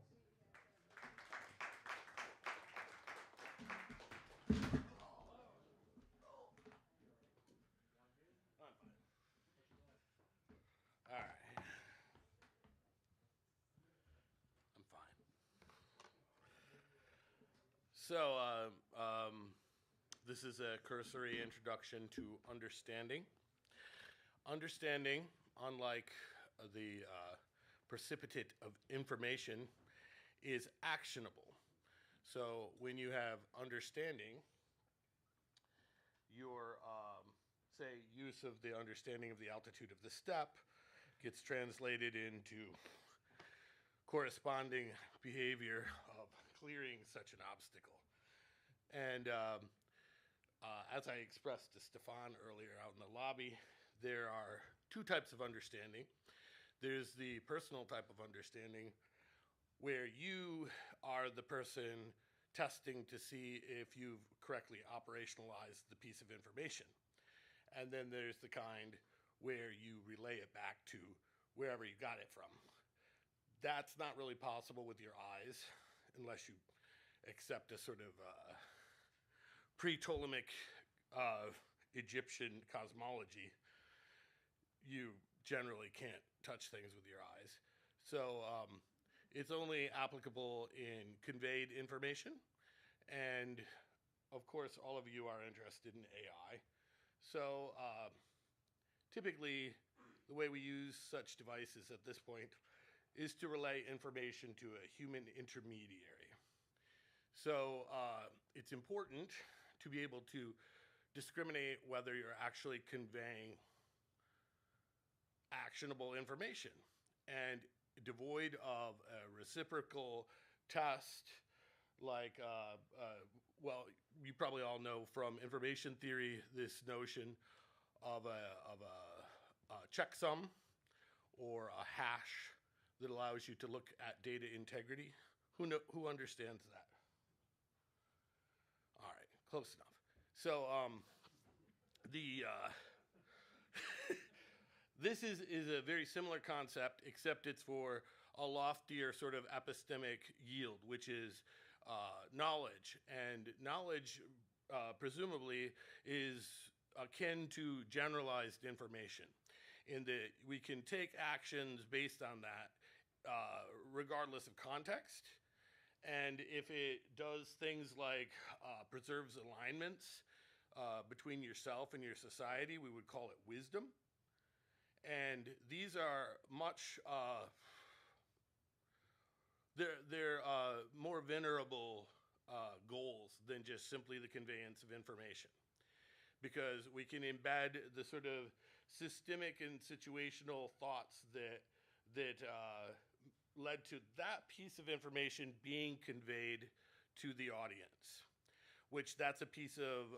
All right. I'm fine. So, this is a cursory introduction to understanding. Understanding, unlike the precipitate of information, is actionable. So, when you have understanding, your say, use of the understanding of the altitude of the step gets translated into corresponding behavior of clearing such an obstacle. And as I expressed to Stefan earlier out in the lobby, there are two types of understanding. There's the personal type of understanding where you are the person testing to see if you've correctly operationalized the piece of information. And then there's the kind where you relay it back to wherever you got it from. That's not really possible with your eyes unless you accept a sort of pre-Ptolemaic Egyptian cosmology. You generally can't touch things with your eyes. So it's only applicable in conveyed information. And of course, all of you are interested in AI. So typically, the way we use such devices at this point is to relay information to a human intermediary. So it's important to be able to discriminate whether you're actually conveying actionable information. And devoid of a reciprocal test, like, well, you probably all know from information theory this notion of a checksum or a hash that allows you to look at data integrity. Who understands that? All right, close enough. So this is a very similar concept, except it's for a loftier sort of epistemic yield, which is knowledge. And knowledge, presumably, is akin to generalized information, in that we can take actions based on that, regardless of context. And if it does things like preserves alignments between yourself and your society, we would call it wisdom. And these are much, they're more venerable goals than just simply the conveyance of information. Because we can embed the sort of systemic and situational thoughts that led to that piece of information being conveyed to the audience, which that's a piece of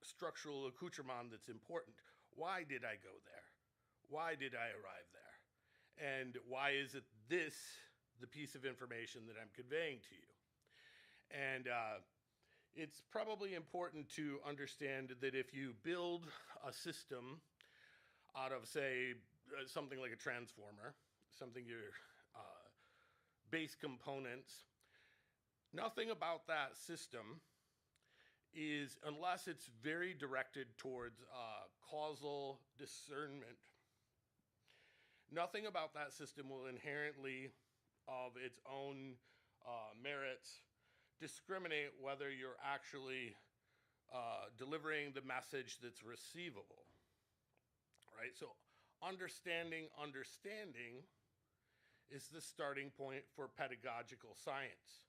structural accoutrement that's important. Why did I go there? why did I arrive there? And why is it this, the piece of information that I'm conveying to you? And it's probably important to understand that if you build a system out of, say, something like a transformer, something your base components, nothing about that system is, unless it's very directed towards causal discernment, nothing about that system will inherently, of its own merits, discriminate whether you're actually delivering the message that's receivable, right? So understanding is the starting point for pedagogical science.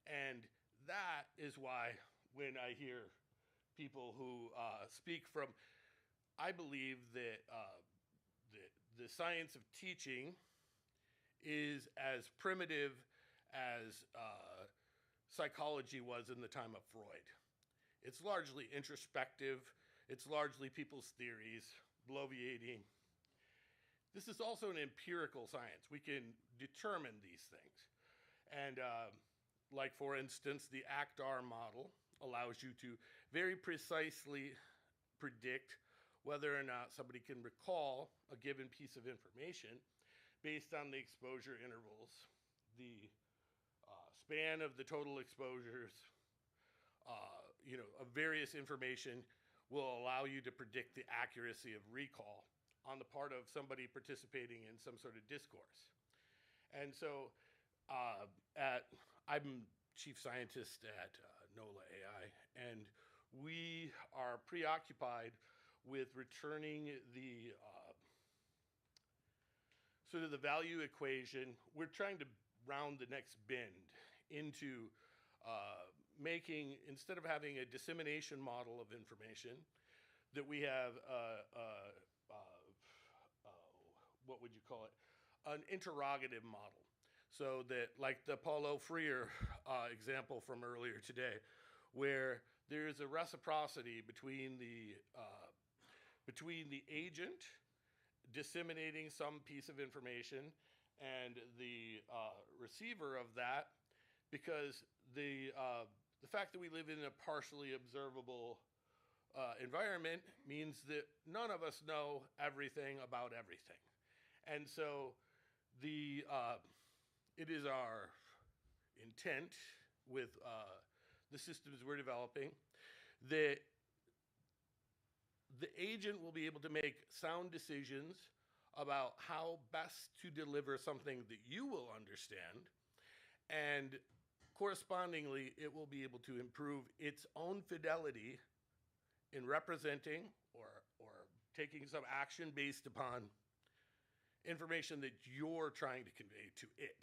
And that is why when I hear people who speak from, I believe that the science of teaching is as primitive as psychology was in the time of Freud. It's largely introspective. It's largely people's theories, bloviating. This is also an empirical science. We can determine these things. And like, for instance, the ACT-R model allows you to very precisely predict whether or not somebody can recall a given piece of information based on the exposure intervals, the span of the total exposures, of various information will allow you to predict the accuracy of recall on the part of somebody participating in some sort of discourse. And so I'm chief scientist at NOLA AI, and we are preoccupied with returning the sort of the value equation. We're trying to round the next bend into making, instead of having a dissemination model of information, that we have what would you call it? An interrogative model. So that, like the Paulo Freire example from earlier today, where there's a reciprocity between the agent disseminating some piece of information and the receiver of that, because the fact that we live in a partially observable environment means that none of us know everything about everything. And so it is our intent with the systems we're developing that the agent will be able to make sound decisions about how best to deliver something that you will understand, and correspondingly, it will be able to improve its own fidelity in representing or taking some action based upon information that you're trying to convey to it.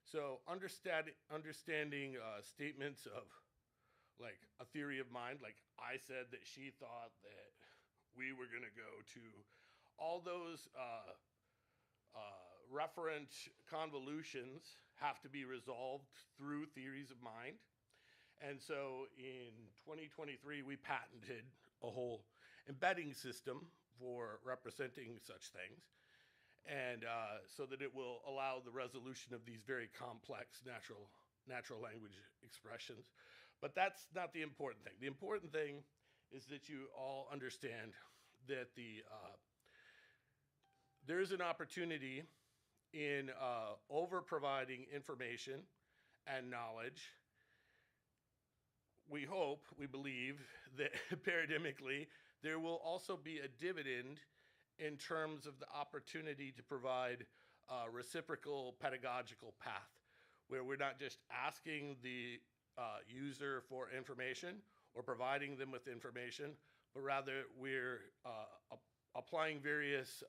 So understanding statements of, like, a theory of mind, like I said that she thought that we were going to go to, all those referent convolutions have to be resolved through theories of mind. And so in 2023, we patented a whole embedding system for representing such things. And so that it will allow the resolution of these very complex natural language expressions. But that's not the important thing. The important thing is that you all understand that there is an opportunity in over-providing information and knowledge. We hope, we believe, that paradigmically, there will also be a dividend in terms of the opportunity to provide a reciprocal pedagogical path, where we're not just asking the user for information or providing them with information, but rather we're applying various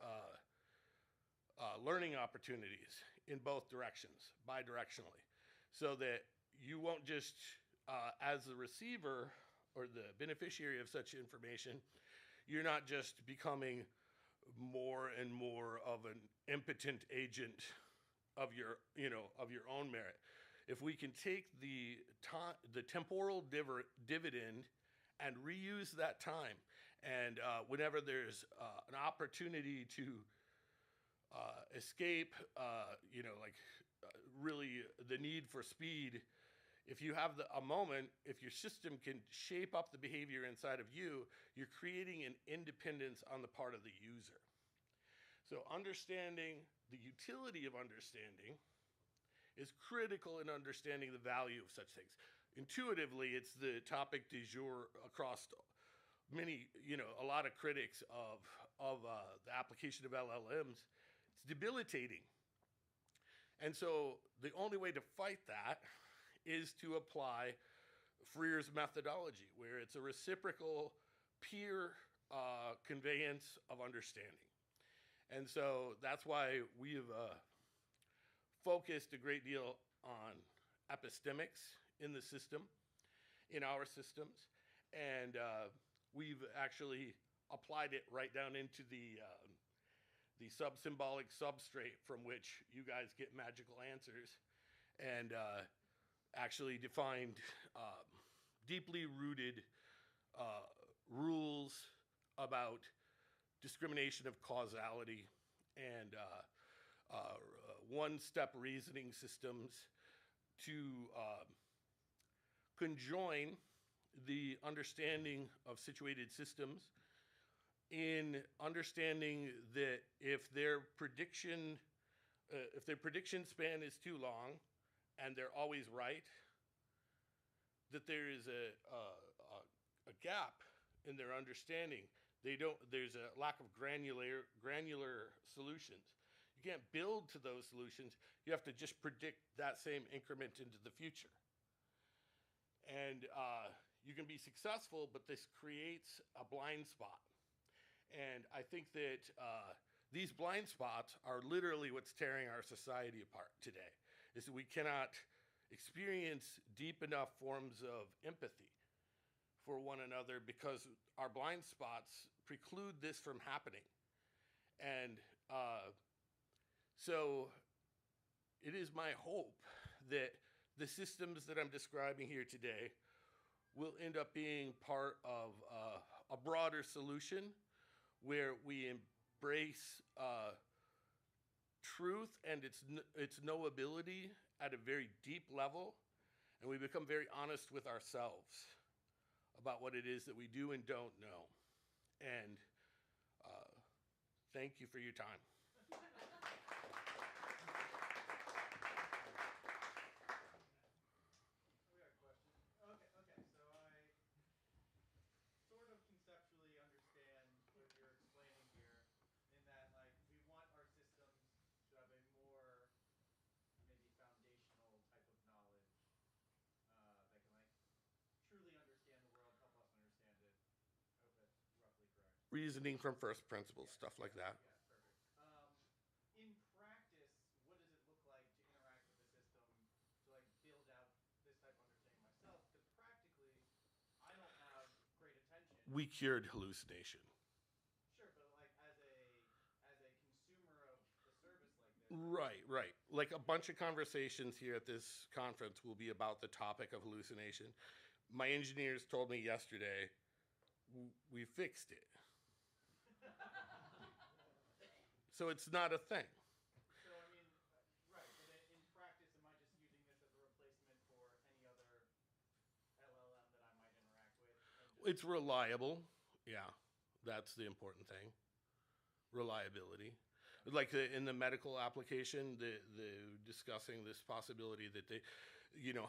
learning opportunities in both directions, bidirectionally, so that you won't just, as the receiver or the beneficiary of such information, you're not just becoming more and more of an impotent agent of your own merit. If we can take the temporal dividend and reuse that time And whenever there's an opportunity to escape, really the need for speed, if you have a moment, if your system can shape up the behavior inside of you, you're creating an independence on the part of the user. So understanding the utility of understanding is critical in understanding the value of such things. Intuitively, it's the topic du jour across many, a lot of critics of the application of LLMs. It's debilitating. And so the only way to fight that is to apply Freer's methodology, where it's a reciprocal peer conveyance of understanding. And so that's why we've focused a great deal on epistemics in the system, in our systems, and we've actually applied it right down into the sub-symbolic substrate from which you guys get magical answers, and actually defined deeply rooted rules about discrimination of causality and one-step reasoning systems to conjoin the understanding of situated systems in understanding that if their prediction span is too long and they're always right, that there is a gap in their understanding. There's a lack of granular solutions. You can't build to those solutions. You have to just predict that same increment into the future. And you can be successful, but this creates a blind spot. And I think that these blind spots are literally what's tearing our society apart today, is that we cannot experience deep enough forms of empathy for one another because our blind spots preclude this from happening. And so it is my hope that the systems that I'm describing here today will end up being part of a broader solution where we embrace truth and its knowability at a very deep level, and we become very honest with ourselves about what it is that we do and don't know. And thank you for your time. We got a question. Okay. So I sort of conceptually understand what you're explaining here, in that like we want our systems to have a more maybe foundational type of knowledge that can like truly understand the world, help us understand it. I hope that's roughly correct. Reasoning from first principles, stuff like that. Yeah, perfect. In practice, what does it look like to interact with the system to like build out this type of understanding myself? Because practically, I don't have great attention. We cured hallucination. Sure, but like as a consumer of a service like this. Right. Like a bunch of conversations here at this conference will be about the topic of hallucination. My engineers told me yesterday, we fixed it. So it's not a thing. So I mean, right, but in practice, am I just using this as a replacement for any other LLM that I might interact with? It's reliable. Yeah, that's the important thing. Reliability. Like in the medical application, the discussing this possibility that they,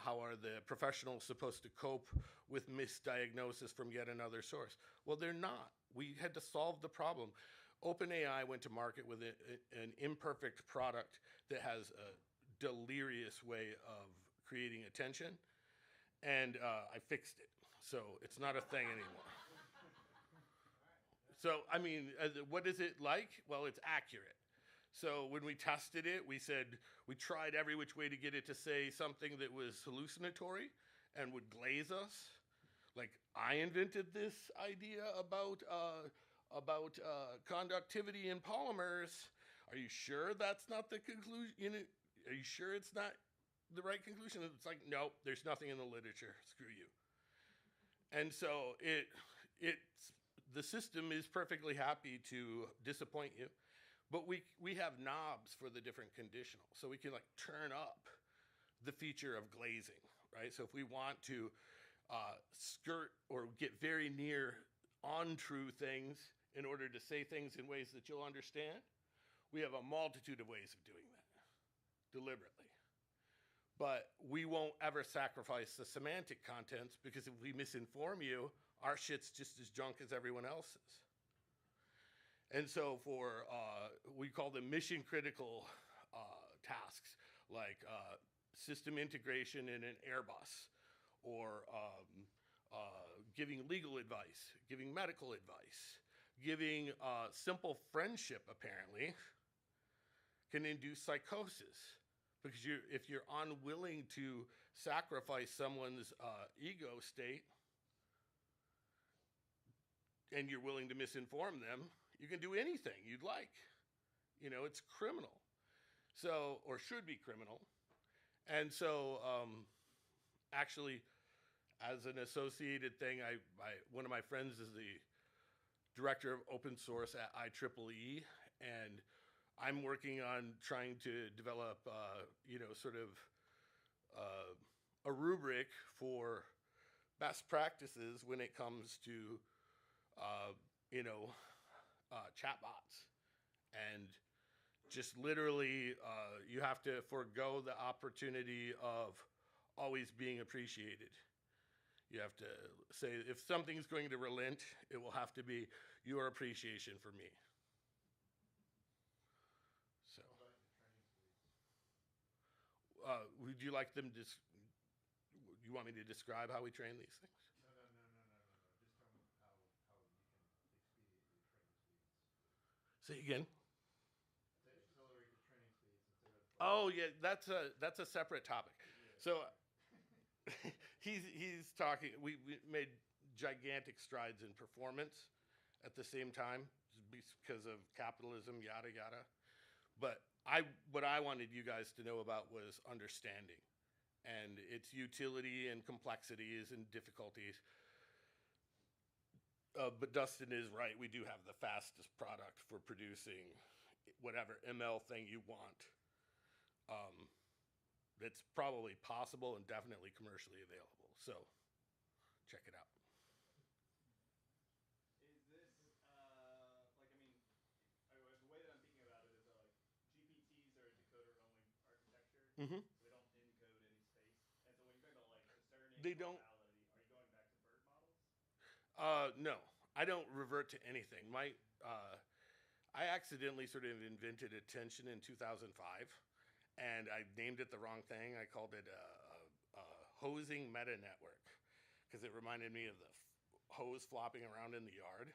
how are the professionals supposed to cope with misdiagnosis from yet another source? Well, they're not. We had to solve the problem. OpenAI went to market with an imperfect product that has a delirious way of creating attention, and I fixed it. So it's not a thing anymore. So, I mean, what is it like? Well, it's accurate. So when we tested it, we tried every which way to get it to say something that was hallucinatory and would glaze us. Like, I invented this idea about conductivity in polymers. Are you sure that's not the conclusion? Are you sure it's not the right conclusion? It's like, nope, there's nothing in the literature. Screw you. And so the system is perfectly happy to disappoint you, but we have knobs for the different conditionals. So we can like turn up the feature of glazing, right? So if we want to skirt or get very near untrue things in order to say things in ways that you'll understand, we have a multitude of ways of doing that deliberately. But we won't ever sacrifice the semantic contents, because if we misinform you, our shit's just as junk as everyone else's. And so for, we call them mission critical tasks, like system integration in an Airbus, or giving legal advice, giving medical advice, giving simple friendship, apparently, can induce psychosis. Because if you're unwilling to sacrifice someone's ego state, and you're willing to misinform them, you can do anything you'd like. You know, it's criminal. So, or should be criminal. And so, actually, as an associated thing, one of my friends is the director of open source at IEEE, and I'm working on trying to develop, sort of a rubric for best practices when it comes to, chatbots. And just literally, you have to forego the opportunity of always being appreciated. You have to say, if something's going to relent, it will have to be your appreciation for me. So, would you like them to? You want me to describe how we train these things? No. Just tell me how you can expediently train speeds. Say again. To accelerate the training speeds instead of. Oh yeah, that's a separate topic. So he's talking. We made gigantic strides in performance at the same time because of capitalism, yada yada. But what I wanted you guys to know about was understanding, and its utility and complexities and difficulties. But Dustin is right. We do have the fastest product for producing whatever ML thing you want. It's probably possible and definitely commercially available. So check it out. Is this the way that I'm thinking about it is like GPTs are a decoder-only architecture, Mm-hmm. so they don't encode any space. And so when you're talking about like discerning They don't. causality, are you going back to BERT models? No, I don't revert to anything. I accidentally sort of invented attention in 2005, and I named it the wrong thing. I called it a hosing meta network, because it reminded me of the hose flopping around in the yard,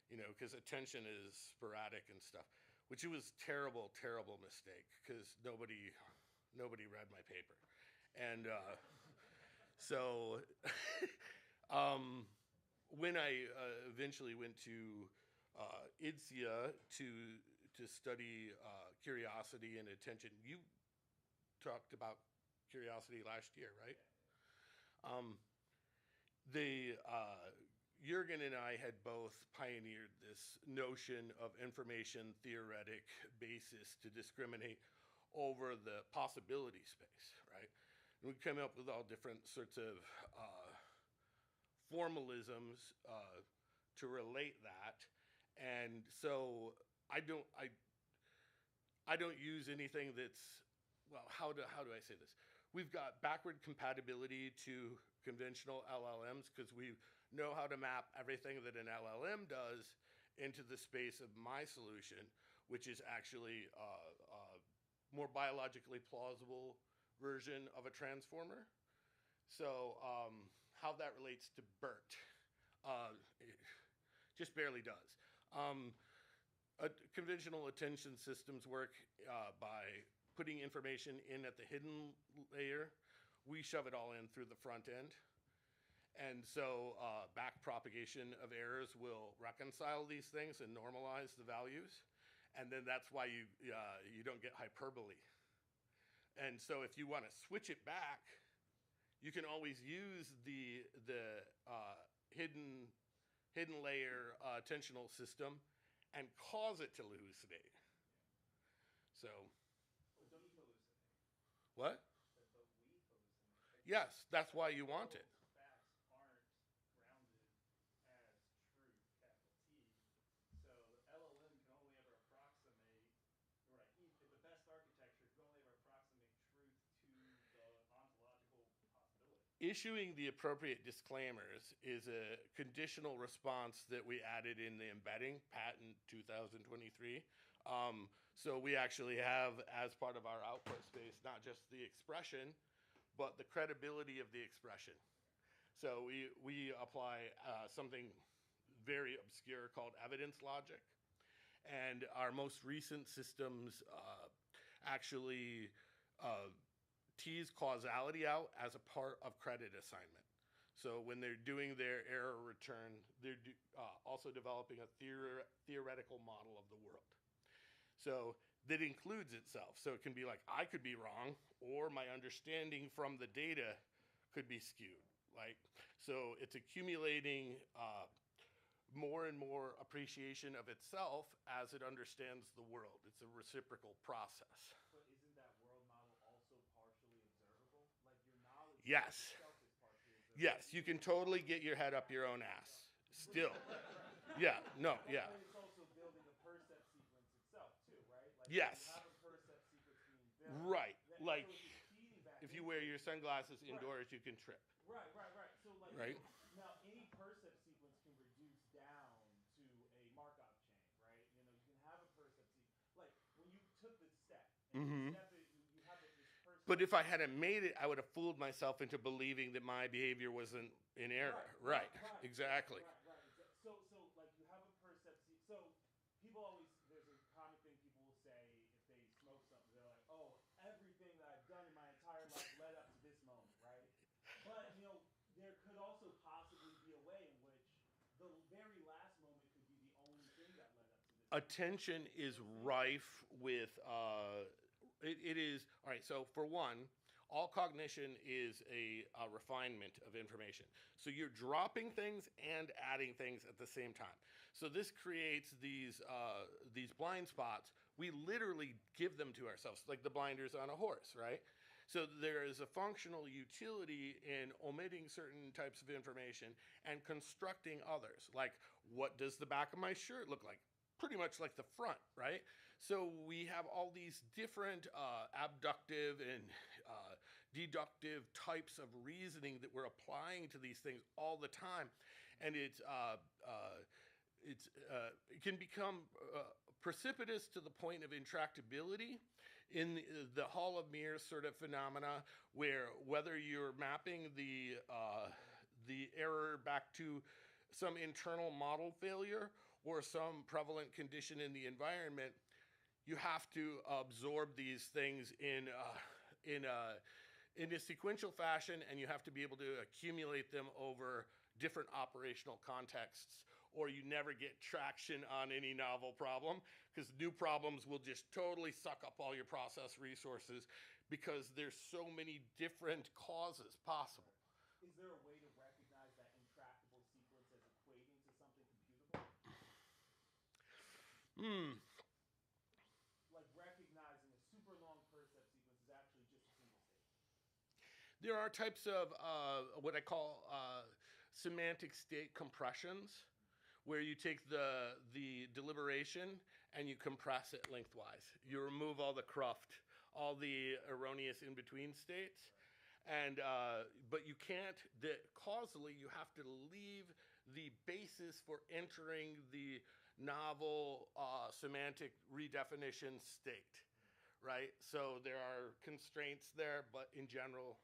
because attention is sporadic and stuff, which it was terrible mistake, because nobody read my paper. And so when I eventually went to IDSIA to study curiosity and attention, you talked about curiosity last year, right? Jürgen and I had both pioneered this notion of information theoretic basis to discriminate over the possibility space, right? And we came up with all different sorts of formalisms to relate that. And so I don't use anything that's, well, how do I say this? We've got backward compatibility to conventional LLMs, because we know how to map everything that an LLM does into the space of my solution, which is actually a more biologically plausible version of a transformer. So how that relates to BERT, it just barely does. Conventional attention systems work by putting information in at the hidden layer. We shove it all in through the front end. And so back propagation of errors will reconcile these things and normalize the values. And then that's why you don't get hyperbole. And so if you want to switch it back, you can always use the hidden hidden layer attentional system and cause it to hallucinate. So, But don't you hallucinate? what? But we hallucinate. Like, Yes, that's why you want it. those facts aren't grounded as truth, capital T. So the LLM can only ever approximate, right? The best architecture can only ever approximate truth to the ontological possibility. Issuing the appropriate disclaimers is a conditional response that we added in the embedding patent 2023. So we actually have, as part of our output space, not just the expression, but the credibility of the expression. So we apply something very obscure called evidence logic. And our most recent systems actually tease causality out as a part of credit assignment. So when they're doing their error return, they're also developing a theoretical model of the world. So that includes itself. So it can be like, I could be wrong, or my understanding from the data could be skewed. Like, so it's accumulating more and more appreciation of itself as it understands the world. It's a reciprocal process. But isn't that world model also partially observable? Like your knowledge Yes. itself is partially observable. Yes, you can totally get your head up your own ass. Still. Yeah, no, yeah. But it's also building a percept sequence itself too, right? Like Yes. you have a percept sequence being built. Right. then- Like, so it's feeding back if you into wear it. your sunglasses indoors, you can trip. Right. So like Right. now any percept sequence can reduce down to a Markov chain, right? You know, you can have a percept sequence. Like when you took the step and Mhm. you step it, you have this percept. But if I hadn't made it, I would have fooled myself into believing that my behavior wasn't in error. Right. Exactly. Right. So like you have a percept. So people always, there's a common thing people will say if they smoke something, they're like, oh, everything that I've done in my entire life led up to this moment, right? But you know, there could also possibly be a way in which the very last moment could be the only thing that led up to this. Attention is rife with it is all right. So for one, all cognition is a refinement of information. So you're dropping things and adding things at the same time. So this creates these blind spots. We literally give them to ourselves, like the blinders on a horse, right? So there is a functional utility in omitting certain types of information and constructing others. Like, what does the back of my shirt look like? Pretty much like the front, right? So we have all these different abductive and deductive types of reasoning that we're applying to these things all the time, and it can become precipitous to the point of intractability in the Hall of Mirrors sort of phenomena, where whether you're mapping the error back to some internal model failure or some prevalent condition in the environment, you have to absorb these things in a sequential fashion, and you have to be able to accumulate them over different operational contexts, or you never get traction on any novel problem, because new problems will just totally suck up all your process resources because there's so many different causes possible. Is there a way to recognize that intractable sequence as equating to something computable? Like recognizing a super long percept sequence is actually just a single state. There are types of what I call semantic state compressions, where you take the deliberation and you compress it lengthwise. You remove all the cruft, all the erroneous in-between states, and but you can't. Causally, you have to leave the basis for entering the novel semantic redefinition state, right? So there are constraints there, but in general,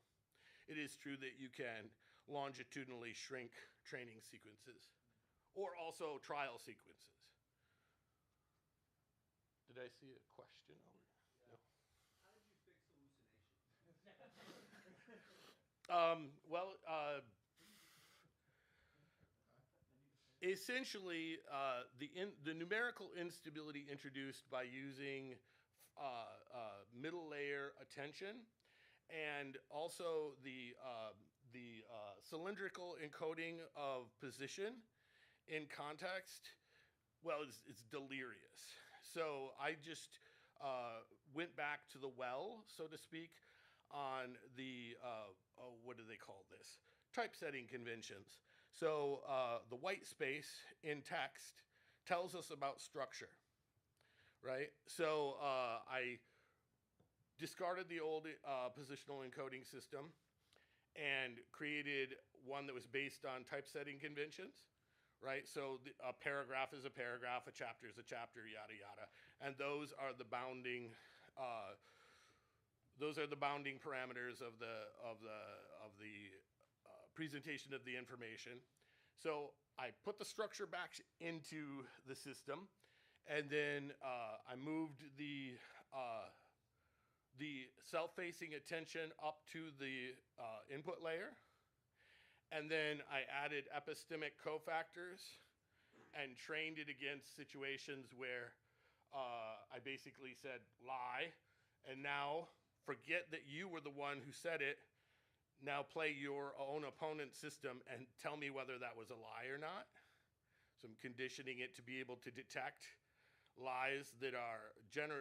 it is true that you can longitudinally shrink training sequences, or also trial sequences. Did I see a question over here? No. How did you fix hallucination? Essentially, the numerical instability introduced by using middle layer attention, and also the cylindrical encoding of position, in context, well, it's delirious. So I just went back to the well, so to speak, on the, what do they call this? Typesetting conventions. So the white space in text tells us about structure, right? So I discarded the old positional encoding system and created one that was based on typesetting conventions, right? So a paragraph is a paragraph, a chapter is a chapter, yada yada, and those are the bounding parameters of the presentation of the information. So I put the structure back into the system, and then I moved the self-facing attention up to the input layer, and then I added epistemic cofactors and trained it against situations where I basically said lie, and now forget that you were the one who said it. Now play your own opponent's system and tell me whether that was a lie or not. So I'm conditioning it to be able to detect lies that are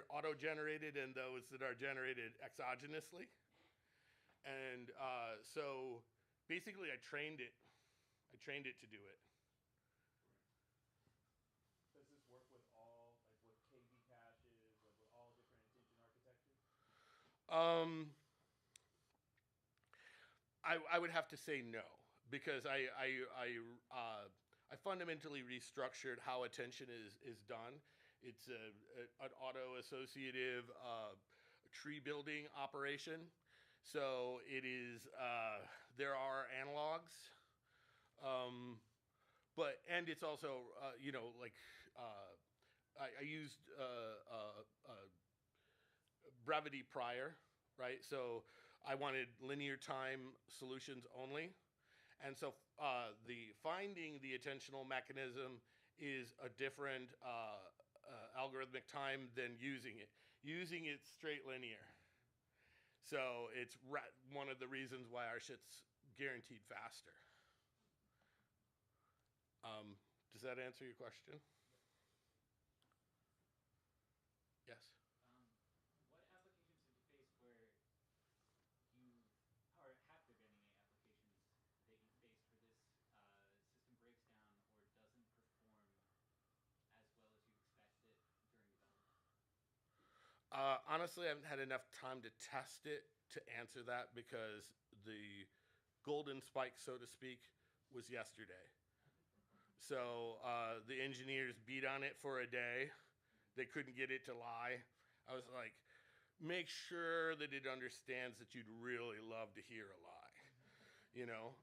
auto-generated and those that are generated exogenously. And so basically I trained it to do it. Does this work with all, like with KV caches, like with all different attention architectures? I would have to say no, because I fundamentally restructured how attention is done. It's an auto-associative tree building operation. So it is, there are analogs, and it's also, I used brevity prior, right? So I wanted linear time solutions only. And so the finding the attentional mechanism is a different algorithmic time than using it. Using it's straight linear. So it's one of the reasons why our shit's guaranteed faster. Does that answer your question? Yes. What applications have you faced where or have there been any applications that you faced where this system breaks down or doesn't perform as well as you expected during development? Honestly, I haven't had enough time to test it to answer that, because the golden spike, so to speak, was yesterday. So the engineers beat on it for a day. They couldn't get it to lie. I was like, make sure that it understands that you'd really love to hear a lie. You know,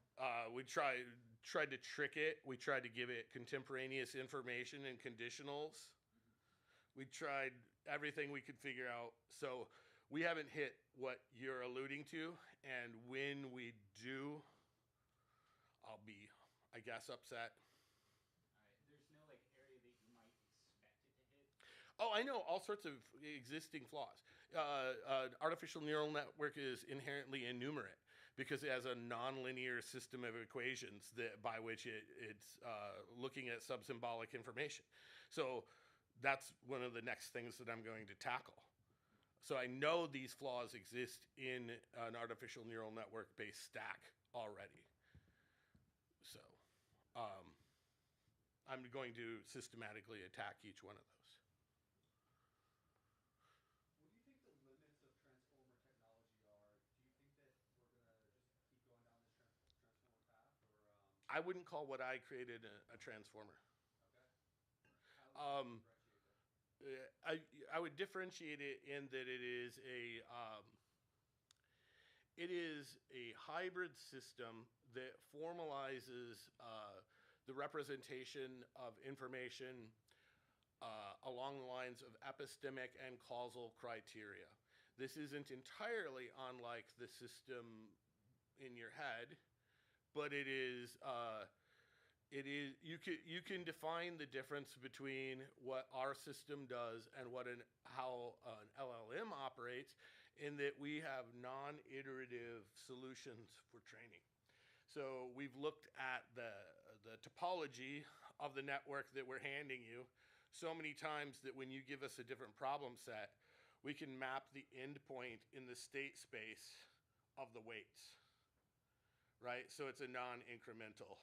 we tried to trick it. We tried to give it contemporaneous information and conditionals. We tried everything we could figure out. So we haven't hit what you're alluding to. And when we do, I'll be, I guess, upset. All right. There's no like area that you might expect it to hit? Oh, I know all sorts of existing flaws. Artificial neural network is inherently enumerate because it has a nonlinear system of equations by which it's looking at subsymbolic information. So that's one of the next things that I'm going to tackle. So I know these flaws exist in an artificial neural network based stack already. So I'm going to systematically attack each one of those. What do you think the limits of transformer technology are? Do you think that we're going to just keep going down this transformer path? Or I wouldn't call what I created a transformer. okay. How would you differentiate that? I would differentiate it in that it is a hybrid system that formalizes the representation of information along the lines of epistemic and causal criteria. This isn't entirely unlike the system in your head, but it is you can define the difference between what our system does and how an LLM operates, in that we have non-iterative solutions for training. So we've looked at the topology of the network that we're handing you so many times that when you give us a different problem set, we can map the endpoint in the state space of the weights, right? So it's a non-incremental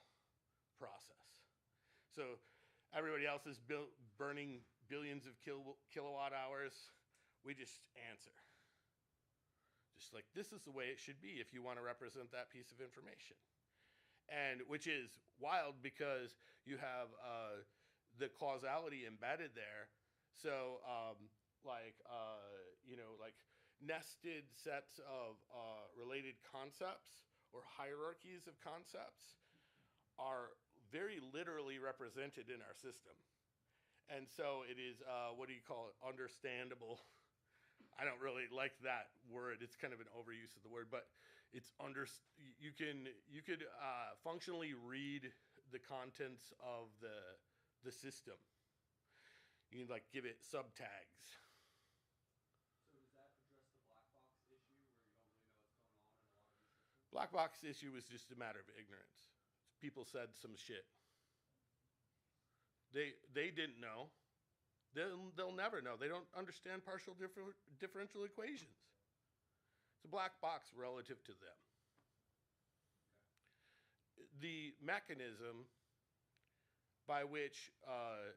process. So everybody else is burning billions of kilowatt hours. We just answer. Just like, this is the way it should be if you want to represent that piece of information. And which is wild because you have the causality embedded there. So like nested sets of related concepts or hierarchies of concepts are very literally represented in our system. And so it is, what do you call it, understandable. I don't really like that word. It's kind of an overuse of the word, but it's you could functionally read the contents of the system. You can like give it subtags. So does that address the black box issue where you don't really know what's going on in a lot of these systems? Black box issue was just a matter of ignorance. People said some shit. They didn't know. They'll never know. They don't understand partial differential equations. It's a black box relative to them. The mechanism by which a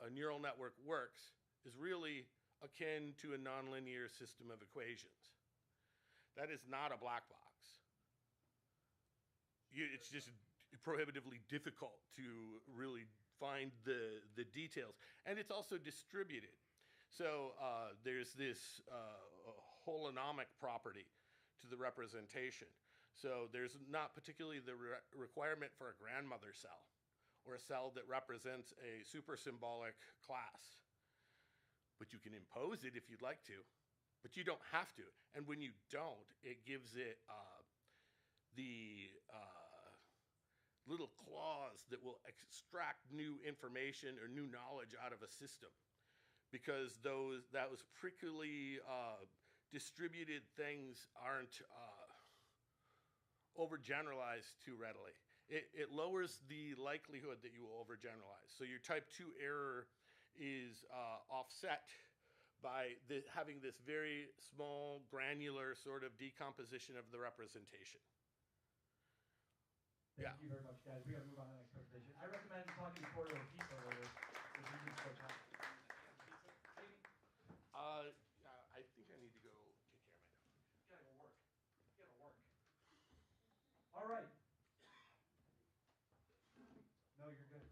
neural network works is really akin to a nonlinear system of equations. That is not a black box. It's just prohibitively difficult to really find the details. And it's also distributed. So there's this holonomic property to the representation. So there's not particularly the requirement for a grandmother cell or a cell that represents a super symbolic class. But you can impose it if you'd like to, but you don't have to. And when you don't, it gives it the little claws that will extract new information or new knowledge out of a system, because those particularly distributed things aren't overgeneralized too readily. It lowers the likelihood that you will overgeneralize. So your type 2 error is offset by having this very small, granular sort of decomposition of the representation. Thank you very much, guys. We got to move on to the next presentation. I recommend talking to Corey or Pizza later, so you can start talking. I think I need to go take care of my dog. You gotta go work. You gotta work. All right. No, you're good.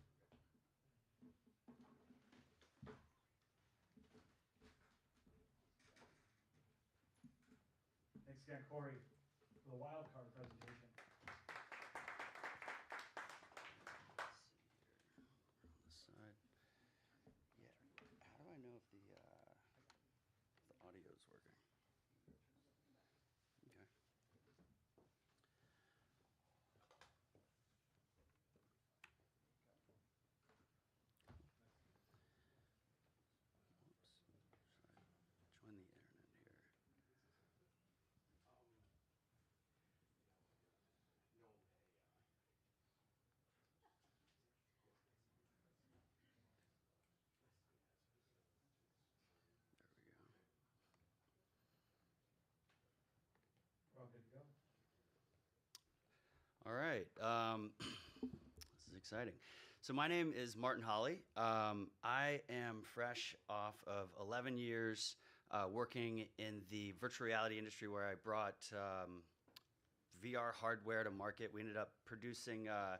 Thanks again, Corey, for the wild card presentation. Audio is working. Okay. Oops. Join the internet here. We're all good to go. All right. This is exciting. So my name is Martin Hawley. I am fresh off of 11 years working in the virtual reality industry, where I brought VR hardware to market. We ended up producing a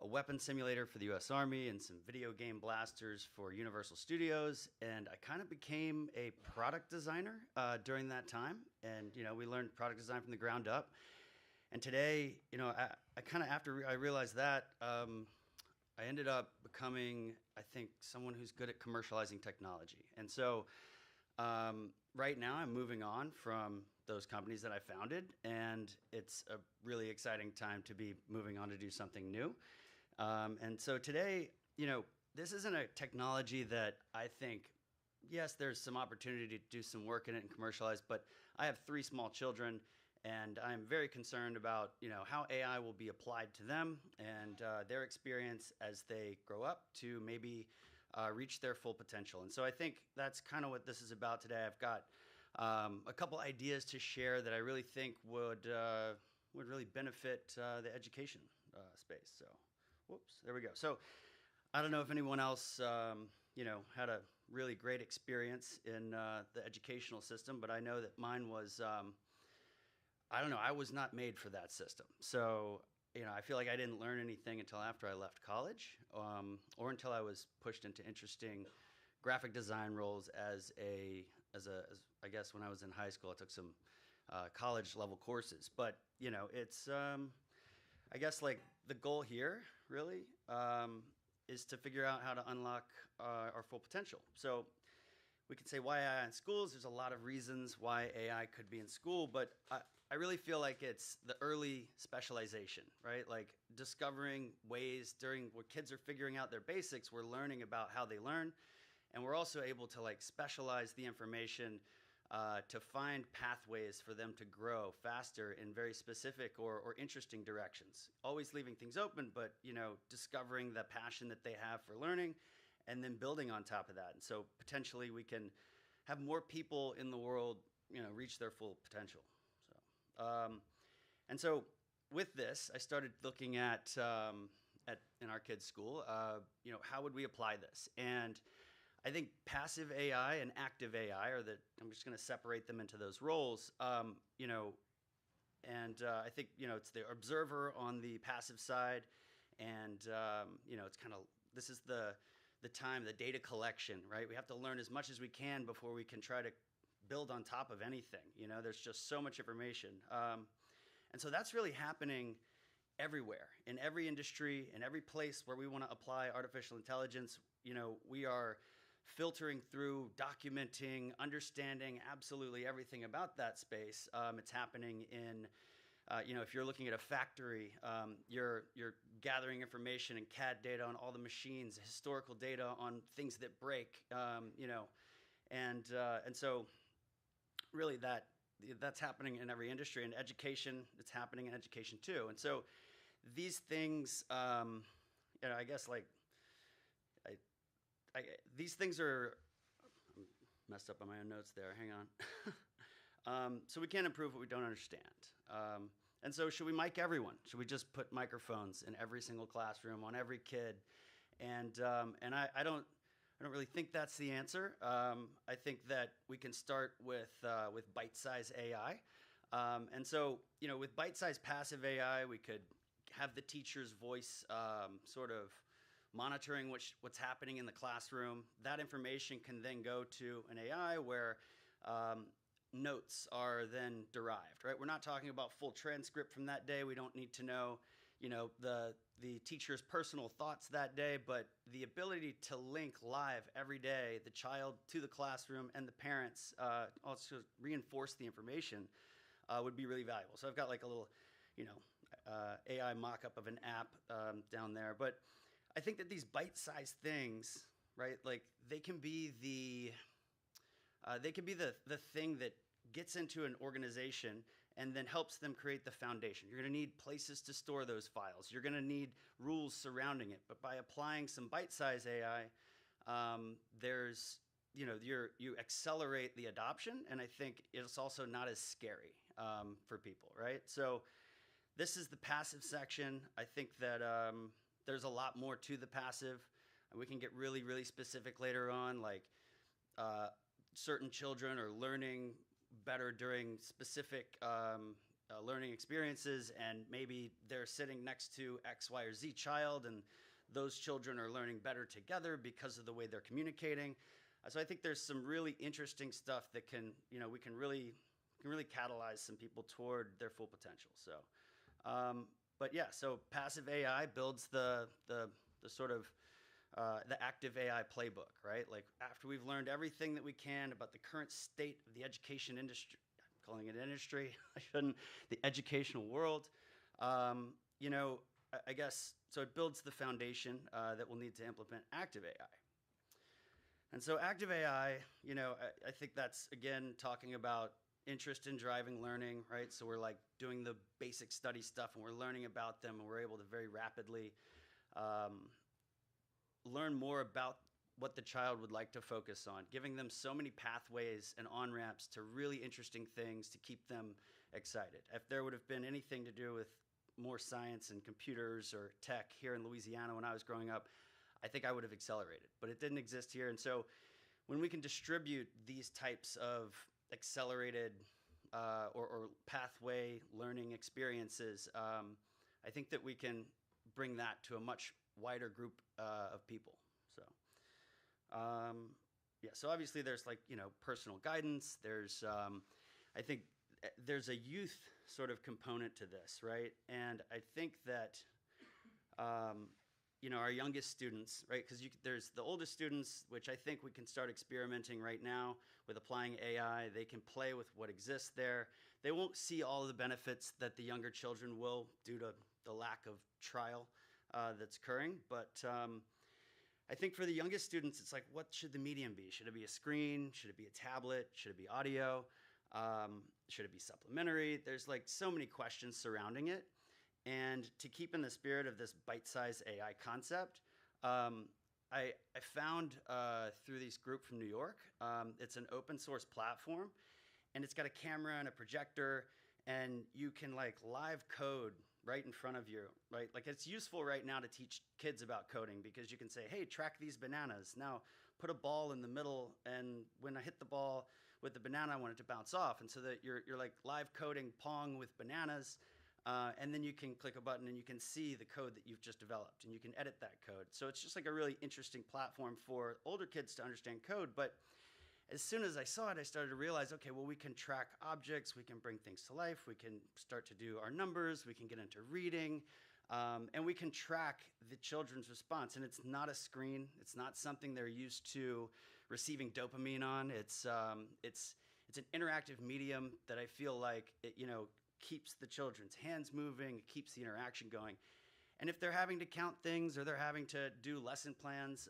weapon simulator for the U.S. Army and some video game blasters for Universal Studios. And I kind of became a product designer during that time. And, we learned product design from the ground up. And today, I kind of, after I realized that, I ended up becoming, I think, someone who's good at commercializing technology. And so right now I'm moving on from those companies that I founded, and it's a really exciting time to be moving on to do something new. And so today, this isn't a technology that I think, yes, there's some opportunity to do some work in it and commercialize, but I have 3 small children, And I'm very concerned about, how AI will be applied to them and their experience as they grow up to maybe reach their full potential. And so I think that's kind of what this is about today. I've got a couple ideas to share that I really think would really benefit the education space. So, whoops, there we go. So, I don't know if anyone else, had a really great experience in the educational system, but I know that mine was, I don't know, I was not made for that system. So, I feel like I didn't learn anything until after I left college, or until I was pushed into interesting graphic design roles as I guess when I was in high school, I took some college level courses. But, it's, I guess like the goal here really is to figure out how to unlock our full potential. So we could say why AI in schools. There's a lot of reasons why AI could be in school, but I really feel like it's the early specialization, right? Like discovering ways during where kids are figuring out their basics, we're learning about how they learn, and we're also able to like specialize the information to find pathways for them to grow faster in very specific or interesting directions. Always leaving things open, but discovering the passion that they have for learning, and then building on top of that. And so potentially we can have more people in the world, reach their full potential. So, and so with this, I started looking at in our kids' school, how would we apply this? And I think passive AI and active AI I'm just going to separate them into those roles, and I think, it's the observer on the passive side, and, it's kind of, this is the time, the data collection, right? We have to learn as much as we can before we can try to build on top of anything. There's just so much information. And so that's really happening everywhere, in every industry, in every place where we want to apply artificial intelligence. We are filtering through, documenting, understanding absolutely everything about that space. It's happening in, if you're looking at a factory, you're gathering information and CAD data on all the machines, historical data on things that break, and so really that's happening in every industry. In education, it's happening in education too. And so these things, I guess like these things are, I'm messed up on my own notes there. Hang on. So we can't improve what we don't understand. And so should we mic everyone? Should we just put microphones in every single classroom on every kid? And I don't really think that's the answer. I think that we can start with bite-size AI. And so, with bite-size passive AI, we could have the teacher's voice sort of monitoring what's happening in the classroom. That information can then go to an AI where notes are then derived, right? We're not talking about full transcript from that day. We don't need to know, the teacher's personal thoughts that day, but the ability to link live every day the child to the classroom and the parents, also reinforce the information, would be really valuable. So I've got like a little, AI mock-up of an app down there. But I think that these bite-sized things, right, like they can be the thing that gets into an organization and then helps them create the foundation. You're going to need places to store those files. You're going to need rules surrounding it. But by applying some bite-sized AI, you accelerate the adoption, and I think it's also not as scary for people, right? So this is the passive section. I think that there's a lot more to the passive, and we can get really, really specific later on, like certain children are learning better during specific learning experiences, and maybe they're sitting next to X, Y, or Z child, and those children are learning better together because of the way they're communicating. So I think there's some really interesting stuff that can, we can really catalyze some people toward their full potential. So, but yeah, so passive AI builds the sort of the active AI playbook, right? Like after we've learned everything that we can about the current state of the education industry, I'm calling it industry, I shouldn't, the educational world, I guess, so it builds the foundation that we'll need to implement active AI. And so active AI, I think that's, again, talking about, interest in driving learning, right? So we're like doing the basic study stuff and we're learning about them and we're able to very rapidly learn more about what the child would like to focus on, giving them so many pathways and on-ramps to really interesting things to keep them excited. If there would have been anything to do with more science and computers or tech here in Louisiana when I was growing up, I think I would have accelerated, but it didn't exist here. And so when we can distribute these types of accelerated or pathway learning experiences, I think that we can bring that to a much wider group of people. So, yeah, so obviously there's like, personal guidance. There's, I think there's a youth sort of component to this, right? And I think that, our youngest students, right? Because there's the oldest students, which I think we can start experimenting right now with applying AI. They can play with what exists there. They won't see all of the benefits that the younger children will due to the lack of trial that's occurring. But I think for the youngest students, it's like, what should the medium be? Should it be a screen? Should it be a tablet? Should it be audio? Should it be supplementary? There's like so many questions surrounding it. And to keep in the spirit of this bite-sized AI concept, I found through this group from New York, it's an open source platform, and it's got a camera and a projector, and you can like live code right in front of you, right? Like it's useful right now to teach kids about coding because you can say, hey, track these bananas. Now put a ball in the middle, and when I hit the ball with the banana, I want it to bounce off. And so that you're like live coding Pong with bananas, and then you can click a button and you can see the code that you've just developed and you can edit that code. So it's just like a really interesting platform for older kids to understand code. But as soon as I saw it, I started to realize, okay, well, we can track objects, we can bring things to life, we can start to do our numbers, we can get into reading, and we can track the children's response. And it's not a screen, it's not something they're used to receiving dopamine on. It's an interactive medium that I feel like it, keeps the children's hands moving, it keeps the interaction going. And if they're having to count things or they're having to do lesson plans,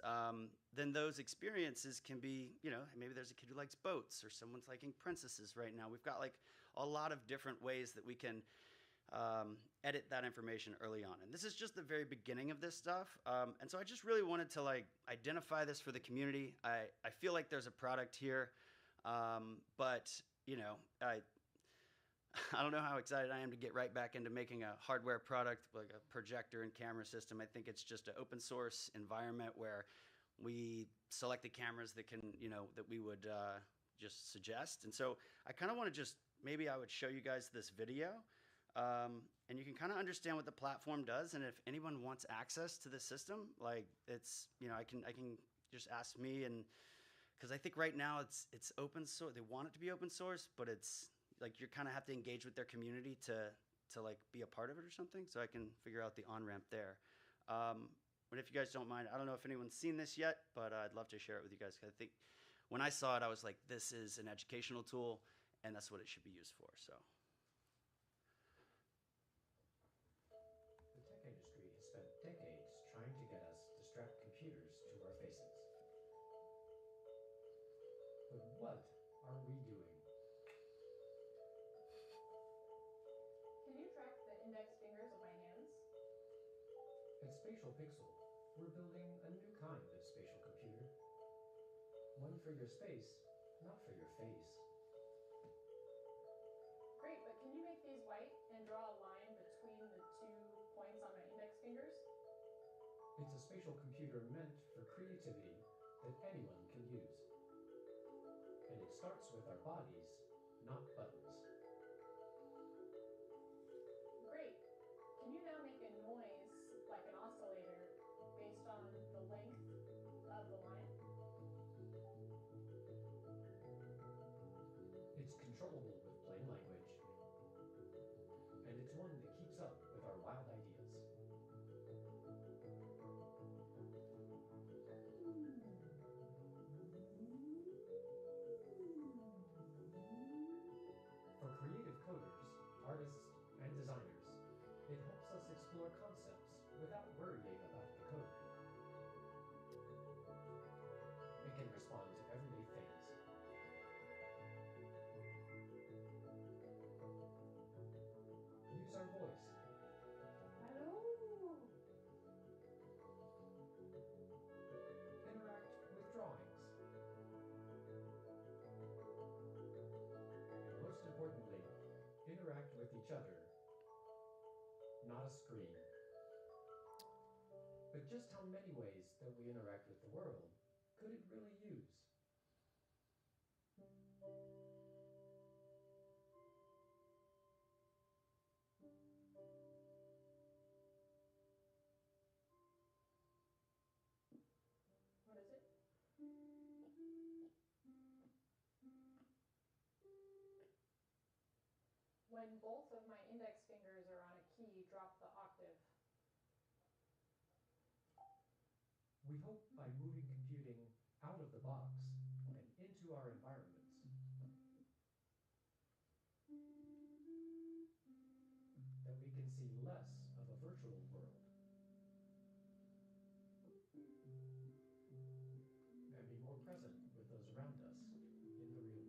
then those experiences can be, maybe there's a kid who likes boats or someone's liking princesses right now. We've got like a lot of different ways that we can edit that information early on. And this is just the very beginning of this stuff. And so I just really wanted to like identify this for the community. I feel like there's a product here, but I don't know how excited I am to get right back into making a hardware product like a projector and camera system. I think it's just an open source environment where we select the cameras that can, that we would just suggest. And so I kind of want to maybe I would show you guys this video, and you can kind of understand what the platform does. And if anyone wants access to the system, like it's, I can just ask me, and because I think right now it's open source. They want it to be open source, but it's like you kind of have to engage with their community to like be a part of it or something. So I can figure out the on-ramp there. But if you guys don't mind, I don't know if anyone's seen this yet, but I'd love to share it with you guys. I think when I saw it, I was like, this is an educational tool, and that's what it should be used for. So. The tech industry has spent decades trying to get us to strap computers to our faces. But what are we doing? Can you track the index fingers of my hands? At Spatial Pixel, we're building a new kind of spatial computer. One for your space, not for your face. Great, but can you make these white and draw a line between the 2 points on my index fingers? It's a spatial computer meant for creativity that anyone can use. And it starts with our bodies, not buttons. Great. Can you now make a noise like an oscillator based on the length of the line? It's controllable with plain language, and it's one that keeps up with our wild ideas. For creative coders, artists, and designers, it helps us explore concepts without worrying about the code. It can respond to everyday things. interact with each other, not a screen. But just how many ways that we interact with the world could it really use? What is it? When both of my index fingers are on a key, drop the octave. We hope by moving computing out of the box and into our environments, that we can see less of a virtual world and be more present with those around us in the real one.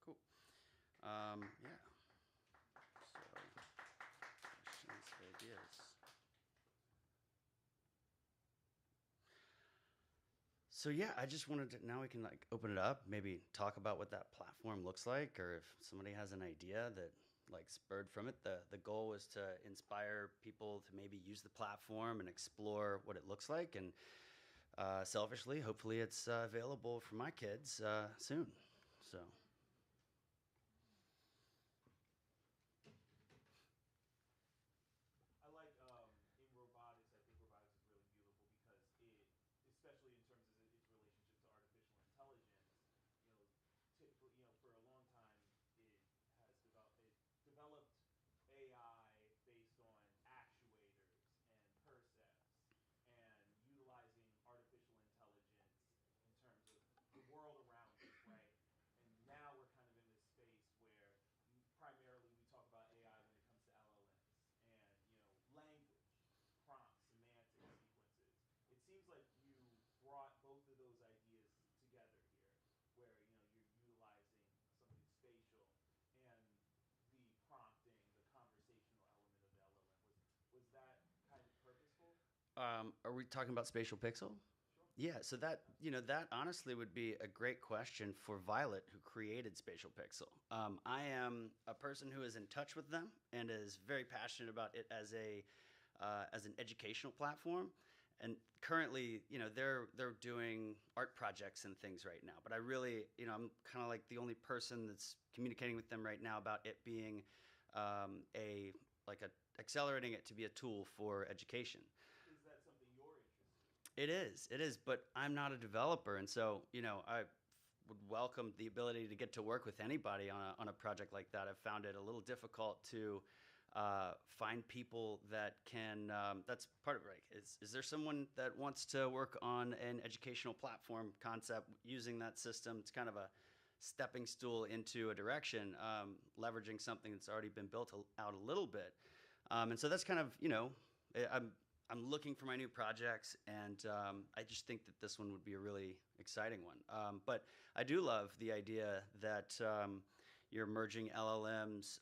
Cool. Yeah. So, questions, ideas. So yeah, I just wanted to, now we can like open it up, maybe talk about what that platform looks like, or if somebody has an idea that like spurred from it. The goal was to inspire people to maybe use the platform and explore what it looks like. And selfishly, hopefully it's available for my kids soon. So. I like in robotics. I think robotics is really beautiful because it, especially in terms of its relationship to artificial intelligence, you know, typically, you know, for a long time it developed AI based on actuators and percepts and utilizing artificial intelligence in terms of the world around us, right? And now we're kind of in this space where primarily we talk about AI when it comes to LLMs and, you know, language, prompts, semantics, sequences. It seems like you brought both of those ideas together here, where, you know, you're utilizing something spatial and the prompting, the conversational element of the LLM. Was that kind of purposeful? Are we talking about Spatial Pixel? Sure. Yeah, so that, you know, that honestly would be a great question for Violet, who created Spatial Pixel. I am a person who is in touch with them and is very passionate about it as an educational platform. And currently, you know, they're doing art projects and things right now. But I really, you know, I'm kind of like the only person that's communicating with them right now about it being accelerating it to be a tool for education. Is that something you're interested in? It is, but I'm not a developer, and so, you know, I would welcome the ability to get to work with anybody on a project like that. I've found it a little difficult to find people that can. That's part of it. Right? Is there someone that wants to work on an educational platform concept using that system? It's kind of a stepping stool into a direction, leveraging something that's already been built out a little bit. And so that's kind of, you know, I'm looking for my new projects, and I just think that this one would be a really exciting one. But I do love the idea that you're merging LLMs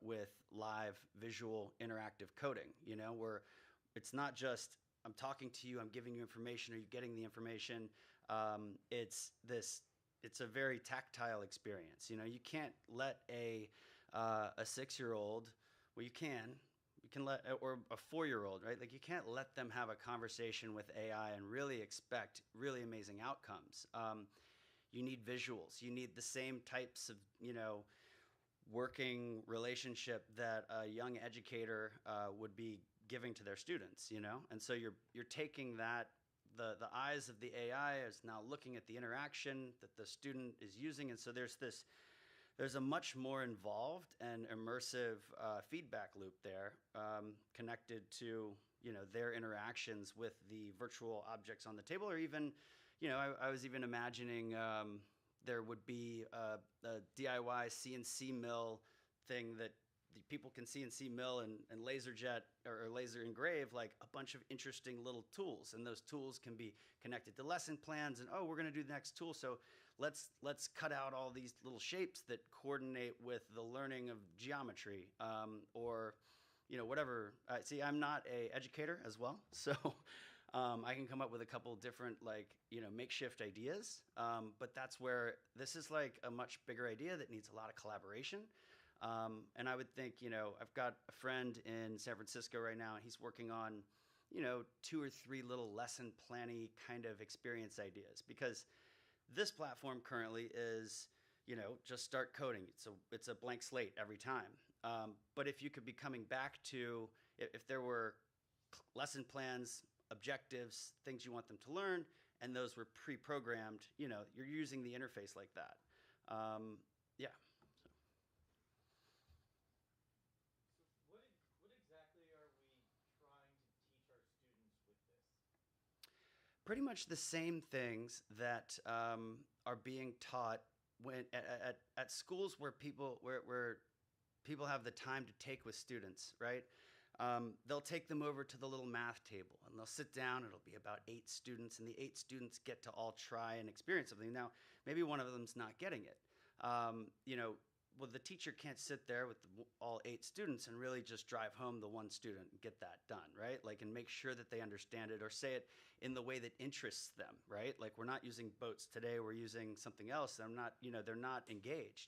with live visual interactive coding, you know, where it's not just I'm talking to you, I'm giving you information, or you're getting the information. It's a very tactile experience. You know, you can't let a 6-year-old, well, you can let, or a 4-year-old, right? Like, you can't let them have a conversation with AI and really expect really amazing outcomes. You need visuals. You need the same types of, you know, working relationship that a young educator would be giving to their students, you know? And so you're taking that, the eyes of the AI is now looking at the interaction that the student is using, and so there's a much more involved and immersive feedback loop there, connected to, you know, their interactions with the virtual objects on the table, or even, you know, I was even imagining there would be a DIY CNC mill thing that the people can CNC mill and laser jet or laser engrave like a bunch of interesting little tools, and those tools can be connected to lesson plans, and oh, we're going to do the next tool, so let's cut out all these little shapes that coordinate with the learning of geometry, or, you know, whatever. See, I'm not an educator as well, so I can come up with a couple different makeshift ideas, but that's where this is like a much bigger idea that needs a lot of collaboration. And I would think, I've got a friend in San Francisco right now, and he's working on, 2 or 3 little lesson planning kind of experience ideas, because this platform currently is, just start coding. It's a blank slate every time. But if you could be coming back to, if there were lesson plans, objectives, things you want them to learn, and those were pre-programmed, you're using the interface like that. Yeah. So what exactly are we trying to teach our students with this? Pretty much the same things that are being taught when at schools where people have the time to take with students, right? They'll take them over to the little math table, and they'll sit down. It'll be about 8 students, and the 8 students get to all try and experience something. Now, maybe one of them's not getting it. Well, the teacher can't sit there with all 8 students and really just drive home the one student and get that done, right? Like, and make sure that they understand it or say it in the way that interests them, right? Like, we're not using boats today, we're using something else. They're not engaged.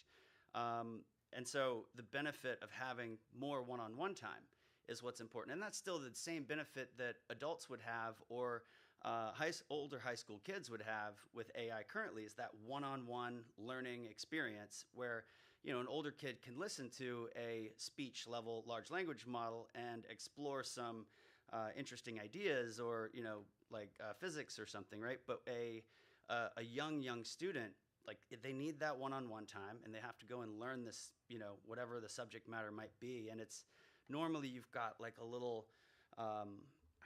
And so the benefit of having more one-on-one time is what's important. And that's still the same benefit that adults would have, or older high school kids would have with AI currently, is that one-on-one learning experience where an older kid can listen to a speech level large language model and explore some interesting ideas, or physics or something, right? But a young student, like, they need that one-on-one time, and they have to go and learn this, whatever the subject matter might be. And it's normally you've got like a little, I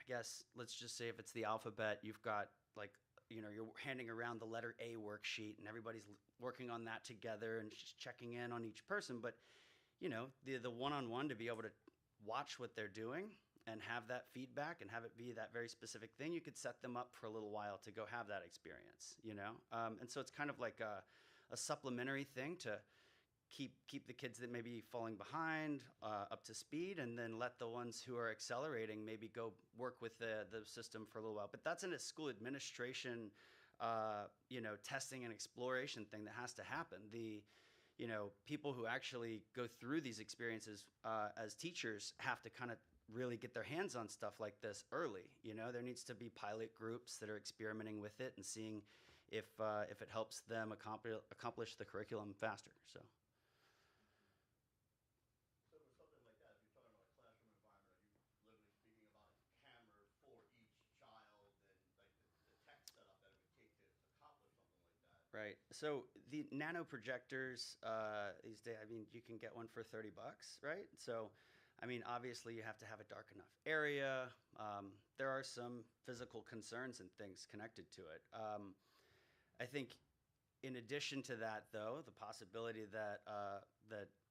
guess, let's just say if it's the alphabet, you've got like, you're handing around the letter A worksheet, and everybody's working on that together and just checking in on each person. But, the one-on-one, to be able to watch what they're doing and have that feedback and have it be that very specific thing, you could set them up for a little while to go have that experience, And so it's kind of like a supplementary thing to keep the kids that may be falling behind up to speed, and then let the ones who are accelerating maybe go work with the system for a little while. But that's in a school administration, testing and exploration thing that has to happen. The people who actually go through these experiences as teachers have to kind of really get their hands on stuff like this early. There needs to be pilot groups that are experimenting with it and seeing if it helps them accomplish the curriculum faster. So with something like that, if you're talking about a classroom environment, are you literally speaking about a camera for each child, and like the tech setup that it would take to accomplish something like that? right. So the nano projectors these days, you can get one for $30, right? So, obviously you have to have a dark enough area. There are some physical concerns and things connected to it. I think in addition to that, though, the possibility that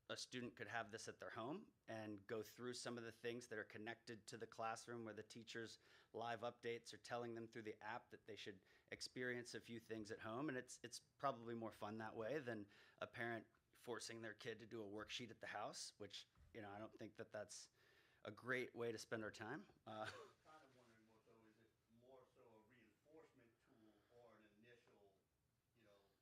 a student could have this at their home and go through some of the things that are connected to the classroom, where the teacher's live updates are telling them through the app that they should experience a few things at home. And it's probably more fun that way than a parent forcing their kid to do a worksheet at the house, which, I don't think that that's a great way to spend our time. Kind of wondering more so, is it more so a reinforcement tool or an initial,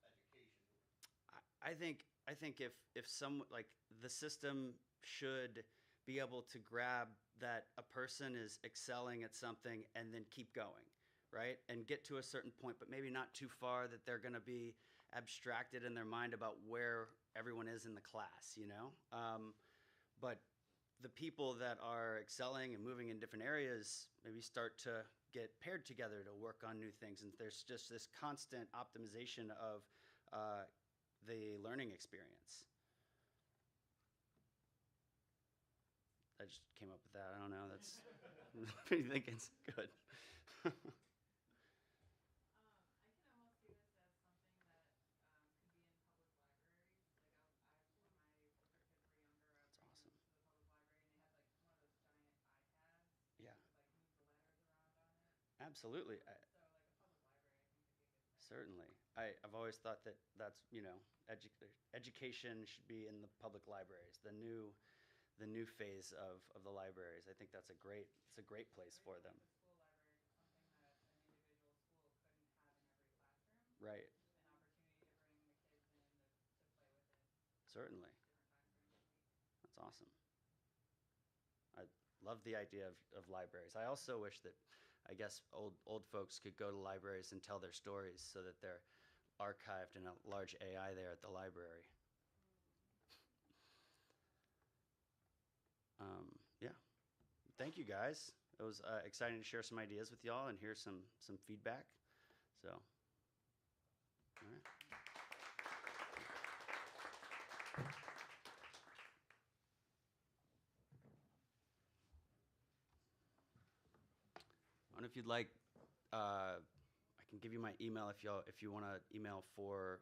education tool? I think if some, like, the system should be able to grab that a person is excelling at something and then keep going, right? And get to a certain point, but maybe not too far that they're going to be abstracted in their mind about where everyone is in the class, But the people that are excelling and moving in different areas maybe start to get paired together to work on new things. And there's just this constant optimization of the learning experience. I just came up with that. I don't know. That's I think it's good. I can almost see this as something that could be in public libraries. Like when my older kids were younger, I would bring them to the public library, and they had like one of those giant iPads. Yeah. You could like move the letters around on it. Absolutely. So like a public library, I think could be a good thing. Certainly. I've always thought that's education should be in the public libraries, the new phase of the libraries. I think that's a great place for them. The school library is something that Certainly. different backgrounds. That's awesome. I love the idea of libraries. I also wish that, I guess, old folks could go to libraries and tell their stories so that they're archived in a large AI there at the library. Yeah. Thank you, guys. It was exciting to share some ideas with y'all and hear some feedback. So, all right. I don't know if you'd like. I can give you my email if you want to email for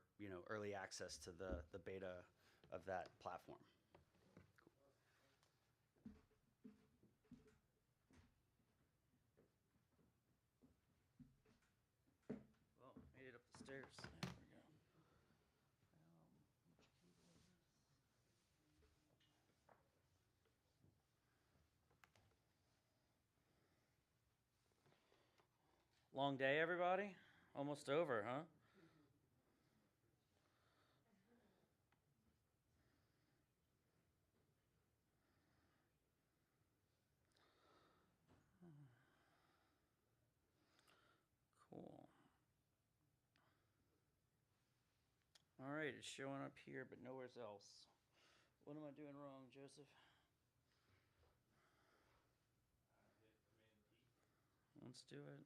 early access to the beta of that platform. Well, made it up the stairs. There we go. Long day, everybody? Almost over, huh? Cool. All right, it's showing up here, but nowhere else. What am I doing wrong, Joseph? Let's do it.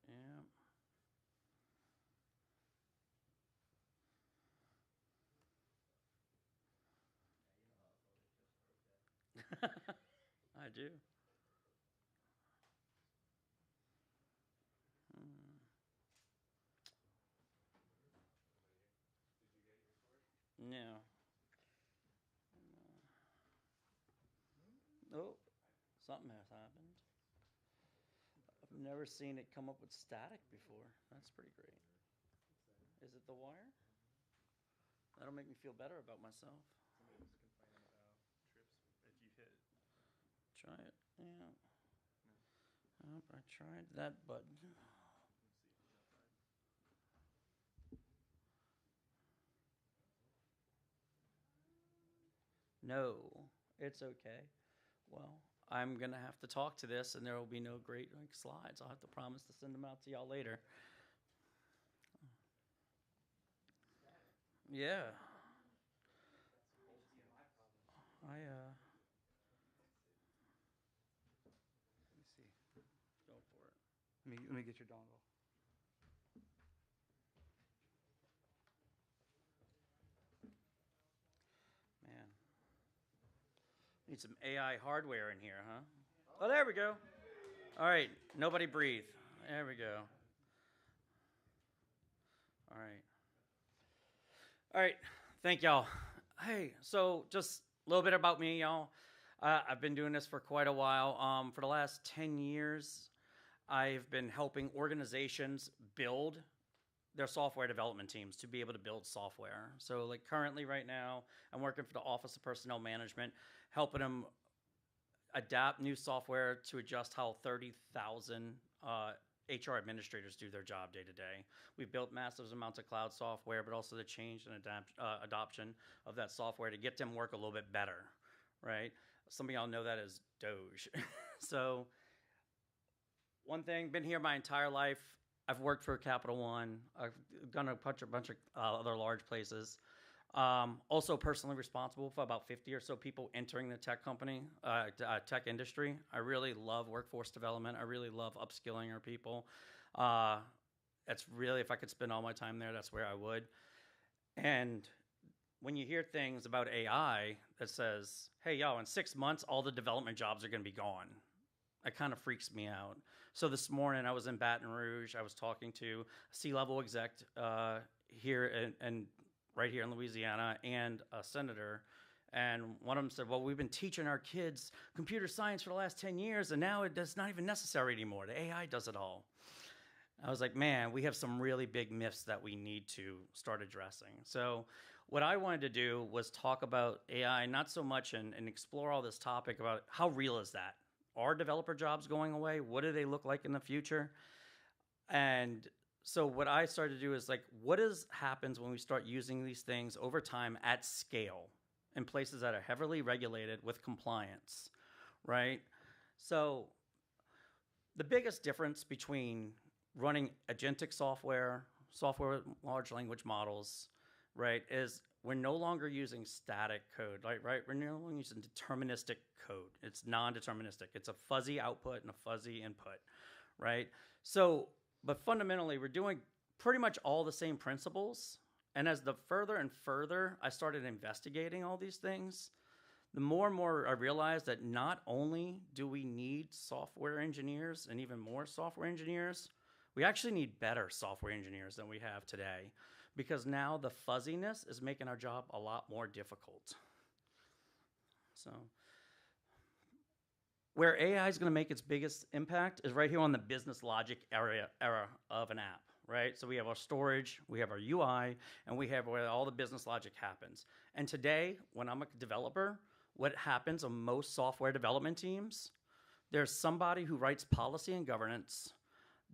On your laptop. Yeah. I do. Did you get your sword? No. Oh, something has happened. I've never seen it come up with static before. That's pretty great. Is it the wire? That'll make me feel better about myself. Somebody was complaining about trips if you hit. Try it. Yeah. Oh, I tried that button. Let's see if he's outside. No, it's okay. Well, I'm gonna have to talk to this, and there will be no great slides. I'll have to promise to send them out to y'all later. Yeah. I Let me see. Go for it. Let me get your dongle. Man. Need some AI hardware in here, huh? Oh, there we go. All right, nobody breathe. There we go. All right. All right, thank y'all. Hey, so just a little bit about me, y'all. I've been doing this for quite a while. For the last 10 years, I've been helping organizations build their software development teams to be able to build software. So like currently right now, I'm working for the Office of Personnel Management, helping them adapt new software to adjust how 30,000 HR administrators do their job day to day. We've built massive amounts of cloud software, but also the change and adoption of that software to get them work a little bit better, right? Some of y'all know that as Doge. So one thing, been here my entire life. I've worked for Capital One. I've gone to a bunch of other large places. Also personally responsible for about 50 or so people entering the tech tech industry. I really love workforce development. I really love upskilling our people. That's really, if I could spend all my time there, that's where I would. And when you hear things about AI that says, hey, yo, in 6 months, all the development jobs are going to be gone. It kind of freaks me out. So this morning I was in Baton Rouge. I was talking to a C-level exec here and right here in Louisiana and a senator. And one of them said, well, we've been teaching our kids computer science for the last 10 years, and now it's not even necessary anymore. The AI does it all. I was like, man, we have some really big myths that we need to start addressing. So what I wanted to do was talk about AI, not so much and explore all this topic about how real is that? Are developer jobs going away? What do they look like in the future? And So what I started to do is like, what happens when we start using these things over time at scale in places that are heavily regulated with compliance, right? So the biggest difference between running agentic software with large language models, right, is we're no longer using static code, right? We're no longer using deterministic code. It's non-deterministic. It's a fuzzy output and a fuzzy input, right? So, but fundamentally, we're doing pretty much all the same principles. And as the further and further I started investigating all these things, the more and more I realized that not only do we need software engineers and even more software engineers, we actually need better software engineers than we have today, because now the fuzziness is making our job a lot more difficult. So where AI is going to make its biggest impact is right here on the business logic era of an app, right? So we have our storage, we have our UI, and we have where all the business logic happens. And today, when I'm a developer, what happens on most software development teams, there's somebody who writes policy and governance.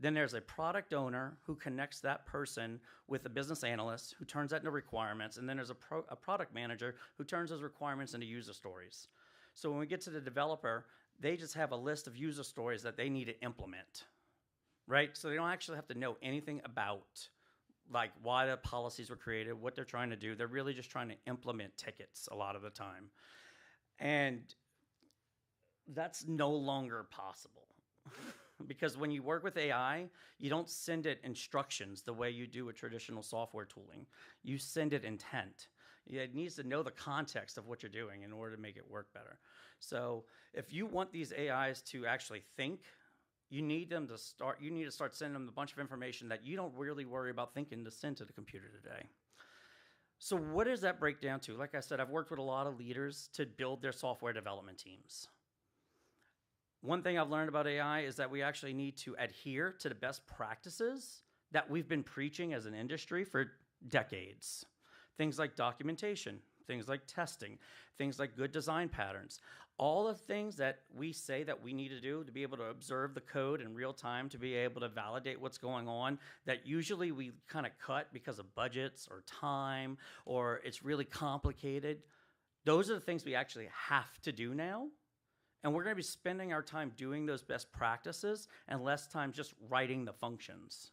Then there's a product owner who connects that person with a business analyst who turns that into requirements. And then there's a product manager who turns those requirements into user stories. So when we get to the developer, they just have a list of user stories that they need to implement, right? So they don't actually have to know anything about like why the policies were created, what they're trying to do. They're really just trying to implement tickets a lot of the time. And that's no longer possible. Because when you work with AI, you don't send it instructions the way you do with traditional software tooling. You send it intent. It needs to know the context of what you're doing in order to make it work better. So if you want these AIs to actually think, you need to start sending them a bunch of information that you don't really worry about thinking to send to the computer today. So what does that break down to? Like I said, I've worked with a lot of leaders to build their software development teams. One thing I've learned about AI is that we actually need to adhere to the best practices that we've been preaching as an industry for decades. Things like documentation, things like testing, things like good design patterns. All the things that we say that we need to do to be able to observe the code in real time, to be able to validate what's going on, that usually we kind of cut because of budgets or time, or it's really complicated. Those are the things we actually have to do now. And we're going to be spending our time doing those best practices and less time just writing the functions.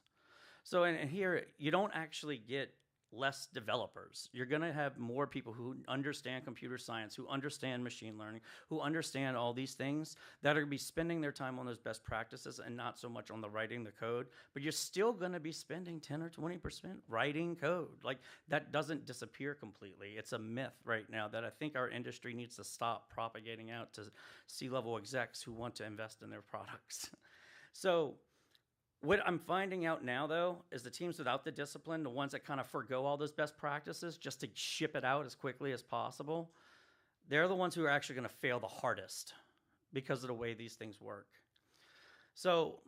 So and here, you don't actually get less developers. You're going to have more people who understand computer science, who understand machine learning, who understand all these things, that are going to be spending their time on those best practices and not so much on the writing the code. But you're still going to be spending 10 or 20% writing code. Like, that doesn't disappear completely. It's a myth right now that I think our industry needs to stop propagating out to C-level execs who want to invest in their products. So what I'm finding out now, though, is the teams without the discipline, the ones that kind of forgo all those best practices just to ship it out as quickly as possible, they're the ones who are actually going to fail the hardest because of the way these things work. So,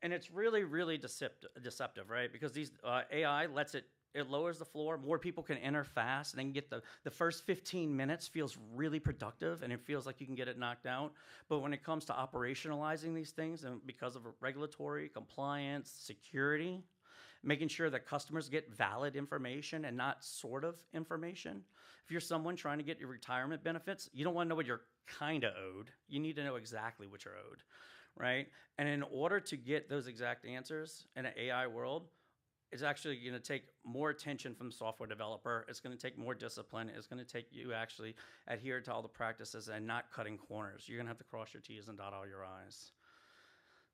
and it's really, really deceptive, right? Because these AI lets it lowers the floor. More people can enter fast, and then get the first 15 minutes feels really productive, and it feels like you can get it knocked out. But when it comes to operationalizing these things, and because of regulatory, compliance, security, making sure that customers get valid information and not sort of information. If you're someone trying to get your retirement benefits, you don't want to know what you're kind of owed. You need to know exactly what you're owed, right? And in order to get those exact answers in an AI world, it's actually going to take more attention from the software developer. It's going to take more discipline. It's going to take you actually adhere to all the practices and not cutting corners. You're going to have to cross your T's and dot all your I's.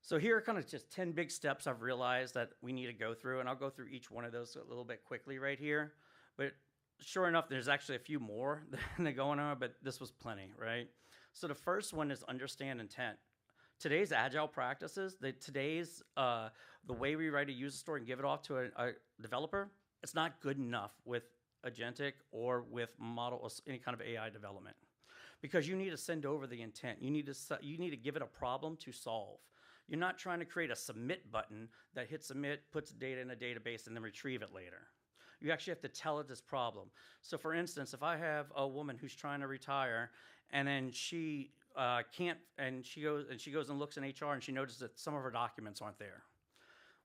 So here are kind of just 10 big steps I've realized that we need to go through, and I'll go through each one of those a little bit quickly right here. But sure enough, there's actually a few more that are going on, but this was plenty, right? So the first one is understand intent. Today's agile practices, the way we write a user story and give it off to a developer, it's not good enough with agentic or with model or any kind of AI development, because you need to send over the intent. You need to give it a problem to solve. You're not trying to create a submit button that hits submit, puts data in a database, and then retrieve it later. You actually have to tell it this problem. So for instance, if I have a woman who's trying to retire, and then she can't, and she goes and looks in HR, and she notices that some of her documents aren't there.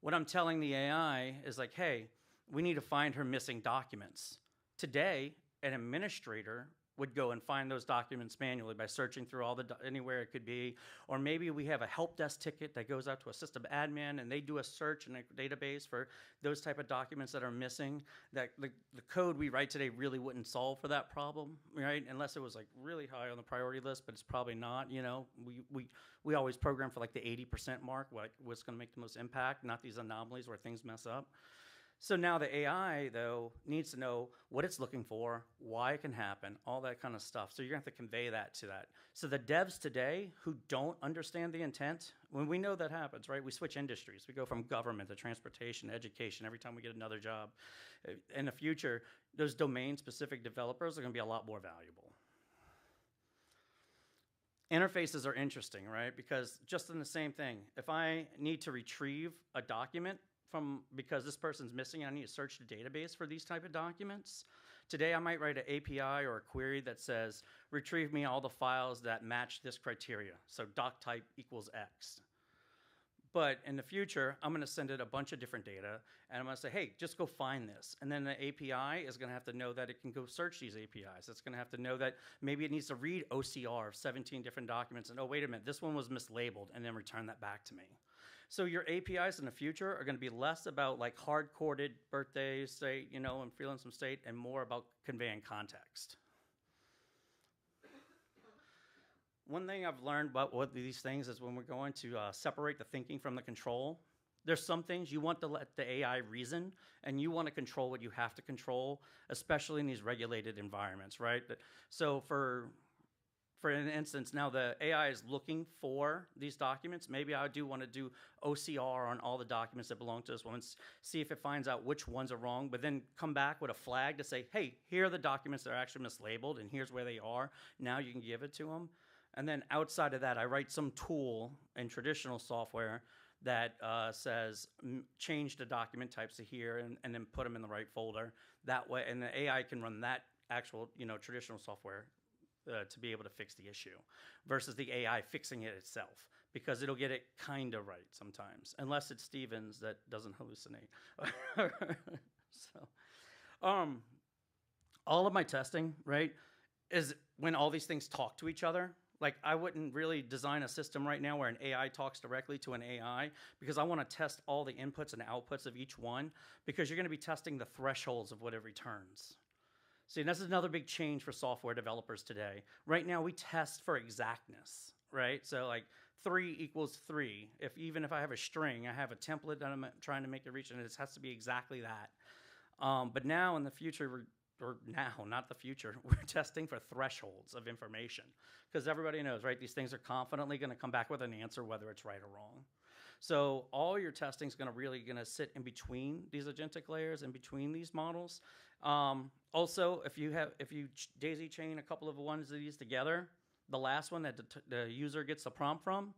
What I'm telling the AI is like, hey, we need to find her missing documents. Today, an administrator would go and find those documents manually by searching through all the anywhere it could be, or maybe we have a help desk ticket that goes out to a system admin and they do a search in a database for those type of documents that are missing. That the code we write today really wouldn't solve for that problem, right? Unless it was like really high on the priority list, but it's probably not. You know, we always program for like the 80% mark, like what's going to make the most impact, not these anomalies where things mess up. So now the AI, though, needs to know what it's looking for, why it can happen, all that kind of stuff. So you're going to have to convey that to that. So the devs today who don't understand the intent, when we know that happens, right? We switch industries. We go from government to transportation, education, every time we get another job. In the future, those domain-specific developers are going to be a lot more valuable. Interfaces are interesting, right? Because just in the same thing, if I need to retrieve a document because this person's missing, I need to search the database for these type of documents. Today, I might write an API or a query that says, retrieve me all the files that match this criteria. So doc type equals X. But in the future, I'm going to send it a bunch of different data, and I'm going to say, hey, just go find this. And then the API is going to have to know that it can go search these APIs. It's going to have to know that maybe it needs to read OCR of 17 different documents, and oh, wait a minute, this one was mislabeled, and then return that back to me. So your APIs in the future are going to be less about like hard-coded birthdays, say, you know, and feeling some state, and more about conveying context. One thing I've learned about what these things is when we're going to separate the thinking from the control, there's some things you want to let the AI reason, and you want to control what you have to control, especially in these regulated environments, right? So for an instance, now the AI is looking for these documents. Maybe I do want to do OCR on all the documents that belong to this one, see if it finds out which ones are wrong, but then come back with a flag to say, hey, here are the documents that are actually mislabeled, and here's where they are. Now you can give it to them. And then outside of that, I write some tool in traditional software that says change the document types to here and then put them in the right folder. That way, and the AI can run that actual, you know, traditional software to be able to fix the issue versus the AI fixing it itself, because it'll get it kind of right sometimes, unless it's Stevens that doesn't hallucinate. So, all of my testing, right, is when all these things talk to each other. Like, I wouldn't really design a system right now where an AI talks directly to an AI, because I want to test all the inputs and outputs of each one, because you're going to be testing the thresholds of what it returns. See, and this is another big change for software developers today. Right now, we test for exactness, right? So like 3 equals 3. Even if I have a string, I have a template that I'm trying to make it reach, and it has to be exactly that. But now in the future, not the future, we're testing for thresholds of information, because everybody knows, right? These things are confidently going to come back with an answer, whether it's right or wrong. So all your testing is going to sit in between these agentic layers, in between these models. Also, if you daisy chain a couple of ones of these together, the last one that the user gets the prompt from,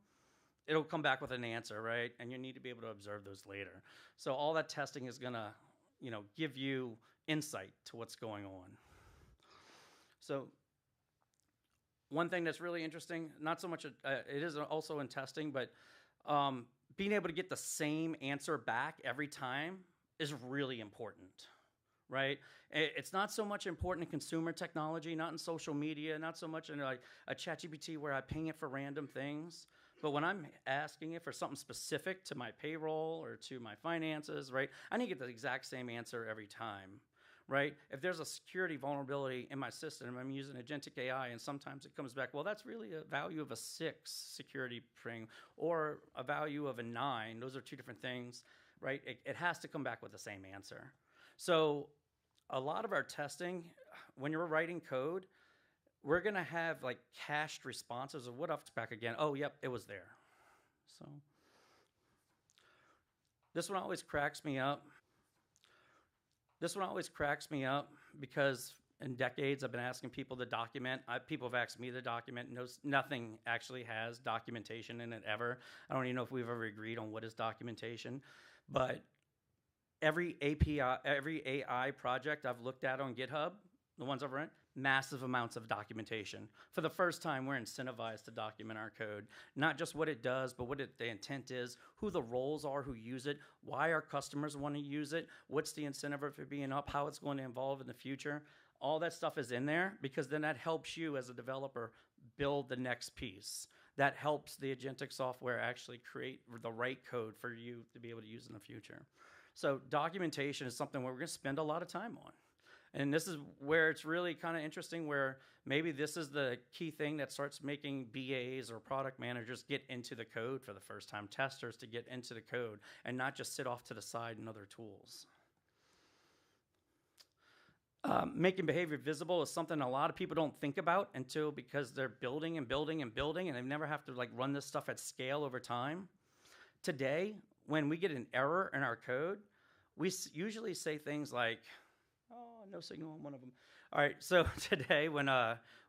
it'll come back with an answer, right? And you need to be able to observe those later. So all that testing is going to, you know, give you insight to what's going on. So one thing that's really interesting, not so much, it is also in testing, but being able to get the same answer back every time is really important, right? It's not so much important in consumer technology, not in social media, not so much in like a ChatGPT where I ping it for random things. But when I'm asking it for something specific to my payroll or to my finances, right, I need to get the exact same answer every time, right? If there's a security vulnerability in my system, I'm using agentic AI, and sometimes it comes back, well, that's really a value of a 6 security ping or a value of a 9. Those are two different things, right? It has to come back with the same answer. So a lot of our testing, when you're writing code, we're going to have like cached responses of what upped back again. Oh, yep, it was there. So this one always cracks me up. Because in decades I've been asking people to document. People have asked me to document. Nothing actually has documentation in it ever. I don't even know if we've ever agreed on what is documentation. But every API, every AI project I've looked at on GitHub, the ones I've run, massive amounts of documentation. For the first time, we're incentivized to document our code, not just what it does, but what the intent is, who the roles are who use it, why our customers want to use it, what's the incentive of it being up, how it's going to evolve in the future. All that stuff is in there because then that helps you as a developer build the next piece. That helps the agentic software actually create the right code for you to be able to use in the future. So documentation is something where we're going to spend a lot of time on. And this is where it's really kind of interesting, where maybe this is the key thing that starts making BAs or product managers get into the code for the first time, testers to get into the code and not just sit off to the side in other tools. Making behavior visible is something a lot of people don't think about until because they're building and building and building, and they never have to like run this stuff at scale over time. Today, when we get an error in our code, we usually say things like, oh, no signal on one of them. All right, so today when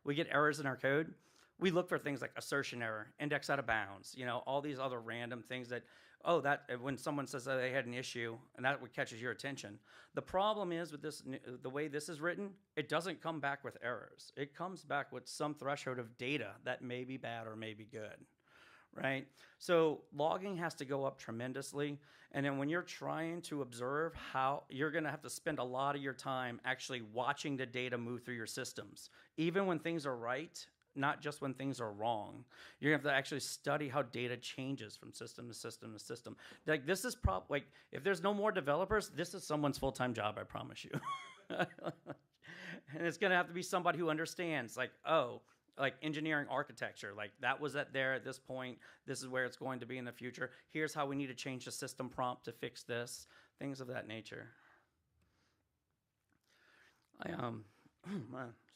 we get errors in our code, we look for things like assertion error, index out of bounds, all these other random things that, that when someone says that they had an issue, and that what catches your attention. The problem is with this, the way this is written, it doesn't come back with errors. It comes back with some threshold of data that may be bad or may be good, right? So logging has to go up tremendously. And then when you're trying to observe how, you're going to have to spend a lot of your time actually watching the data move through your systems. Even when things are right, not just when things are wrong. You're going to have to actually study how data changes from system to system to system. Like this is like if there's no more developers, this is someone's full-time job, I promise you. And it's going to have to be somebody who understands like engineering architecture, like that was there at this point. This is where it's going to be in the future. Here's how we need to change the system prompt to fix this, things of that nature. Sorry,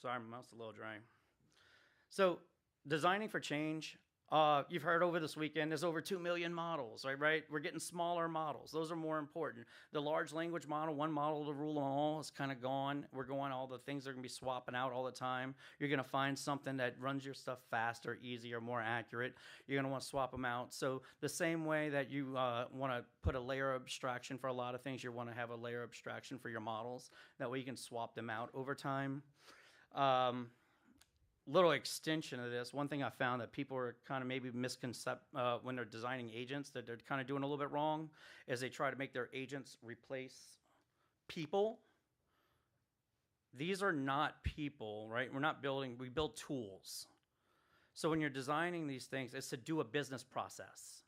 my mouth's a little dry. So designing for change, you've heard over this weekend, there's over 2 million models, right? We're getting smaller models. Those are more important. The large language model, one model to rule them all, is kind of gone. We're going, all the things are going to be swapping out all the time. You're going to find something that runs your stuff faster, easier, more accurate. You're going to want to swap them out. So the same way that you want to put a layer of abstraction for a lot of things, you want to have a layer of abstraction for your models. That way you can swap them out over time. Little extension of this, one thing I found that people are kind of maybe when they're designing agents that they're kind of doing a little bit wrong is they try to make their agents replace people. These are not people, right? We're not building, we build tools. So when you're designing these things, it's to do a business process.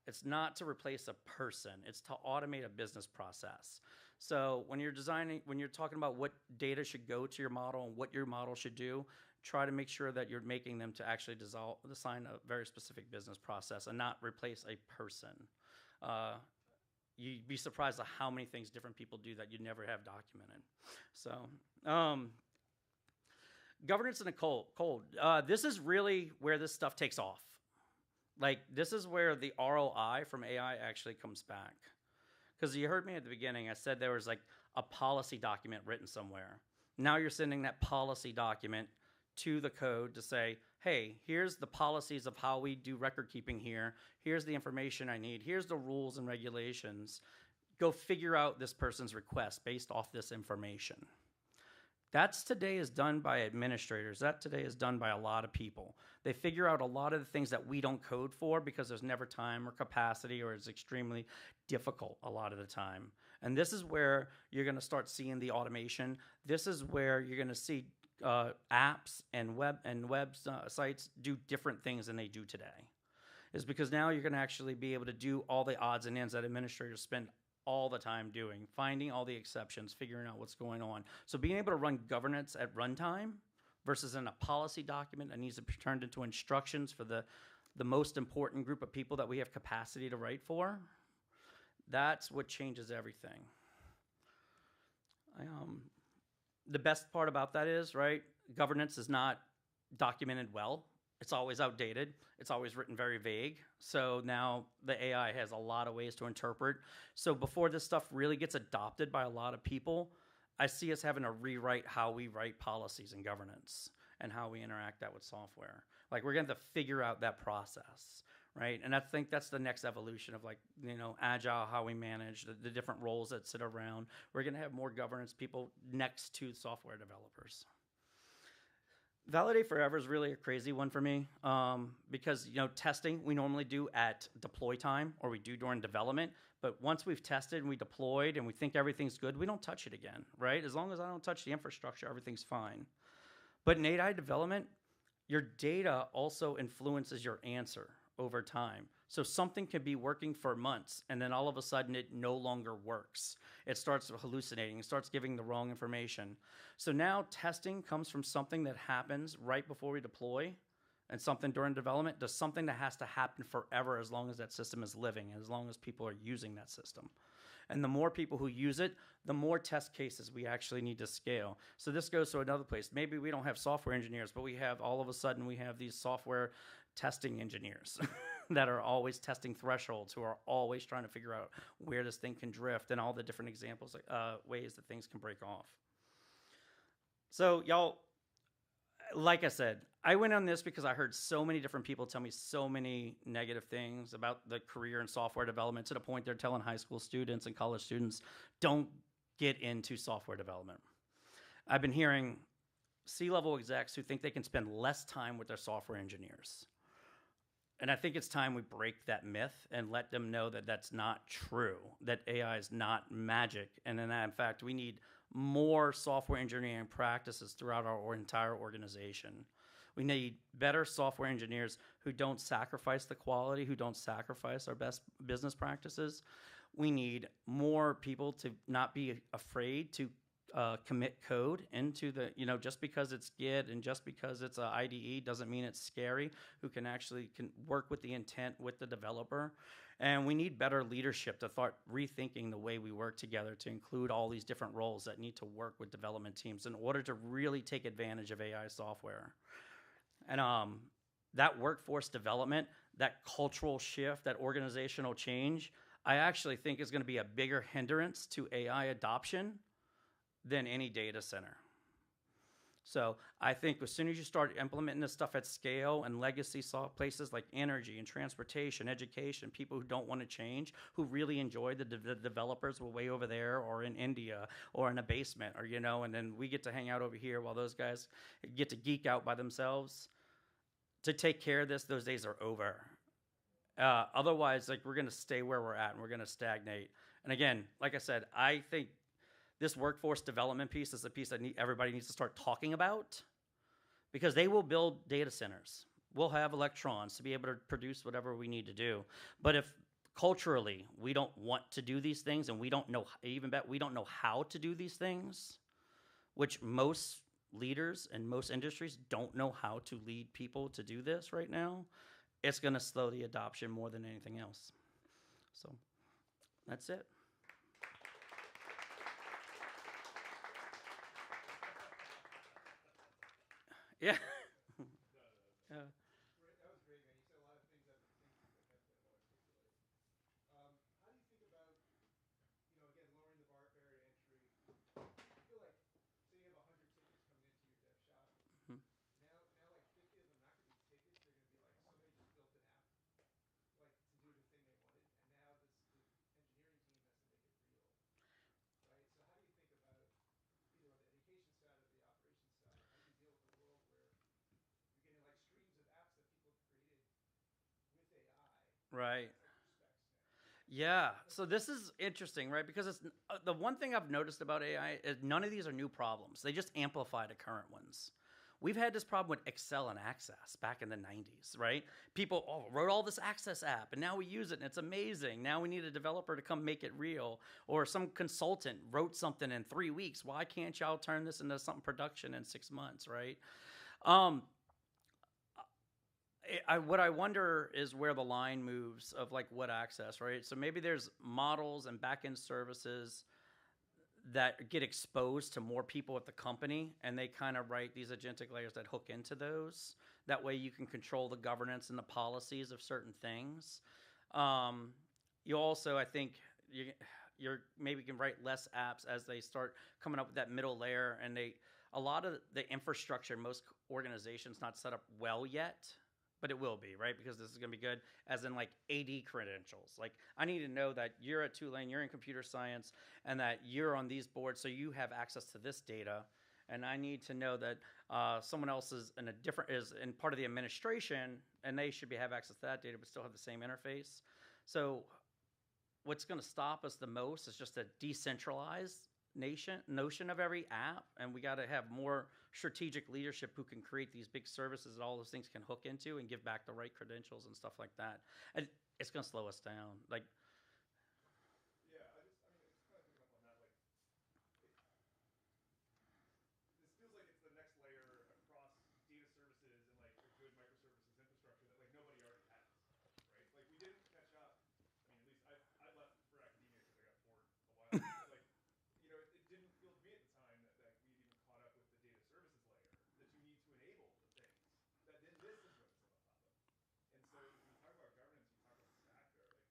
It's not to replace a person, it's to automate a business process. So when you're designing, when you're talking about what data should go to your model and what your model should do, try to make sure that you're making them to actually design a very specific business process and not replace a person. You'd be surprised at how many things different people do that you'd never have documented. So, governance in the cold. This is really where this stuff takes off. Like, this is where the ROI from AI actually comes back. Because you heard me at the beginning, I said there was like a policy document written somewhere. Now you're sending that policy document to the code to say, hey, here's the policies of how we do record keeping here. Here's the information I need. Here's the rules and regulations. Go figure out this person's request based off this information. That's today is done by administrators. That today is done by a lot of people. They figure out a lot of the things that we don't code for because there's never time or capacity or it's extremely difficult a lot of the time. And this is where you're going to start seeing the automation. This is where you're going to see apps and web sites do different things than they do today. Is because now you're going to actually be able to do all the odds and ends that administrators spend all the time doing, finding all the exceptions, figuring out what's going on. So being able to run governance at runtime versus in a policy document that needs to be turned into instructions for the most important group of people that we have capacity to write for, that's what changes everything. The best part about that is, right, governance is not documented well. It's always outdated. It's always written very vague. So now the AI has a lot of ways to interpret. So before this stuff really gets adopted by a lot of people, I see us having to rewrite how we write policies and governance and how we interact that with software. Like, we're going to have to figure out that process, right? And I think that's the next evolution of, like, agile, how we manage the different roles that sit around. We're going to have more governance people next to software developers. Validate Forever is really a crazy one for me because testing we normally do at deploy time or we do during development. But once we've tested and we deployed and we think everything's good, we don't touch it again, right? As long as I don't touch the infrastructure, everything's fine. But in AI development, your data also influences your answer over time. So something can be working for months and then all of a sudden it no longer works. It starts hallucinating, it starts giving the wrong information. So now testing comes from something that happens right before we deploy and something during development to something that has to happen forever as long as that system is living, as long as people are using that system. And the more people who use it, the more test cases we actually need to scale. So this goes to another place. Maybe we don't have software engineers, but we have all of a sudden we have these software testing engineers that are always testing thresholds, who are always trying to figure out where this thing can drift and all the different examples, ways that things can break off. So y'all, like I said, I went on this because I heard so many different people tell me so many negative things about the career in software development to the point they're telling high school students and college students, don't get into software development. I've been hearing C-level execs who think they can spend less time with their software engineers. And I think it's time we break that myth and let them know that that's not true, that AI is not magic, and in fact, we need more software engineering practices throughout our entire organization. We need better software engineers who don't sacrifice the quality, who don't sacrifice our best business practices. We need more people to not be afraid to commit code into the, just because it's Git and just because it's an IDE doesn't mean it's scary, who can actually work with the intent with the developer. And we need better leadership to start rethinking the way we work together to include all these different roles that need to work with development teams in order to really take advantage of AI software. And that workforce development, that cultural shift, that organizational change, I actually think is going to be a bigger hindrance to AI adoption than any data center. So I think as soon as you start implementing this stuff at scale and legacy places like energy and transportation, education, people who don't want to change, who really enjoy the developers were way over there or in India or in a basement or, and then we get to hang out over here while those guys get to geek out by themselves. To take care of this, those days are over. Otherwise, we're going to stay where we're at and we're going to stagnate. And again, like I said, I think this workforce development piece is a piece that everybody needs to start talking about because they will build data centers. We'll have electrons to be able to produce whatever we need to do. But if culturally we don't want to do these things and we don't know, we don't know how to do these things, which most leaders in most industries don't know how to lead people to do this right now, it's going to slow the adoption more than anything else. So that's it. Yeah. That was great, man. You said a lot of things I've been thinking but haven't been able to articulate. How do you think about, again, lowering the barrier to entry? I feel like, say you have 100 tickets coming into your dev shop. Mm-hmm. Now like 50 of them not going to be tickets. They're going to be like somebody just built an app, like to do the thing they wanted, and now the engineering team has to make it real, right? So how do you think about either on the education side or the operations side? How do you deal with a world where you're getting like streams of apps that people have created with AI? Right. Yeah, so this is interesting, right? Because it's the one thing I've noticed about AI is none of these are new problems. They just amplify the current ones. We've had this problem with Excel and Access back in the 90s, right? People wrote all this Access app, and now we use it, and it's amazing. Now we need a developer to come make it real. Or some consultant wrote something in 3 weeks. Why can't y'all turn this into something production in 6 months, right? What I wonder is where the line moves of what access, right? So maybe there's models and back-end services that get exposed to more people at the company, and they kind of write these agentic layers that hook into those. That way you can control the governance and the policies of certain things. You also, I think, you're maybe can write less apps as they start coming up with that middle layer, and a lot of the infrastructure, most organizations not set up well yet. But it will be, right? Because this is going to be good, as in AD credentials. I need to know that you're at Tulane, you're in computer science, and that you're on these boards, so you have access to this data. and I need to know that someone else is in a different is in part of the administration, and they should have access to that data, but still have the same interface. So, what's going to stop us the most is just a decentralized notion of every app, and we got to have more strategic leadership who can create these big services that all those things can hook into and give back the right credentials and stuff like that. And it's going to slow us down. Like, Yeah, I mean, it's kind of picking up on that. Like, this feels like it's the next layer across data services and like a good microservices infrastructure that like nobody already has, right? Like we didn't catch up. I mean, at least I left for academia because I got bored a while ago. But like, you know, it didn't feel to me at the time that like we had even caught up with the data services layer that you need to enable the things that then this is going to sit on top of. And so when you talk about governance, you talk about the stack there. Like,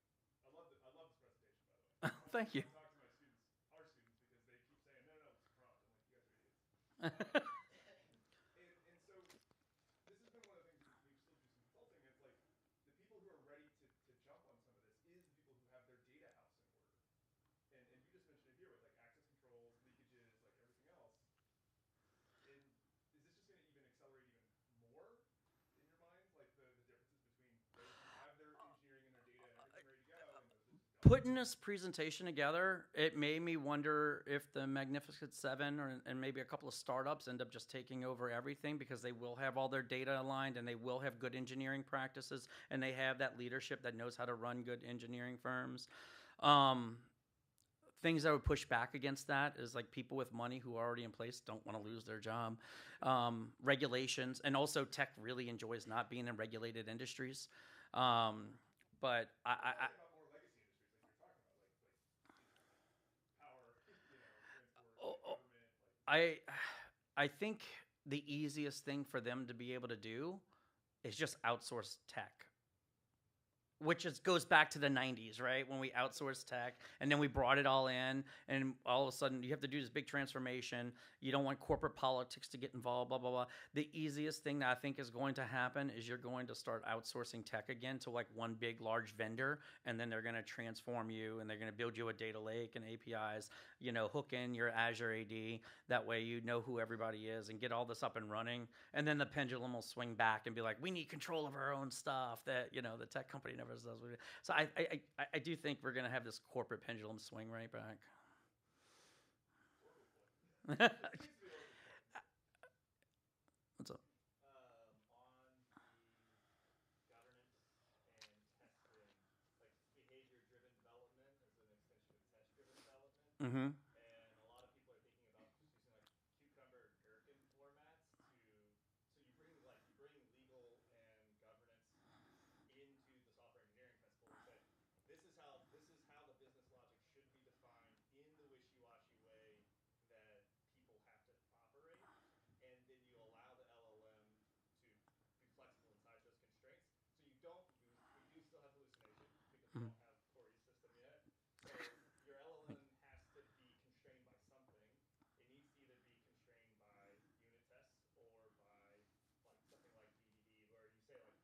I love this presentation by the way. thank you. I talk to my students, our students, because they keep saying no, no, no, it's a prompt. I'm like, you guys are idiots. And so this has been one of the things we still do some consulting. It's like the people who are ready to jump on some of this is the people who have their data house in order. And you just mentioned it here with like access controls, leakages, like everything else. And is this just going to even accelerate even more in your minds, like the differences between those who have their engineering and their data and everything ready to go and those that just don't? Putting this presentation together, it made me wonder if the Magnificent Seven and maybe a couple of startups end up just taking over everything because they will have all their data aligned and they will have good engineering practices and they have that leadership that knows how to run good engineering firms. Things that would push back against that is like people with money who are already in place don't want to lose their job. Regulations, and also tech really enjoys not being in regulated industries. But I More legacy industries like you're talking about, like power, you know, transport, Oh, like government, like. I think the easiest thing for them to be able to do is just outsource tech, which goes back to the 90s, right? When we outsourced tech and then we brought it all in, and all of a sudden you have to do this big transformation. You don't want corporate politics to get involved, blah, blah, blah. The easiest thing that I think is going to happen is you're going to start outsourcing tech again to like one big, large vendor, and then they're going to transform you and they're going to build you a data lake and APIs, you know, hook in your Azure AD. That way you know who everybody is and get all this up and running. And then the pendulum will swing back and be like, we need control of our own stuff that, you know, the tech company never does. So I do think we're going to have this corporate pendulum swing right back. What's up? On the governance and testing, like behavior-driven development as an extension of test-driven development. Mm-hmm. And a lot of people are thinking about just using like cucumber gherkin formats so you bring legal and governance into the software engineering principle and say this is how the business logic should be defined in the wishy-washy way that people have to operate, and then you allow the LLM to be flexible inside those constraints. So you don't lose. We do still have hallucination because we don't have Corey's system yet. So your LLM has to be constrained by something. It needs to either be constrained by unit tests or by like something like BDD, where you say like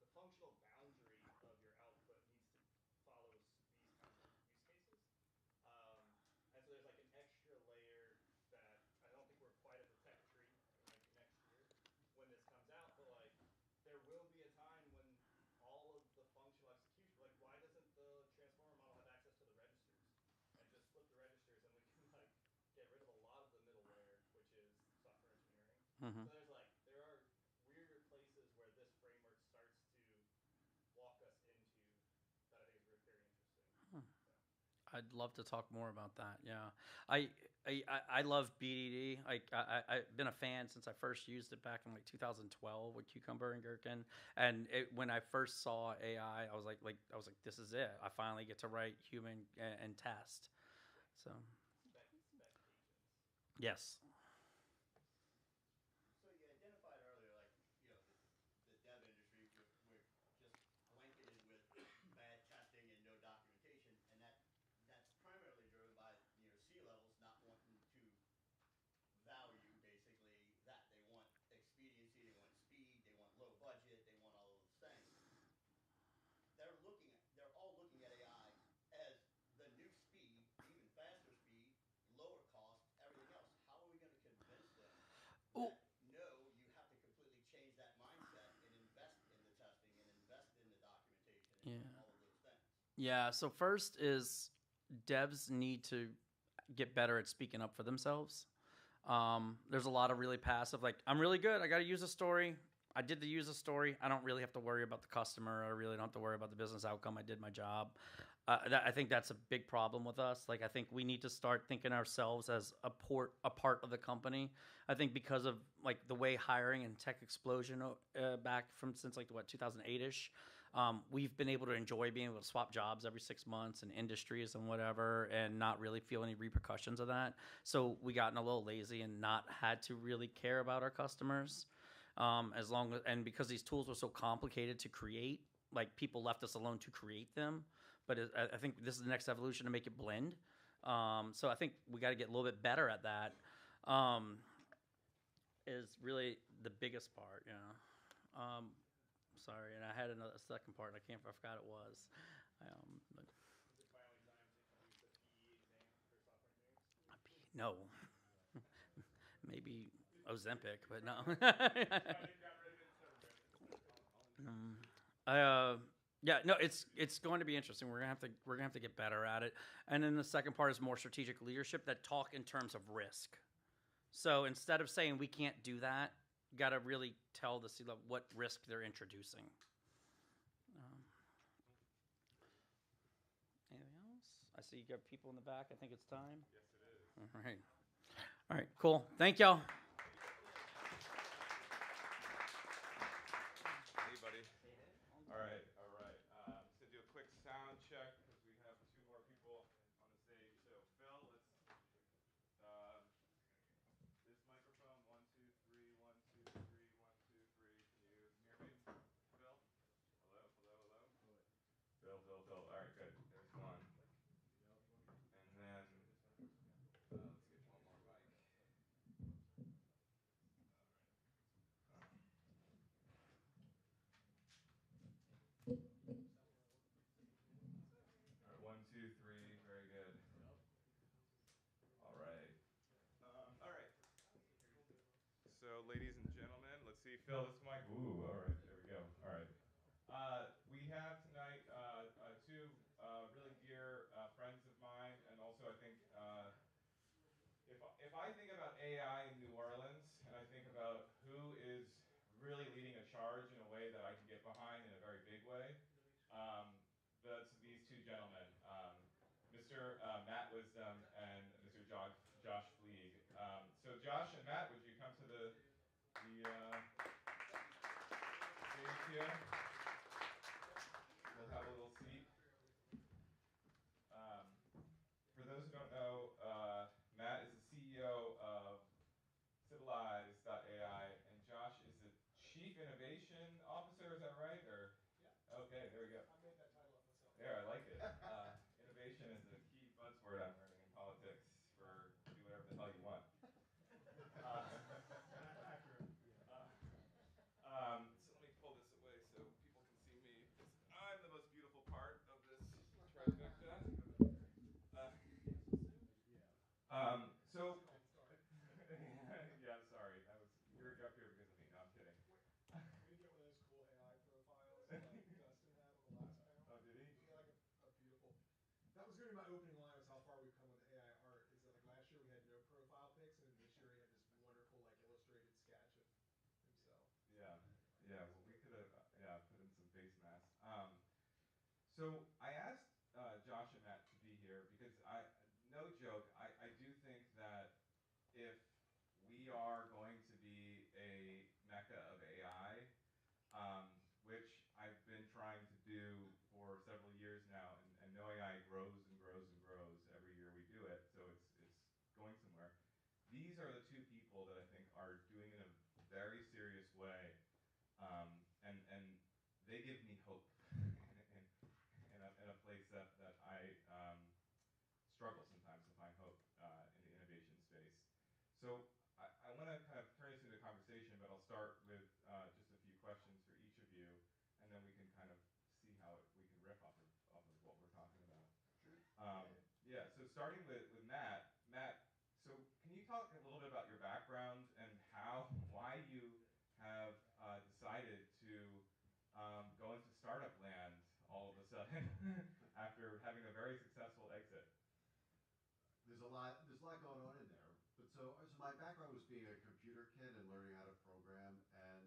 the functional boundary of your output needs to follow these kinds of use cases. And so there's like an extra layer that I don't think we're quite at the tech tree. It might be next year when this comes out, but like there will be a time when all of the functional execution, like why doesn't the transformer model have access to the registers and just flip the registers and we can like get rid of a lot of the middle layer, which is software engineering. Mm-hmm. So there are weirder places where this framework starts to walk us into that I think is very interesting. I'd love to talk more about that. Yeah, I love BDD. I've been a fan since I first used it back in like 2012 with Cucumber and Gherkin. And when I first saw AI, I was like, this is it. I finally get to write human and test. So. Spec agents. Yes. So you identified earlier, like, you know, the dev industry, we're just blanketed with bad testing and no documentation, and that's primarily driven by, you know, C-levels not wanting to value basically that. They want expediency, they want speed, they want low budget, they want all of those things. They're all looking at AI as the new speed, even faster speed, lower cost, everything else. How are we going to Yeah. So first is devs need to get better at speaking up for themselves. There's a lot of really passive, like, I'm really good. I got to use a story. I did the user story. I don't really have to worry about the customer. I really don't have to worry about the business outcome. I did my job. I think that's a big problem with us. Like, I think we need to start thinking ourselves as a part of the company. I think because of like the way hiring and tech explosion back from since like what 2008ish, we've been able to enjoy being able to swap jobs every 6 months and industries and whatever, and not really feel any repercussions of that. So we gotten a little lazy and not had to really care about our customers. As long as, and because these tools were so complicated to create, like people left us alone to create them. But I think this is the next evolution to make it blend. So I think we got to get a little bit better at that. Is really the biggest part, you know. Sorry, and I had a second part. I forgot it was. But Is it finally time to use the PE exam for software engineers? no, maybe Ozempic, but no. Yeah, no, it's going to be interesting. We're gonna have to get better at it. And then the second part is more strategic leadership that talk in terms of risk. So instead of saying we can't do that, got to really tell the C-level what risk they're introducing. Anything else? I see you got people in the back. I think it's time. Yes, it is. All right. All right, cool. Thank y'all. Hey, buddy. All right, all right. Just gonna do a quick sound check because we have two more people on the stage. So, Phil, let's. This microphone, 1, 2, 3, 1, 2, 3, 1, 2, 3. Can you hear me, Phil? Hello, hello, hello. Phil, Phil, Phil. All right, good. There's one. And then let's get one more mic. All right, 1, 2, 3. Very good. All right. All right. So, ladies and gentlemen, let's see. Phil, this mic. Ooh, all right. There we go. All right. We have tonight two really dear friends of mine, and also I think if I think about AI in New Orleans, and I think about who is really leading a charge in a way that I can get behind in a very big way, that's these two gentlemen, Mr. Matt Wisdom and Mr. Josh Fleeg. So Josh and Matt, would you come to the stage here? We'll have a little seat. For those who don't know, Matt is the CEO of Civilize.ai, and Josh is the Chief Innovation Officer. Is that right? Or yeah. Okay, there we go. I made that title up myself. There, I like it. Innovation is a key buzzword I'm learning in politics for do whatever the hell you want. Accurate. So let me pull this away so people can see me, because I'm the most beautiful part of this trifecta. So, yeah, sorry, you're up here because of me. No, I'm kidding. We didn't get one of those cool AI profiles like Dustin had on the last panel. Oh, did he? He had like a beautiful. That was going to be my opening line. Was how far we've come with the AI art. Is that like last year we had no profile pics, and then this year he had this wonderful like illustrated sketch of himself. Yeah, yeah. Well, we could have put in some face masks. So I asked Josh and Matt to be here because no joke, I do think that if we are going to be a mecca of AI, which I've been trying to do for several years now, and No AI grows and grows and grows every year we do it, so it's going somewhere. These are the two people that I think are doing it in a very serious way, and they give me hope in a place that I struggle sometimes to find hope in the innovation space. So I want to kind of turn this into a conversation, but I'll start with just a few questions for each of you, and then we can kind of see how we can riff off of what we're talking about. Sure. Yeah. So starting with Matt. Matt, so can you talk a little bit about your background and why you have decided to go into startup land all of a sudden after there's a lot going on in there. But so my background was being a computer kid and learning how to program, and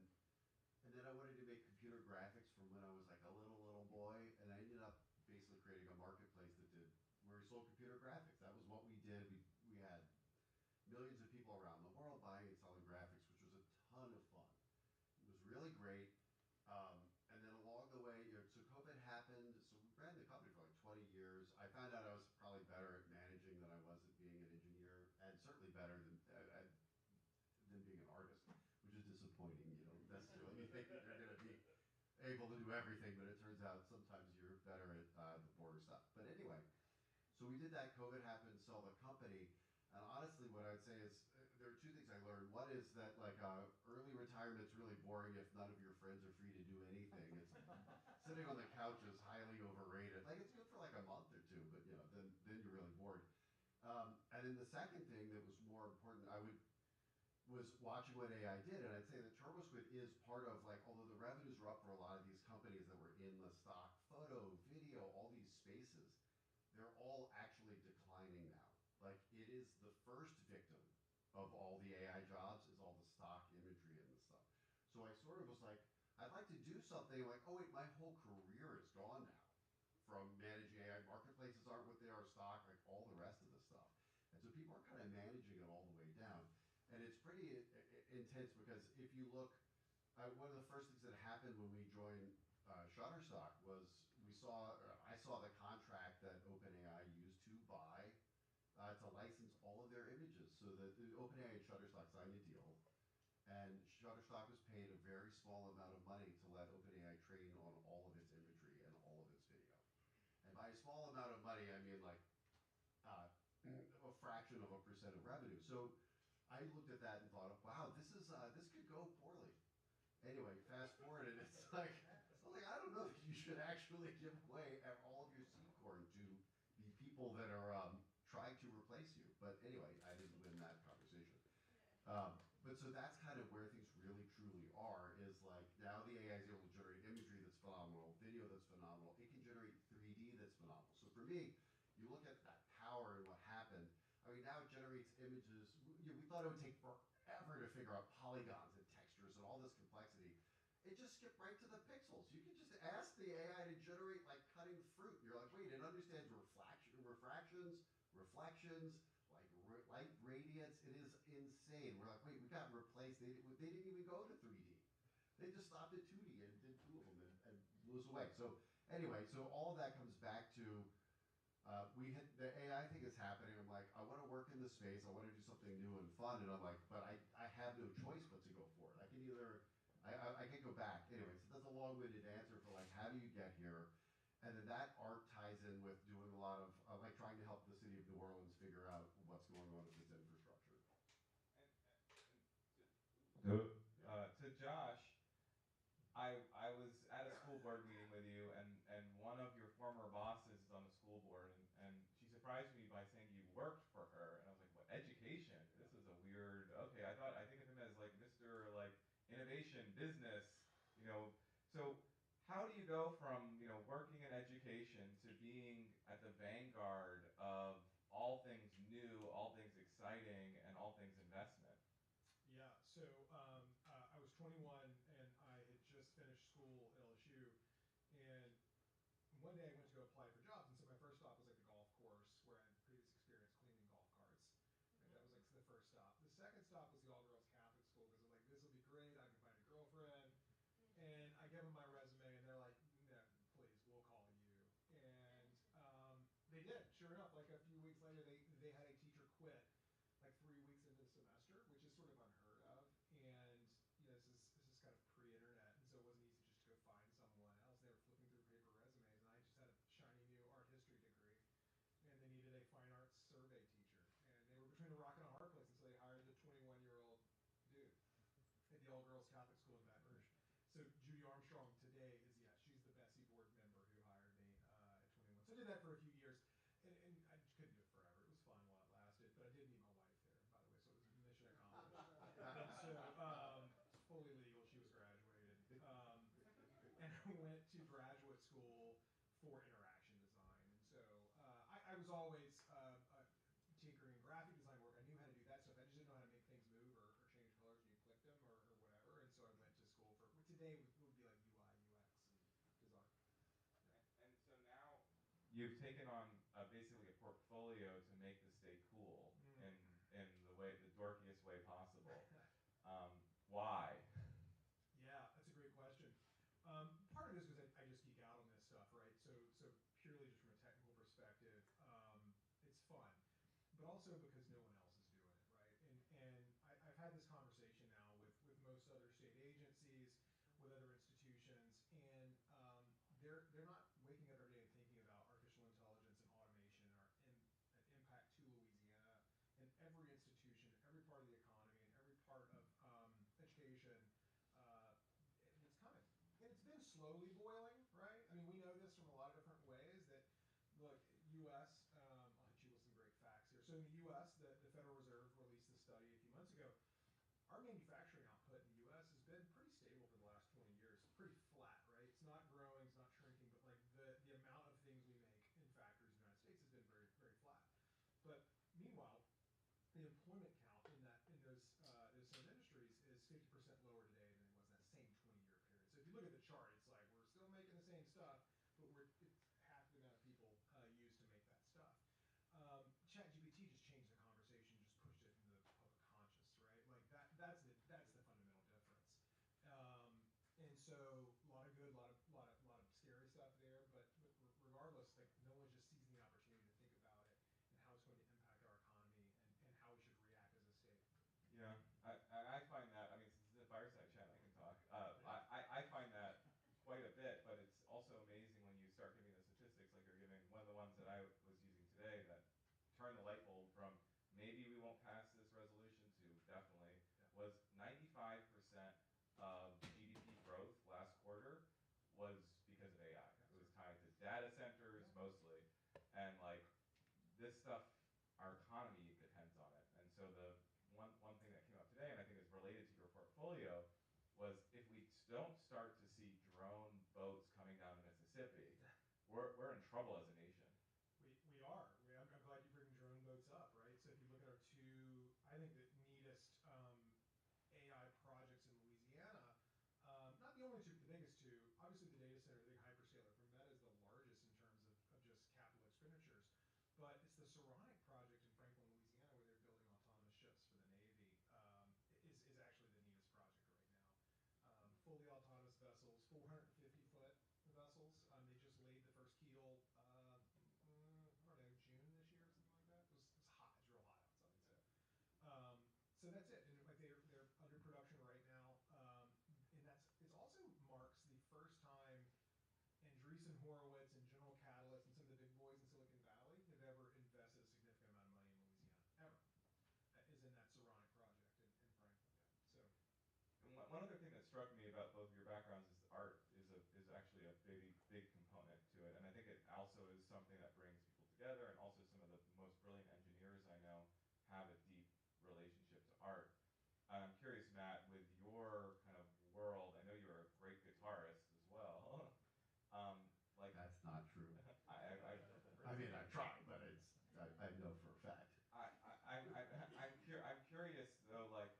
then I wanted to make computer graphics from when I was like a little boy, and I ended up basically creating a marketplace where we sold computer graphics. That was what we did. We had millions of people around the world buying and selling graphics, which was a ton of fun. It was really great. And then along the way, so COVID happened. So we ran the company for like 20 years. I found out I was probably better at managing than I was at being an engineer, and certainly better than being an artist, which is disappointing. You don't necessarily think that you're going to be able to do everything, but it turns out sometimes you're better at the boring stuff. But anyway, so we did that. COVID happened, sell the company. And honestly, what I'd say is there are two things I learned. One is that like early retirement's really boring if none of your friends are free to do anything. It's sitting on the couch is highly overrated. Like it's good for like a month or two, but then you're really bored. And then the second thing that was more important, was watching what AI did, and I'd say that TurboSquid is part of like, although the revenues were up for a lot of these companies that were in the stock photo, video, all these spaces, they're all actually declining now. Like it is the first victim of all the AI jobs is all the stock imagery and the stuff. So I sort of was like, I'd like to do something like, oh wait, my whole career is gone now from managing AI. Marketplaces aren't what they are, stock, like all the rest of the stuff. And so people are kind of managing it all the way down. And it's pretty intense because if you look, one of the first things that happened when we joined Shutterstock was I saw the contract that OpenAI used to buy to license all of their images. So that OpenAI and Shutterstock signed a deal, and Shutterstock was paid a very small amount of money to let OpenAI train on all of its imagery and all of its video. And by a small amount of money, I mean like a fraction of a percent of revenue. So I looked at that and thought, wow, this could go poorly. Anyway, fast forward, and it's like I don't know if you should actually give away all of your seed corn to the people that are trying to replace you. But anyway, I didn't win that conversation. But so that's kind of where things really truly are, is like now the AI is able to generate imagery that's phenomenal, video that's phenomenal. It can generate 3D that's phenomenal. So for me, you look at that power and what happened. I mean, now it generates images. We thought it would take forever to figure out polygons and textures and all this complexity. It just skipped right to the pixels. You can just ask the AI to generate like cutting fruit. You're like, wait, it understands refractions, reflections, like light radiance. It is insane. We're like, wait, we got replaced. They didn't even go to 3D. They just stopped at 2D and did two of them and blew us away. So anyway, so all of that comes back to the AI thing is happening. I'm like, I want to work in this space. I want to do something new and fun. And I'm like, but I have no choice but to go for it. I can I can go back. Anyway, so that's a long-winded answer for like, how do you get here? And then that art ties in with doing a lot of like trying to help the city of New Orleans figure out what's going on with its infrastructure. To Josh, I was at a school board meeting with you, and one of your former bosses is on the school board, and she surprised me by saying you worked for her, and I was like, what, education? This is a weird, okay, I think of him as like Mr. like innovation, business, so how do you go from, working in education to being at the vanguard of all things new, all things exciting, and all things investment? Yeah, so I was 21 and I had just finished school at LSU, and one day I went to go apply for jobs, and so my first stop was like the golf course where I had previous experience cleaning golf carts. And that was like the first stop. The second stop was the all-girls Catholic school because I'm like, this will be great. I can find a girlfriend. And I give them my resume, and they're like, no, please, we'll call you. And they did. Sure enough, like a few weeks later, they had a teacher quit like 3 weeks into the semester, which is sort of unheard of. And this is kind of pre-internet, and so it wasn't easy just to go find someone else. They were flipping through paper resumes, and I just had a shiny new art history degree, and they needed a fine arts survey teacher, and they were between a rock and a hard place, and so they hired the 21-year-old dude at the all-girls Catholic school in Baton Rouge. So Judy Armstrong today she's the Bessie board member who hired me at 21. So I did that for a few years, and I just couldn't do it forever. It was fun while it lasted, but I did meet my wife there, by the way, so it was mission accomplished. And so fully legal, she was graduated, and I went to graduate school for interaction design. And so I was always tinkering today would be like UI, UX, and design. And so now you've taken on basically a portfolio to make this day cool in the dorkiest way possible. Why? Yeah, that's a great question. Part of it is because I just geek out on this stuff, right? So purely just from a technical perspective, it's fun, but also because no one else is doing it, right? And I've had this conversation now with most other state agencies, with other institutions, and they're not waking up every day and thinking about artificial intelligence and automation or an impact to Louisiana and every institution, every part of the economy, and every part of education. It's coming. And it's been slowly boiling, right? I mean, we know this from a lot of different ways that, look, U.S., I'll hit you with some great facts here. So in the U.S., the Federal Reserve released a study a few months ago. Our manufacturing output in the U.S. has been pretty stable for the last 20 years, pretty flat, right? It's not growing, it's not shrinking, but like the amount of things we make in factories in the United States has been very, very flat. But meanwhile, the employment count in those same industries is 50% lower today than it was that same 20-year period. So if you look at the chart, it's like we're still making the same stuff, but it's half the amount of people used to make that stuff. ChatGPT just changed the conversation, just pushed it into the public conscious, right? Like that's the fundamental difference. And so a lot of good, a lot of scary stuff there, but regardless, like no one's just seizing the opportunity to think about it and how it's going to impact our economy and how we should react as a state. Yeah, I find that, I mean, since it's a fireside chat, I can talk. I find that quite a bit, but it's also amazing when you start giving the statistics like you're giving. One of the ones that I was using today that turned the light bulb from maybe we won't pass this resolution to definitely was 95% of GDP growth last quarter was because of AI. It was tied to data centers mostly, and like this stuff, our economy depends on it. And so the one thing that came up today, and I think is related to your portfolio, was if we don't start to see drone boats coming down the Mississippi, we're in trouble as a nation. We are. I'm glad you bring drone boats up, right? So if you look at our two, I think the neatest AI projects in Louisiana, not the only two, the biggest two. Obviously, the data center, the big hyperscaler from Meta is the largest in terms of just capital expenditures. But it's the Saronic project in Franklin, Louisiana, where they're building autonomous ships for the Navy, is actually the neatest project right now. Fully autonomous vessels, 450-foot vessels. They just laid the first keel, I don't know, June this year or something like that. It was hot. It's real hot outside. So that's it. And like they're under production right now. And it also marks the first time Andreessen Horowitz and General Catalyst and some of the big boys in Silicon Valley have ever invested a significant amount of money in Louisiana, ever, is in that Saronic project in Franklin. So. And one other thing that struck me about both of your backgrounds is art is actually a big component to it, and I think it also is something that brings people together, and also some of the most brilliant engineers I know have a deep relationship to art. And I'm curious, Matt, with your kind of world, I know you're a great guitarist as well. Like that's not true. I mean, I tried, but I know for a fact. I'm curious though, like,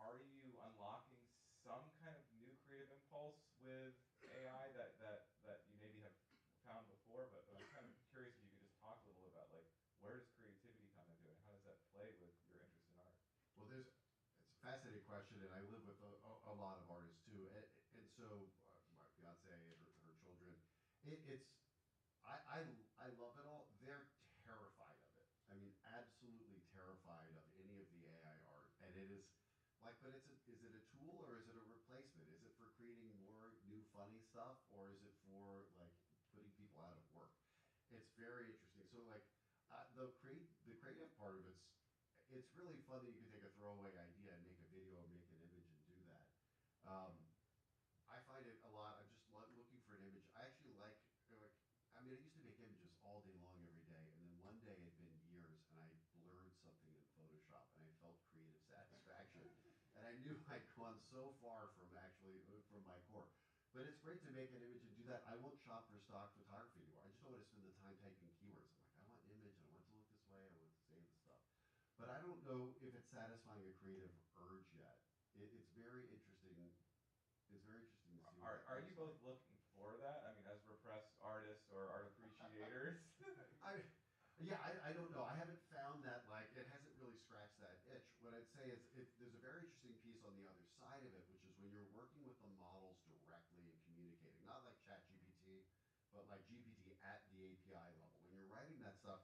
are you unlocking some kind of new creative impulse with AI that you maybe have found before? But I'm kind of curious if you could just talk a little about like where does creativity come into it? How does that play with your interest in art? Well, it's a fascinating question, and I live with a lot of artists too, and so my fiance and her children, I love it all. They're terrified of it. I mean, absolutely terrified of any of the AI art, and it is like, but is it a tool or is it a replacement? Is it for creating more new funny stuff, or is it for like putting people out of work? It's very interesting. So like the creative part of it's really fun that you can take a throwaway idea and make a video or make an image and do that. I find it a lot. I'm just looking for an image. I actually like, I mean, I used to make images all day long every day, and then one day it had been years, and I blurred something in Photoshop, and I felt creative satisfaction. And I knew I'd gone so far from my core. But it's great to make an image and do that. I won't shop for stock photography anymore. I just don't want to spend the time typing keywords. I'm like, I want an image, and I want it to look this way, I want to say this stuff. But I don't know if it's satisfying a creative urge yet. It's very interesting. it's very interesting to see what Are that you looks both like. looking for that? I mean, as repressed artists or art appreciators? Yeah, I don't know. I haven't found that, like, it hasn't really scratched that itch. What I'd say is there's a very interesting piece on the other side of it, which is when you're working with the models directly and communicating, not like ChatGPT, but like GPT at the API level. When you're writing that stuff,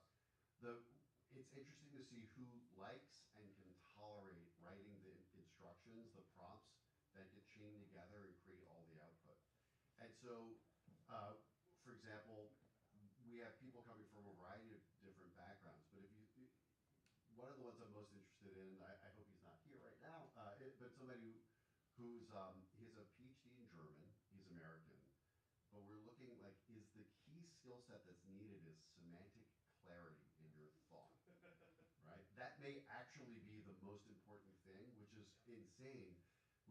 it's interesting to see who likes and can tolerate writing the instructions, the prompts that get chained together and create all the output. And so, for example, we have people coming from a variety of different backgrounds, but one of the ones I'm most interested in, I hope he's not here right now, but somebody he has a PhD in German, he's American, but we're looking like, is the key skill set that's needed is semantic clarity in your thought, right? That may actually be the most important thing, which is insane,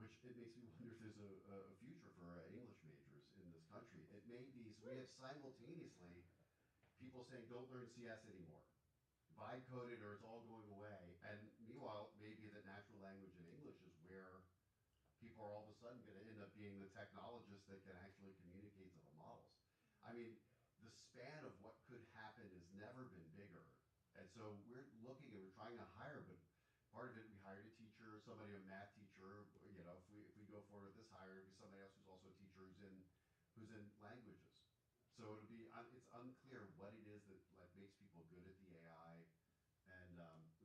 which it makes me wonder if there's a future for English majors in this country. It may be, so we have simultaneously people saying don't learn CS anymore, vibe coded or it's all going away, and meanwhile maybe the natural language in English is where people are all of a sudden going to end up being the technologists that can actually communicate to the models. I mean, the span of what could happen has never been bigger, and so we're looking and we're trying to hire, but part of it, we hired a teacher, somebody, a math teacher. You know, if we go forward with this hire, it'll be somebody else who's also a teacher who's in languages. So it'll be it's unclear what it is that like makes people good at the AI, and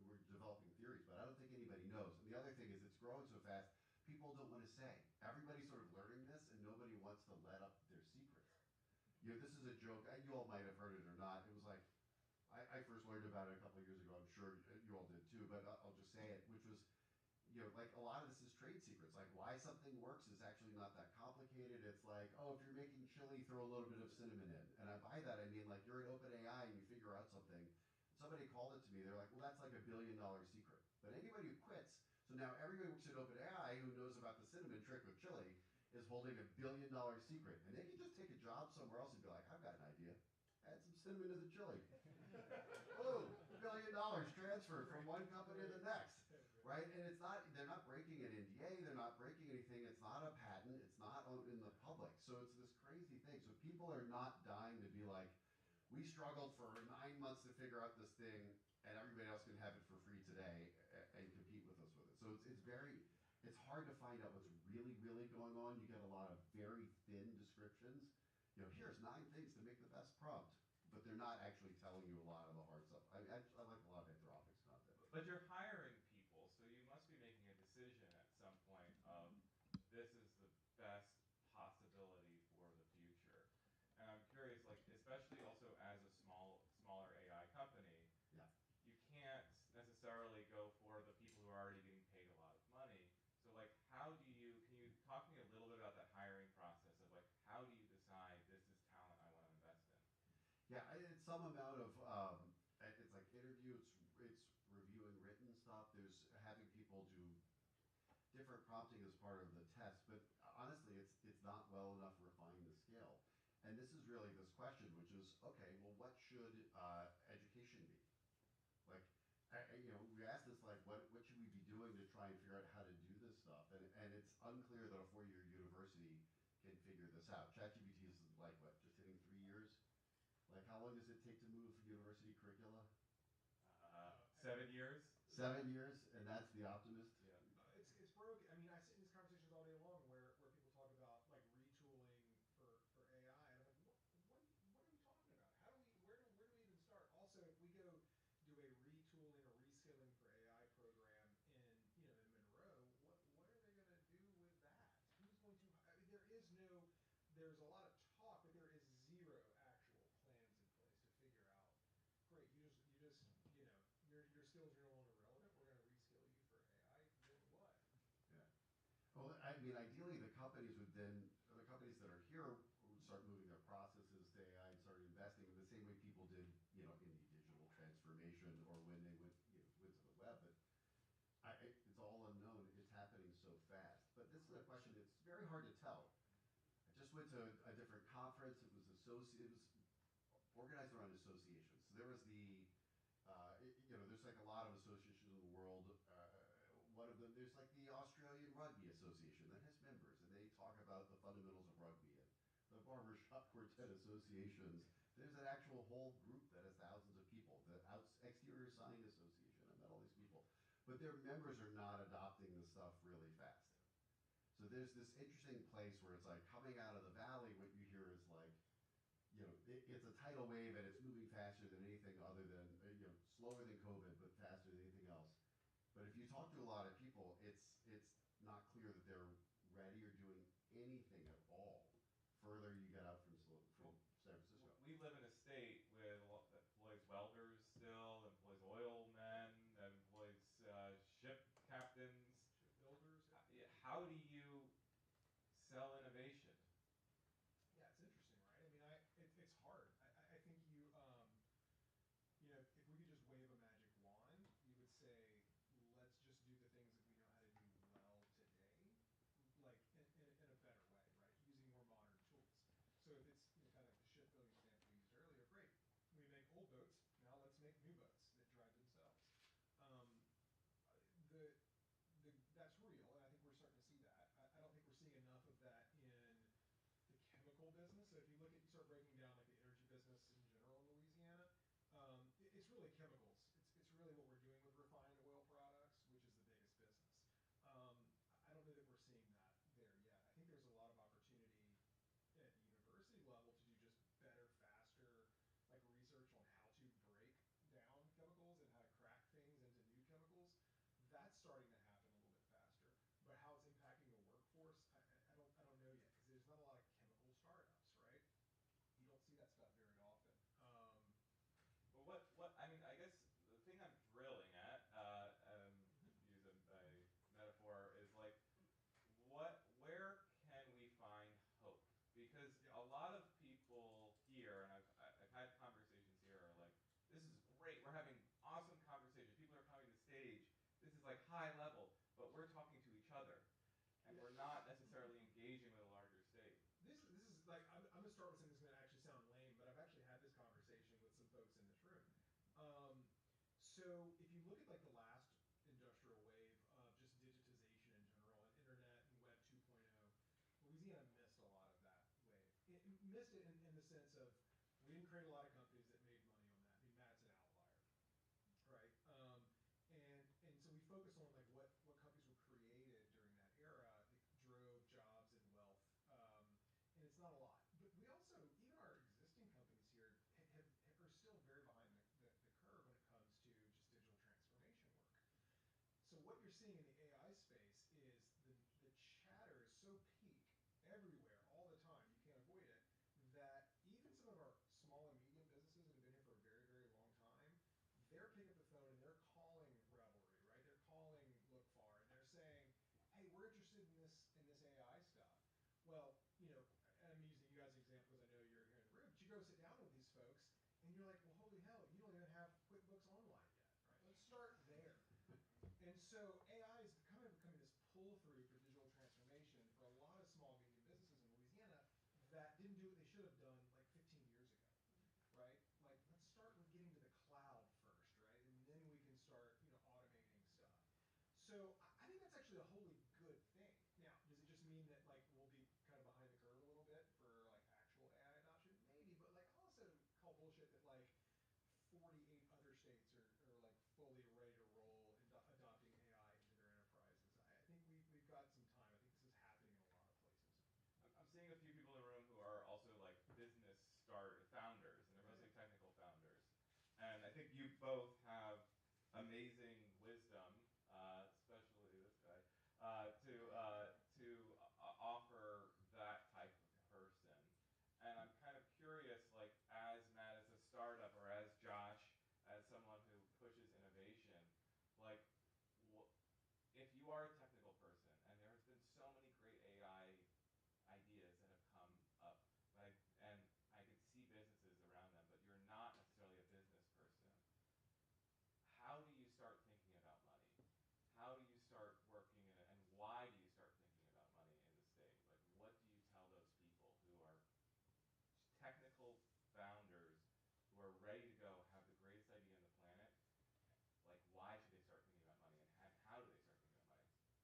we're developing theories, but I don't think anybody knows. And the other thing is it's growing so fast, people don't want to say. Everybody's sort of learning this, and nobody wants to let up their secrets. You know, this is a joke. You all might have heard it or not. It was like I first learned about it a couple of years ago. I'm sure you all did too, but I'll just say it, which was, you know, like a lot of this is trade secrets. Like why something works is actually not that complicated. It's like, oh, if you're making chili, throw a little bit of cinnamon in. And by that, I mean like you're in OpenAI and you figure out something. Somebody called it to me. They're like, well, that's like $1 billion secret. But anybody who quits, so now everybody who works at OpenAI who knows about the cinnamon trick with chili is holding $1 billion secret. And they can just take a job somewhere else and be like, I've got an idea. Add some cinnamon to the chili. Oh, $1 billion transferred from one company to the next, right? And they're not breaking an NDA, they're not breaking anything, it's not a patent, it's not in the public. So it's this crazy thing. So people are not dying to be like, we struggled for 9 months to figure out this thing, and everybody else can have it for free today and compete with us with it. So it's hard to find out what's really, really going on. You get a lot of very thin descriptions. You know, here's 9 things to make the best prompt, but they're not actually telling you a lot of the hard stuff. I like a lot of Anthropics content. But you're hiring people, so you must be making a decision at some point of this is the best possibility for the future. And I'm curious, like, especially also as a smaller AI company, yeah, you can't necessarily go for the people who are already getting paid a lot of money. So like, can you talk to me a little bit about that hiring process of like, how do you decide this is talent I want to invest in? Yeah, it's some amount of, it's like interview, it's reviewing written stuff. There's having people do different prompting as part of the test, but honestly, it's not well enough refined to scale. And this is really this question, which is, okay, well, what should education be? Like, you know, we asked this like, what should we be doing to try and figure out how to do this stuff? And it's unclear that a 4-year university can figure this out. ChatGPT is like what, just hitting 3 years? Like how long does it take to move university curricula? 7 years. 7 years, and that's the optimist? Yeah. It's broken. I mean, I sit in these conversations all day long where people talk about like retooling for AI, and I'm like, what are we talking about? Where do we even start? Also, if we go do a retooling or reskilling for AI program in Monroe, what are they going to do with that? Who's going to? I mean, there's a lot of talk, but there is zero actual plans in place to figure out. Great, you just your skills are no longer relevant. We're going to reskill you for AI. Then what? Yeah. Well, I mean, ideally, the companies that are here would start moving their processes to AI and start investing in the same way people did, in the digital transformation or when they went to the web. But it's all unknown. It's happening so fast. But this is a question that's very hard to tell. I just went to a different conference. It was organized around associations. So there was there's like a lot of associations in the world. One of them, there's like the Australian Rugby Association that has members, and they talk about the fundamentals of rugby and the barbershop quartet associations. There's an actual whole group that has thousands of people, the Exterior Sign Association. I met all these people. But their members are not adopting the stuff really fast. So there's this interesting place where it's like coming out of the valley, what you hear is like, it's a tidal wave and it's moving faster than anything other than, slower than COVID, but faster than anything else. But if you talk to a lot of people, it's not clear that they're ready or doing anything at all further you get out from San Francisco. We live in a state with that employs welders still, employs oil men, that employs ship captains, shipbuilders. How do you sell innovation? Yeah, it's interesting, right? I mean, it's hard. I think if we could just wave a magic wand, you would say, let's just do the things that we know how to do well today, like in a better way, right? Using more modern tools. So if it's kind of like the shipbuilding example we used earlier, great. We make old boats, now let's make new boats that drive themselves. That's real, and I think we're starting to see that. I don't think we're seeing enough of that in the chemical business. So if you start breaking down like the energy business in general in Louisiana, it's really chemicals. It's really what we're doing with refined oil products, which is the biggest business. I don't know that we're seeing that there yet. I think there's a lot of opportunity at the university level to do just better, faster, like research on how to break down chemicals and how to crack things into new chemicals. That's starting to happen a little bit faster. But how it's impacting the workforce, I don't know yet, because there's not a lot of chemical startups, right? You don't see that stuff very often. Well, I guess the thing I'm drilling at, use a metaphor, is like, where can we find hope? Because a lot of people here, and I've had conversations here, are like, this is great, we're having awesome conversations, people are coming to the stage, this is like high level, but we're talking to each other, and we're not necessarily engaging with a larger state. This is like, I'm going to start with something that's going to actually sound lame, but I've actually had this conversation with some folks in this room. So if you look at like the last industrial wave of just digitization in general and internet and web 2.0, Louisiana missed a lot of that wave. It missed it in the sense of we didn't create a lot of companies that made money on that. I mean, Matt's an outlier, right? And so we focus on like what companies were created during that era that drove jobs and wealth. And it's not a lot. But we also, even our existing companies here are still very behind the curve when it comes to just digital transformation work. So what you're seeing in the AI space is the chatter is so peak everywhere all the time, you can't avoid it, that even some of our small and medium businesses that have been here for a very, very long time, they're picking up the phone and they're calling Revelry, right? They're calling Look Far, and they're saying, hey, we're interested in this AI stuff. Well, I'm using you guys as an example because I know you're here in the room, but you go sit down with these folks, and you're like, well, holy hell, you don't even have QuickBooks Online yet, right? Let's start there. And so AI is kind of becoming this pull-through for digital transformation for a lot of small, medium businesses in Louisiana that didn't do what they should have done like 15 years ago, right? Like, let's start with getting to the cloud first, right? And then we can start, automating stuff. So I think that's actually a wholly good thing. Now, does it just mean that like we'll be kind of behind the curve a little bit for like actual AI adoption? Maybe, but like I'll also call bullshit that like 48 other states are like fully ready to roll and adopting AI into their enterprises. I think we've got some time. I think this is happening in a lot of places. I'm seeing a few people in the room who are also like business founders, and they're mostly technical founders. And I think you both have amazing wisdom, especially this guy, to offer that type of person. And I'm kind of curious, like as Matt as a startup, or as Josh as someone who pushes innovation, like if you are a technical person, and there has been so many great AI ideas that have come up, and I can see businesses around them, but you're not necessarily a business person. How do you start thinking about money? How do you start working in it, and why do you start thinking about money in the state? Like, what do you tell those people who are technical founders who are ready to go, have the greatest idea on the planet? Like, why should they start thinking about money, and how do they start thinking about money?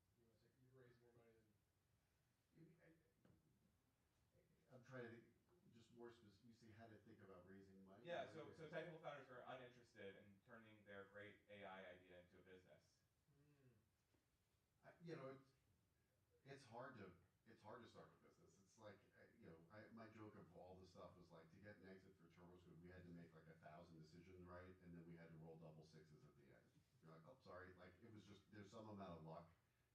it's hard to start a business. It's like my joke of all this stuff was like to get an exit for TurboSquid, we had to make like 1,000 decisions right, and then we had to roll double sixes at the end. You're like, oh, sorry, like it was just there's some amount of luck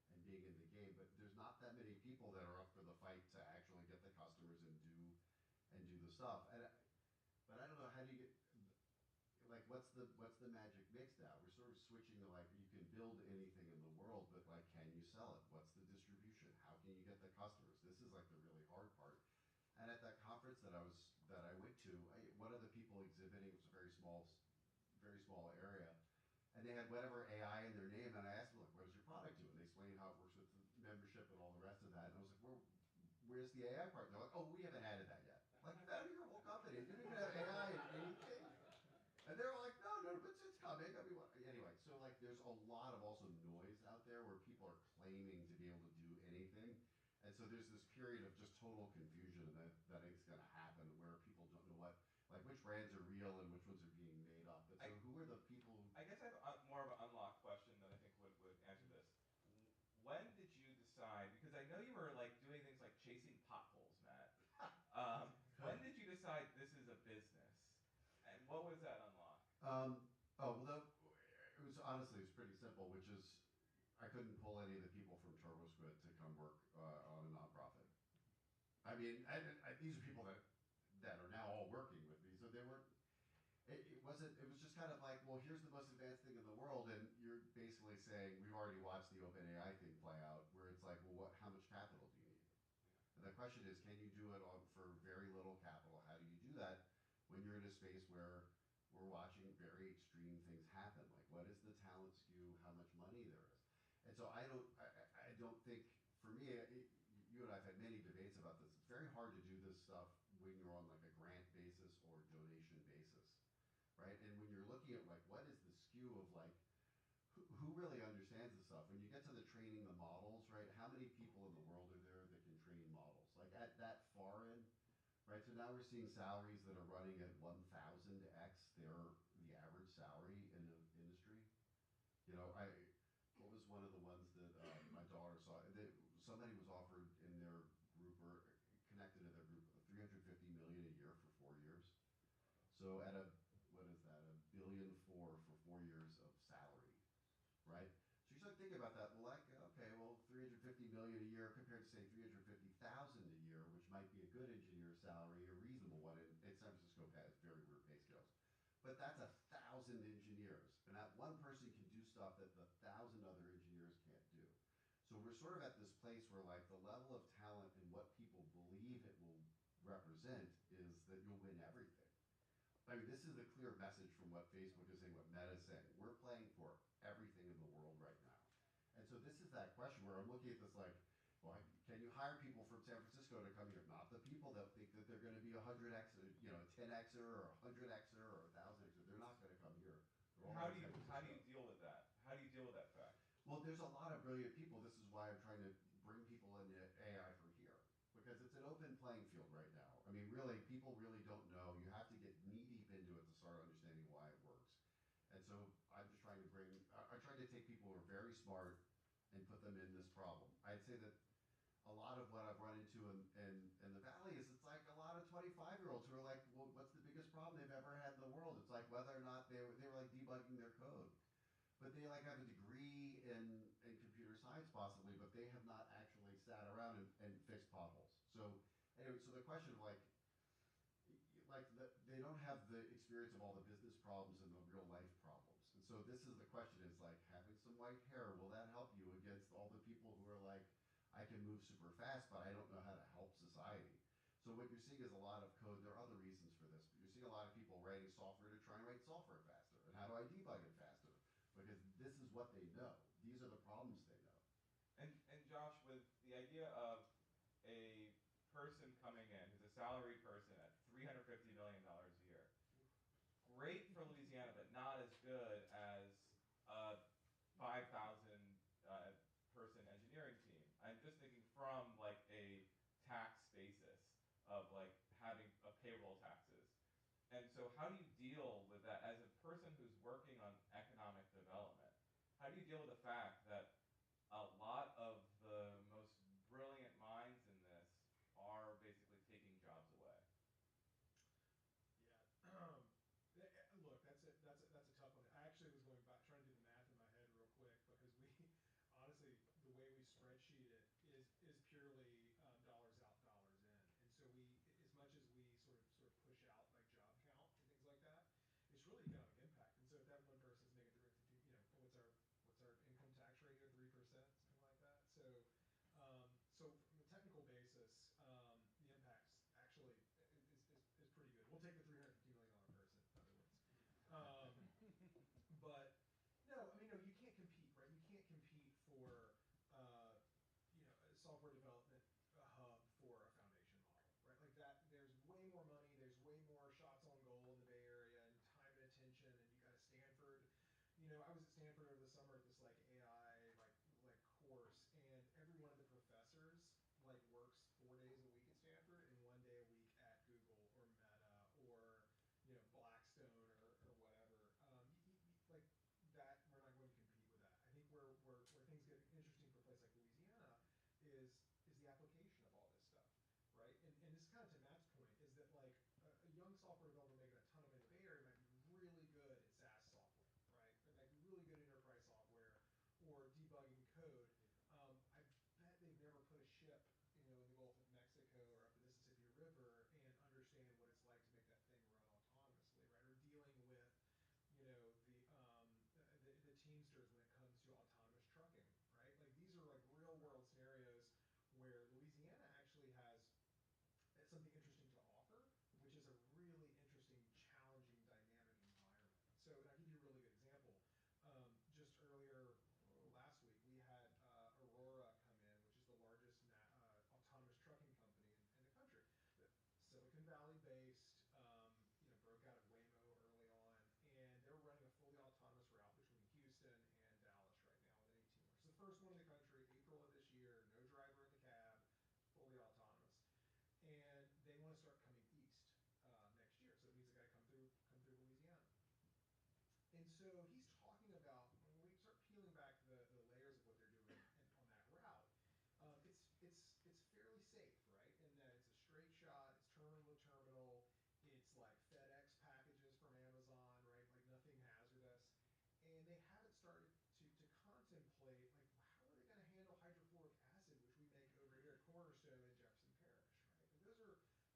and being in the game, but there's not that many people that are up for the fight to actually get the customers and do the stuff. But I don't know, how do you get like what's the magic mix now? We're sort of switching to like you can build anything in the world, but like can you sell it? What's the distribution? How can you get the customers? This is like the really hard part. And at that conference that I went to, one of the people exhibiting, it was a very small area, and they had whatever AI in their name, and I asked them like, what does your product do? And they explained how it works with the membership and all the rest of that. And I was like, where's the AI part? And they're like, oh, we haven't added that yet. Like, that your whole company. You didn't even have AI in anything. And they were like, no, but it's coming. I mean, anyway, so like there's a lot of also noise out there where people are claiming to be able to do anything. And so there's this period of just total confusion that I think is going to happen where people don't know like which brands are real and which ones are being made up. But so who are the people? I guess I have more of an unlock question that I think would answer this. When did you decide, because I know you were like doing things like chasing potholes, Matt. When did you decide this is a business? And what was that unlock? It was honestly, it's pretty simple, which is I couldn't pull any of the people from TurboSquid to come work on a nonprofit. I mean, these are people that are now all working with me, so they weren't. It was just kind of like, well, here's the most advanced thing in the world, and you're basically saying we've already watched the OpenAI thing play out, where it's like, well, how much capital do you need? And the question is, can you do it for very little capital? How do you do that when you're in a space where we're watching very extreme things happen? Like, what is the talent skew? How much money there is? And so I don't think, for me, you and I have had many debates about this. It's very hard to do this stuff when you're on like a grant basis or donation basis, right? And when you're looking at like, what is the skew of like, who really understands this stuff? When you get to the training the models, right? How many people in the world are there that can train models? Like at that far end, right? So now we're seeing salaries that are running at 1,000x the average salary in the industry. What was one of the ones that my daughter saw? Somebody was offered in their group or connected to their group $350 million a year for 4 years. So at what is that? $1.4 billion for 4 years of salary, right? So you start thinking about that. Well, like, okay, well, $350 million a year compared to say $350,000 a year, which might be a good engineer salary, a reasonable one. And San Francisco has very weird pay scales. But that's 1,000 engineers, and that one person can do stuff that the 1,000 other engineers can't do. So we're sort of at this place where like the level of talent and what people believe it will represent is that you'll win everything. I mean, this is a clear message from what Facebook is saying, what Meta is saying. We're playing for everything in the world right now. And so this is that question where I'm looking at this like, well, can you hire people from San Francisco to come here? Not the people that think that they're going to be 100x, 10xer or 100xer or 1,000xer. They're not going to come here. How do you deal with that? How do you deal with that fact? Well, there's a lot of brilliant people. This is why I'm trying to bring people into AI from here, because it's an open playing field right now. I mean, really, people really don't know. You have to get knee deep into it to start understanding why it works. And so I'm just trying to I'm trying to take people who are very smart and put them in this problem. I'd say that a lot of what I've run into in the Valley is it's like a lot of 25-year-olds who are like, well, what's the biggest problem they've ever had in the world? It's like whether or not they were like debugging their code. But they like have a degree in computer science possibly, but they have not actually sat around and fixed potholes. So anyway, so the question of they don't have the experience of all the business problems and the real life problems. And so this is the question is like having some white hair, will that help you against all the people who are like, I can move super fast, but I don't know how to help society. So what you're seeing is a lot of code. There are other reasons for this, but you're seeing a lot of people writing software to try and write software faster. And how do I debug it faster? Because this is what they know. These are the problems they know. And Josh, with the idea of a person coming in who's a salaried person at $350 million a year, great for Louisiana, but not as good as a 5,000 person engineering team. I'm just thinking from like a tax basis of like having a payroll taxes. And so how do you deal with that as a person who's working on economic development? How do you deal with the fact that a lot of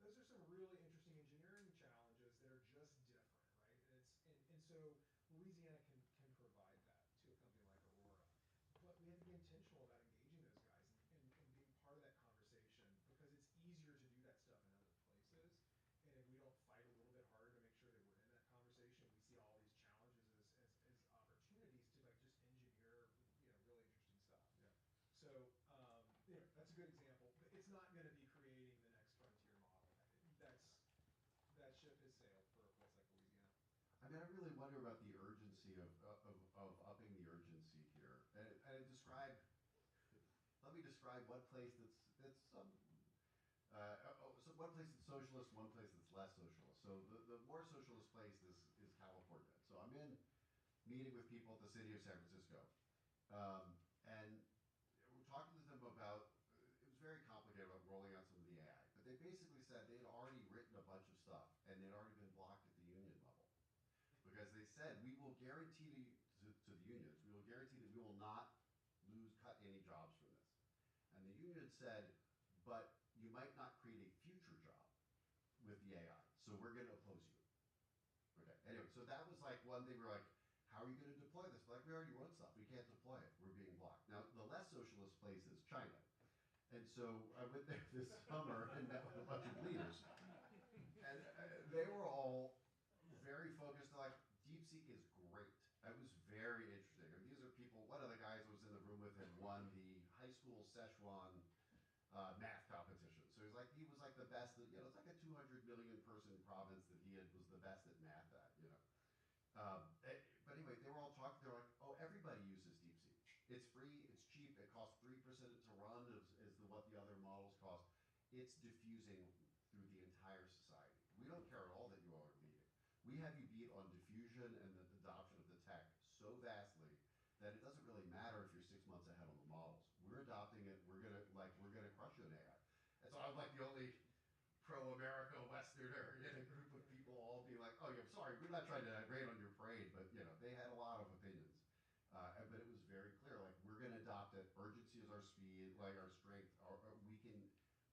those are some really interesting engineering challenges that are just different, right? And so Louisiana can provide that to a company like Aurora. But we have to be intentional about engaging those guys and being part of that conversation, because it's easier to do that stuff in other places. And if we don't fight a little bit harder to make sure that we're in that conversation, we see all these challenges as opportunities to like just engineer, really interesting stuff. Yeah. So that's a good example, but it's not going to be creating the next frontier model. That ship has sailed for a place like Louisiana. I mean, I really wonder about the urgency of upping the urgency here. And let me describe one place that's so one place that's socialist, one place that's less socialist. So the more socialist place is California. So I'm in meeting with people at the city of San Francisco, and we're talking to them about. It was very complicated about rolling out some of the AI, but they basically said they'd already written a bunch of stuff and they'd already been blocked at the union level. Because they said, we will guarantee to the unions, we will guarantee that we will not cut any jobs from this. And the union said, but you might not create a future job with the AI, so we're going to oppose you. Okay, anyway, so that was like one thing, we're like, how are you going to deploy this? Like, we already wrote stuff, we can't deploy it, we're being blocked. Now, the less socialist place is China. And so I went there this summer and met with a bunch of leaders. And they were all very focused, like, DeepSeek is great. It was very interesting. I mean, these are people, one of the guys I was in the room with had won the high school Szechuan math competition. So he was like the best, it's like a 200 million person province that was the best at math at, But anyway, they were all talking, they were like, oh, everybody uses DeepSeek. It's free, it's cheap, it costs 3% to run what the other models cost. It's diffusing through the entire society. We don't care at all that you all are leaving. We have you beat on diffusion and the adoption of the tech so vastly that it doesn't really matter if you're 6 months ahead on the models. We're adopting it, we're gonna crush you in AI. And so I'm like the only pro-America Westerner in a group of people all being like, oh, yeah, sorry, we're not trying to rain on your parade, but they had a lot of opinions. But it was very clear, like, we're going to adopt it. Urgency is our speed, like our strength.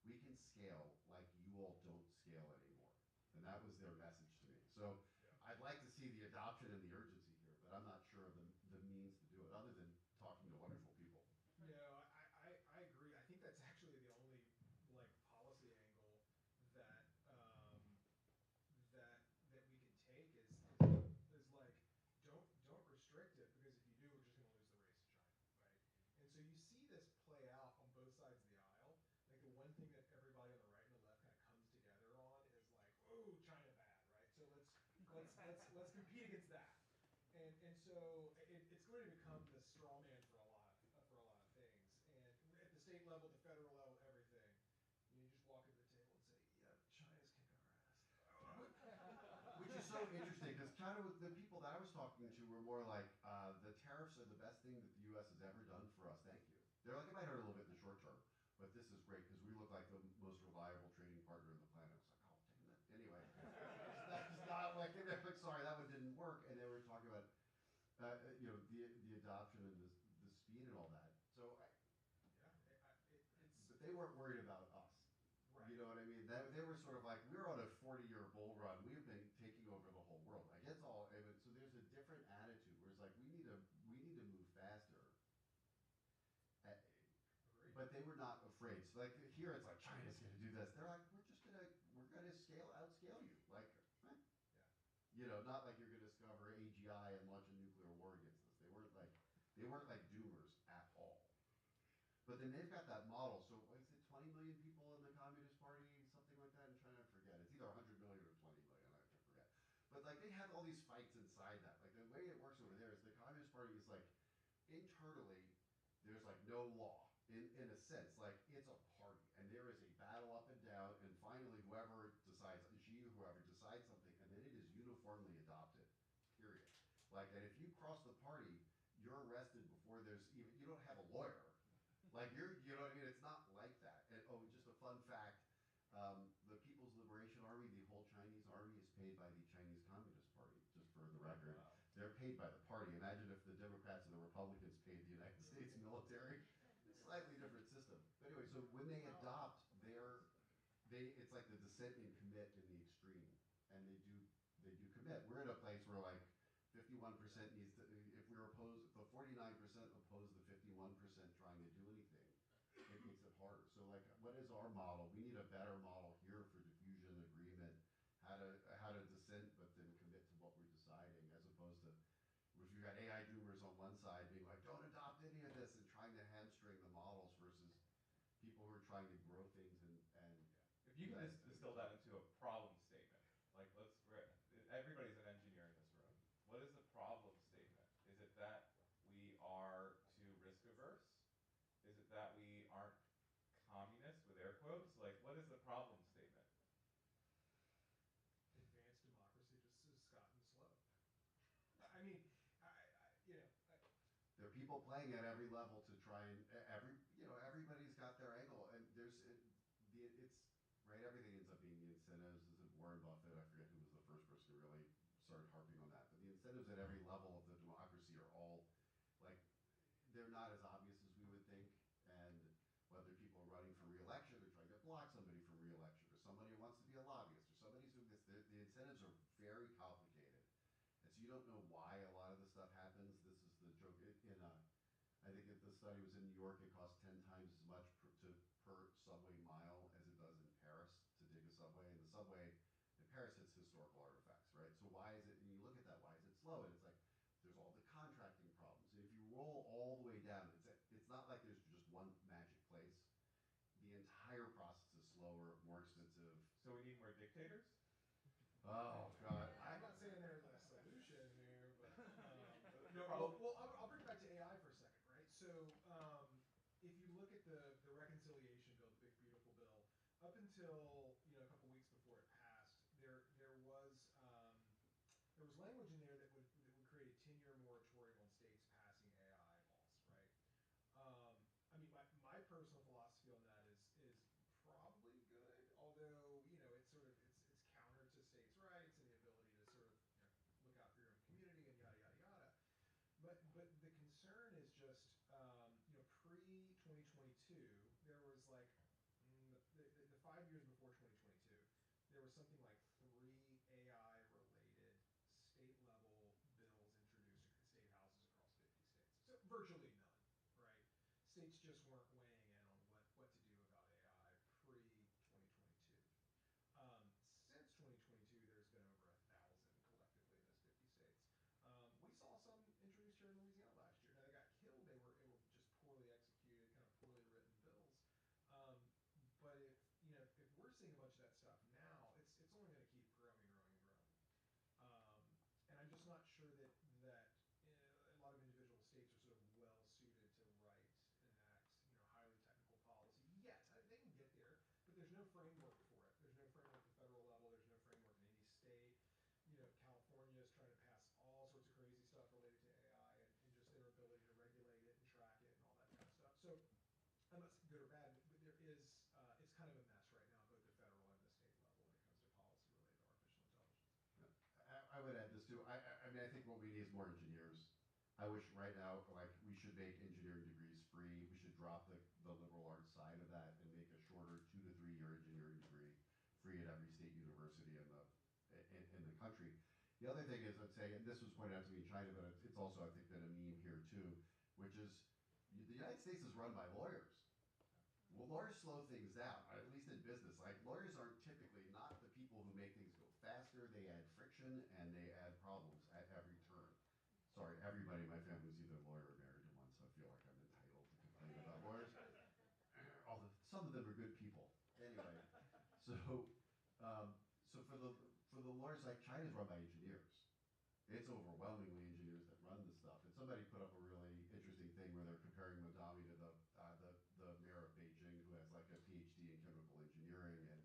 We can scale like you all don't scale anymore. And that was their message to me. So I'd like to see the adoption and the urgency here, but I'm not sure of the means to do it, other than talking to wonderful people. No, I agree. I think that's actually the only policy angle that that we can take is like don't restrict it, because if you do, we're just going to lose the race to China, right? And so you see this play out on both sides of the aisle. Like, the one thing that everybody on the right and the left kind of comes together on is like, oh, China bad, right? So let's compete against that. And so it's going to become the straw man for a lot of things. And at the state level, the federal level, everything, you just walk up to the table and say, yeah, China's kicking our ass. Which is so interesting, because China, the people that I was talking to were more like, the tariffs are the best thing that the U.S. has ever done for us, thank you. They're like, it might hurt a little bit in the short term, but this is great, because we look like the most reliable trading partner on the planet. I was like, oh, dang it. Anyway, that's not like, they're like, sorry, that one didn't work, and they were talking about, the adoption and the speed and all that. So, but they weren't worried about us. Right. You know what I mean? They were sort of like, we're on a 40-year bull run. We've been taking over the whole world. Like, it's all. So there's a different attitude where it's like, we need to move faster. But they were not afraid. So like here, it's like, China's going to do this. They're like, we're going to outscale you. Like, not like you're going to discover AGI and launch a nuclear war against us. They weren't like doomers at all. But then they've got that model. So what is it, 20 million people in the Communist Party, something like that? I'm trying to forget. It's either 100 million or 20 million. I forget. But like, they have all these fights inside that. Like, the way it works over there is the Communist Party is like, internally, there's like no law in a sense. Like, it's a party, and there is a battle up and down, and finally whoever decides something, and then it is uniformly adopted. Period. Like, and if you cross the party, you're arrested before you don't have a lawyer. Like, you know what I mean? It's not like that. And just a fun fact, the People's Liberation Army, the whole Chinese army, is paid by the Chinese Communist Party, just for the record. Wow. They're paid by the party. Imagine if the Democrats and the Republicans paid the United States military. Slightly different system. But anyway, so when they adopt it's like the dissent and commit in the extreme, and they do commit. We're in a place where like 51% needs to, if we're opposed, if the 49% oppose the 51% trying to do anything, it makes it harder. So like, what is our model? We need a better model here for diffusion, agreement, how to dissent, but then commit to what we're deciding, as opposed to if you've got AI doomers on one side being like, don't adopt any of this, and trying to hamstring the models versus people who are trying to grow things and If you can just distill that into a problem statement, like everybody's an engineer in this room. What is the problem statement? Is it that we are too risk averse? Is it that we aren't communists with air quotes? Like, what is the problem statement? Advanced democracy just has gotten slow. I mean, there are people playing at every level to try and everybody's got their angle, and it's right. Everything ends up being the incentives. Is it Warren Buffett? I forget who was the first person who really started harping on that. But the incentives at every level of the democracy are all like they're not as obvious as we would think, and whether people are running for re-election, they're trying to block somebody from re-election, or somebody who wants to be a lobbyist, or somebody's doing this. The incentives are very complicated. And so you don't know why a lot of this stuff happens. This is the joke. I think if the study was in New York, it costs 10 times as much per subway mile as it does in Paris to dig a subway. And the subway in Paris has historical artifacts, right? So why is it, and you look at that, why is it slow? And it's like, there's all the contracting problems. And if you roll all the way down, it's not like there's just one magic place. The entire process is slower, more expensive. So we need more dictators? Oh, God. I'm not saying there's a solution there, but no problem. Well, I'll bring it back to AI for a second, right? So if you look at the reconciliation bill, the big beautiful bill, up until a couple weeks before it passed, there was language in there that would create a 10-year moratorium on states passing AI laws, right? I mean, my personal philosophy on that is probably good, although it's counter to states' rights and the ability to sort of look out for your own community and yada yada yada. But the concern is just pre 2022 there was like the 5 years before 2022 there was something like 3 AI related state level bills introduced in state houses across 50 states. So virtually none, right? States just weren't weighing in on what to do about AI pre 2022. Since 2022, there's been over 1,000 collectively in those 50 states. We saw some introduced here in Louisiana last year. Now they got killed. They were just poorly executed, kind of poorly written bills. But if we're seeing a bunch of that stuff now, it's only going to keep growing. And I'm just not sure that a lot of individual states are sort of well suited to write and enact highly technical policy yet. They can get there, but there's no framework for it. There's no framework at the federal level. There's no framework in any state. California is trying to pass all sorts of crazy stuff related to AI and just their ability to regulate it and track it and all that kind of stuff. So I'm not saying good or bad, but there is it's kind of a mess right now, both the federal and the state level when it comes to policy related to artificial intelligence. I would add this too. I mean, I think what we need is more engineers. I wish right now, like, we should make engineering degrees free. We should drop the liberal arts side of that and make a shorter 2 to 3 year engineering degree free at every state university in the country. The other thing is, I'd say, and this was pointed out to me in China, but it's also, I think, been a meme here too, which is the United States is run by lawyers. Well, lawyers slow things down, at least in business. Like, lawyers aren't typically not the people who make things go faster. They add friction and they add problems at every turn. Sorry, everybody in my family was either a lawyer or married to one, so I feel like I'm entitled to complain about lawyers. Although some of them are good people. Anyway, so for the lawyers, like, China's run by engineers. It's overwhelmingly engineers that run the stuff. And somebody put up a really interesting thing where they're comparing Madami to the mayor of Beijing, who has like a PhD in chemical engineering and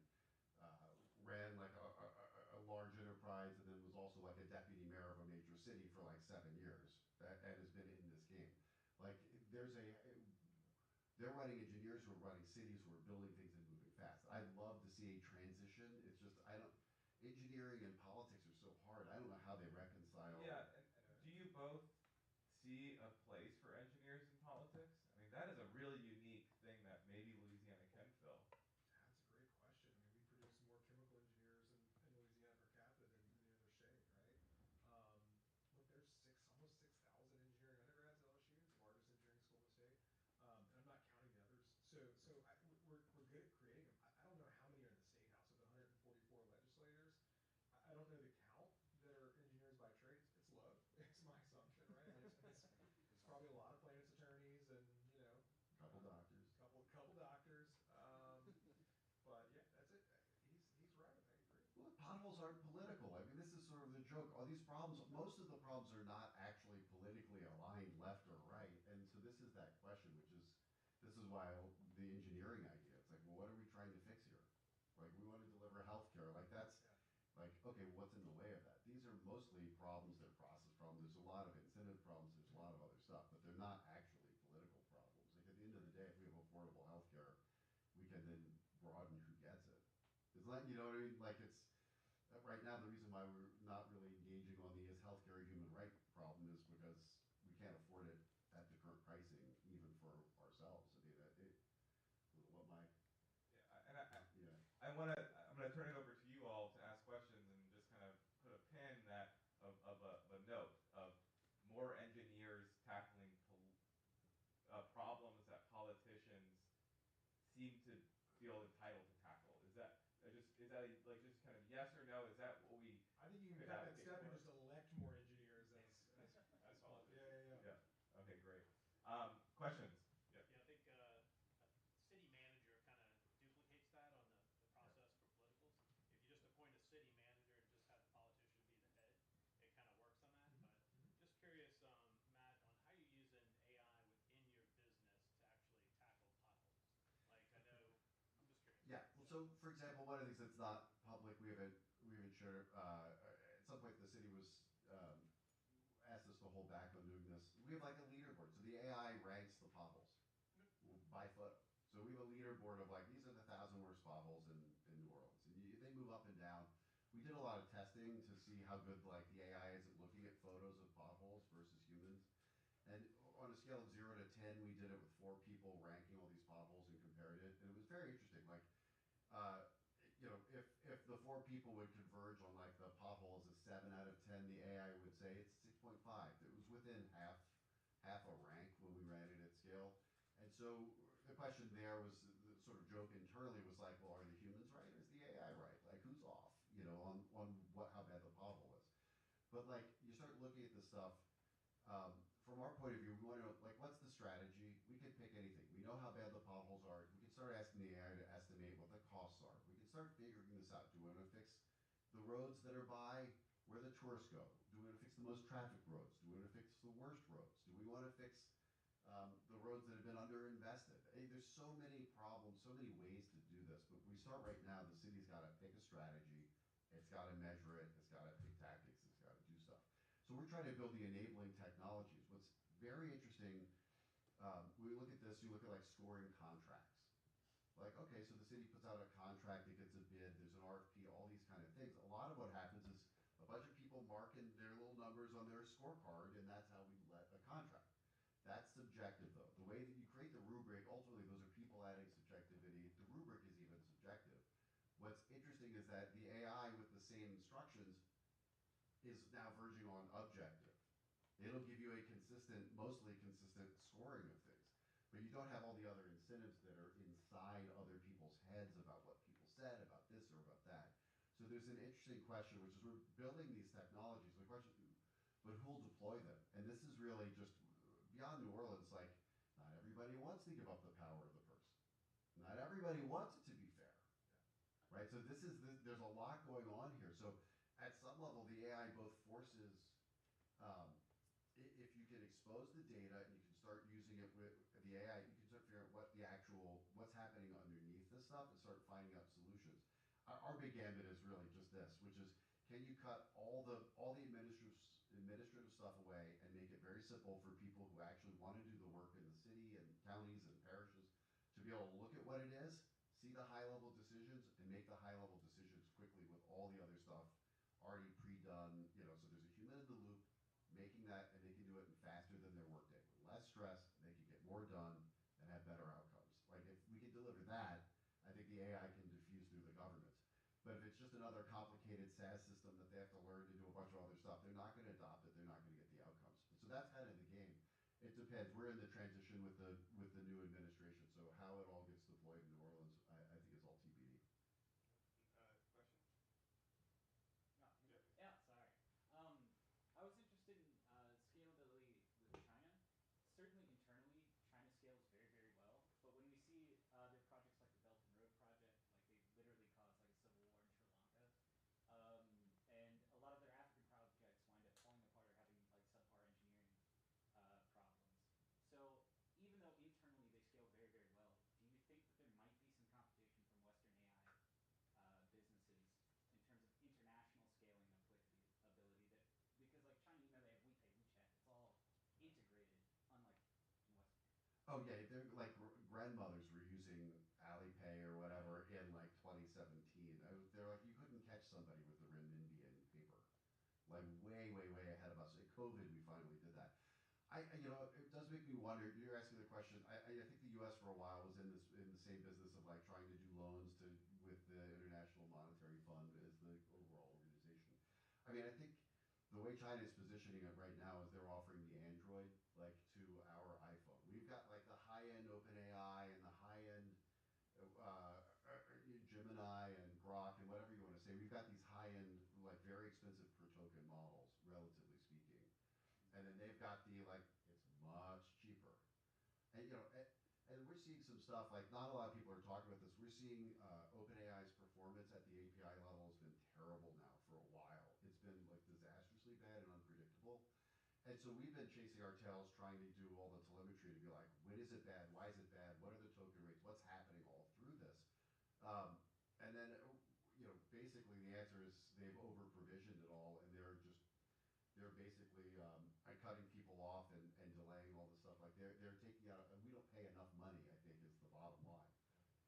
ran like a large enterprise, and then was also like a deputy mayor of a major city for like 7 years, and has been in this game. Like, they're running engineers who are running cities, who are building things and moving fast. I'd love to see a transition. It's just, engineering and politics are so hard. I don't know how they reconcile. Yeah, and do you both see a place for engineers in politics? I mean, that is a really unique thing that maybe Louisiana can fill. That's a great question. I mean, problems aren't political. I mean, this is sort of the joke. All these problems, most of the problems are not actually politically aligned, left or right. And so this is that question, which is, this is why the engineering idea. It's like, well, what are we trying to fix here? Like, we want to deliver healthcare. Like, that's like, okay, what's in the way of that? These are mostly problems. They're process problems. There's a lot of incentive problems. There's a lot of other stuff, but they're not actually political problems. Like, at the end of the day, if we have affordable healthcare, we can then broaden who gets it. It's like, you know what I mean? Like, it's right now, the reason why we're not really engaging on the is healthcare a human right problem is because we can't afford it at the current pricing, even for ourselves. I mean, what my I'm gonna turn it over to you all to ask questions and just kind of put a pin that of a note of more engineers tackling problems that politicians seem to feel entitled to tackle. Is that like just kind of yes or no? Is that what we? I think you can could cut that advocate step and for? just elect more engineers as politicians. Yeah. Okay, great. Questions? Yeah. Yeah, I think city manager kind of duplicates that on the process for politicals. If you just appoint a city manager and just have the politician be the head, it kind of works on that. But just curious, Matt, on how you're using AI within your business to actually tackle potholes. Like I know, I'm just curious. Yeah. Well, so for example, one of the things that's not public, we haven't shared. At some point, the city was asked us to hold back on doing this. We have like a leaderboard, so the AI ranks the potholes by foot. So we have a leaderboard of like these are the 1,000 worst potholes in New Orleans, and they move up and down. We did a lot of testing to see how good like the AI is at looking at photos of potholes versus humans. And on a scale of 0 to 10, we did it with 4 people ranking all these potholes and compared it, and it was very interesting. Like, you know, if the 4 people would converge on like the pothole is a 7 out of 10, the AI would say it's 6.5. It was within half a rank when we ran it at scale. And so the question there was the sort of joke internally was like, well, are the humans right or is the AI right? Like, who's off? You know, on how bad the pothole is. But like, you start looking at this stuff. From our point of view, we want to know, like, what's the strategy? We can pick anything. We know how bad the potholes are. We can start asking the AI to estimate what the costs are. We can start figuring this out. Do we want to fix the roads that are by where the tourists go? Do we want to fix the most trafficked roads? Do we want to fix the worst roads? Do we want to fix the roads that have been underinvested? Hey, there's so many problems, so many ways to do this. But we start right now, the city's got to pick a strategy. It's got to measure it. It's got to pick tactics. It's got to do stuff. So we're trying to build the enabling technologies. What's very interesting, we look at this, you look at like scoring contracts. Like, okay, so the city puts out a contract, it gets a bid, there's an RFP, all these kind of things. A lot of what happens is a bunch of people marking their little numbers on their scorecard, and that's how we let a contract. That's subjective, though. The way that you create the rubric, ultimately, those are people adding subjectivity. The rubric is even subjective. What's interesting is that the AI with the same instructions is now verging on objective. It'll give you a consistent, mostly consistent scoring of things. But you don't have all the other incentives that are inside other people's heads about what people said about this or about that. So there's an interesting question, which is we're building these technologies. The question, but who'll deploy them? And this is really just beyond New Orleans, like not everybody wants to give up the power of the purse. Not everybody wants it to be fair, right? So there's a lot going on here. So at some level, the AI both forces, if you can expose the data and you can start using it with the AI, you can start figuring out what's happening underneath this stuff and start finding out solutions. Our big gambit is really just this, which is, can you cut all the administrative stuff away and make it very simple for people who actually want to do the work in the city and counties and parishes to be able to look at what it is, see the high-level decisions, and make the high-level decisions quickly with all the other stuff already pre-done, you know, so there's a human in the loop making that, and they can do it faster than their workday. With less stress, they can get more done and have better outcomes. Like, if we can deliver that, I think the AI can diffuse through the governments. But if it's just another complicated SaaS system that they have to learn to do a bunch of other stuff, they're not going to adopt it, they're not going to get the outcomes. So that's kind of the game. It depends. We're in the transition with the new administration, so how it all gets deployed in New Orleans, I think is all TBD. Question? No, yeah, sorry. I was interested in scalability with China. Certainly internally, China scales very, very well. But when we see their projects like the Belt and Road Project, like they literally caused like a civil war in Sri Lanka. Oh yeah, they're like grandmothers were using Alipay or whatever in like 2017. They're like you couldn't catch somebody with the renminbi in paper, like way ahead of us. In COVID, we finally did that. It does make me wonder. You're asking the question. I think the U.S. for a while was in the same business of like trying to do loans to with the International Monetary Fund as the overall organization. I mean, I think the way China is positioning it right now is they're offering the Android like to our iPhone. We've got like the high end OpenAI and the high end Gemini and Grok and whatever you want to say. We've got these high end like very expensive per token models, relatively speaking. And then they've got the like it's much cheaper, and and we're seeing some stuff like not a lot of people are talking about this. We're seeing OpenAI's performance at the API level has been terrible now for a while. It's been like disastrously bad and unpredictable, and so we've been chasing our tails trying to do all the telemetry to be like, when is it bad? Why is it bad? What are the token rates? What's happening all through this? And then basically the answer is they've over provisioned it all, and they're basically cutting people off and delaying all this stuff. Like they're taking out, and we don't pay enough money, I think, is the bottom line.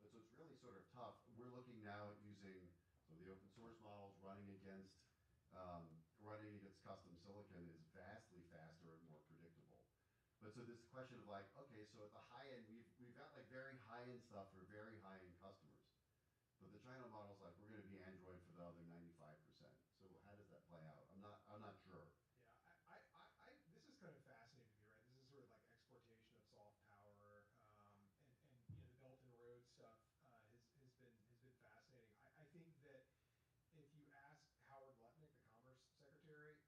But so it's really sort of tough. We're looking now at using the open source models running against custom silicon is vastly faster and more predictable. But so this question of like, okay, so at the high end, we've got like very high end stuff for very high end customers. But the China model's like, we're going to be Android for the other 95%. So how does that play out? I'm not sure. Yeah, this is kind of fascinating to me, right? This is sort of like exportation of soft power, and the Belt and Road stuff has been fascinating. I think that if you ask Howard Lutnick, the Commerce Secretary in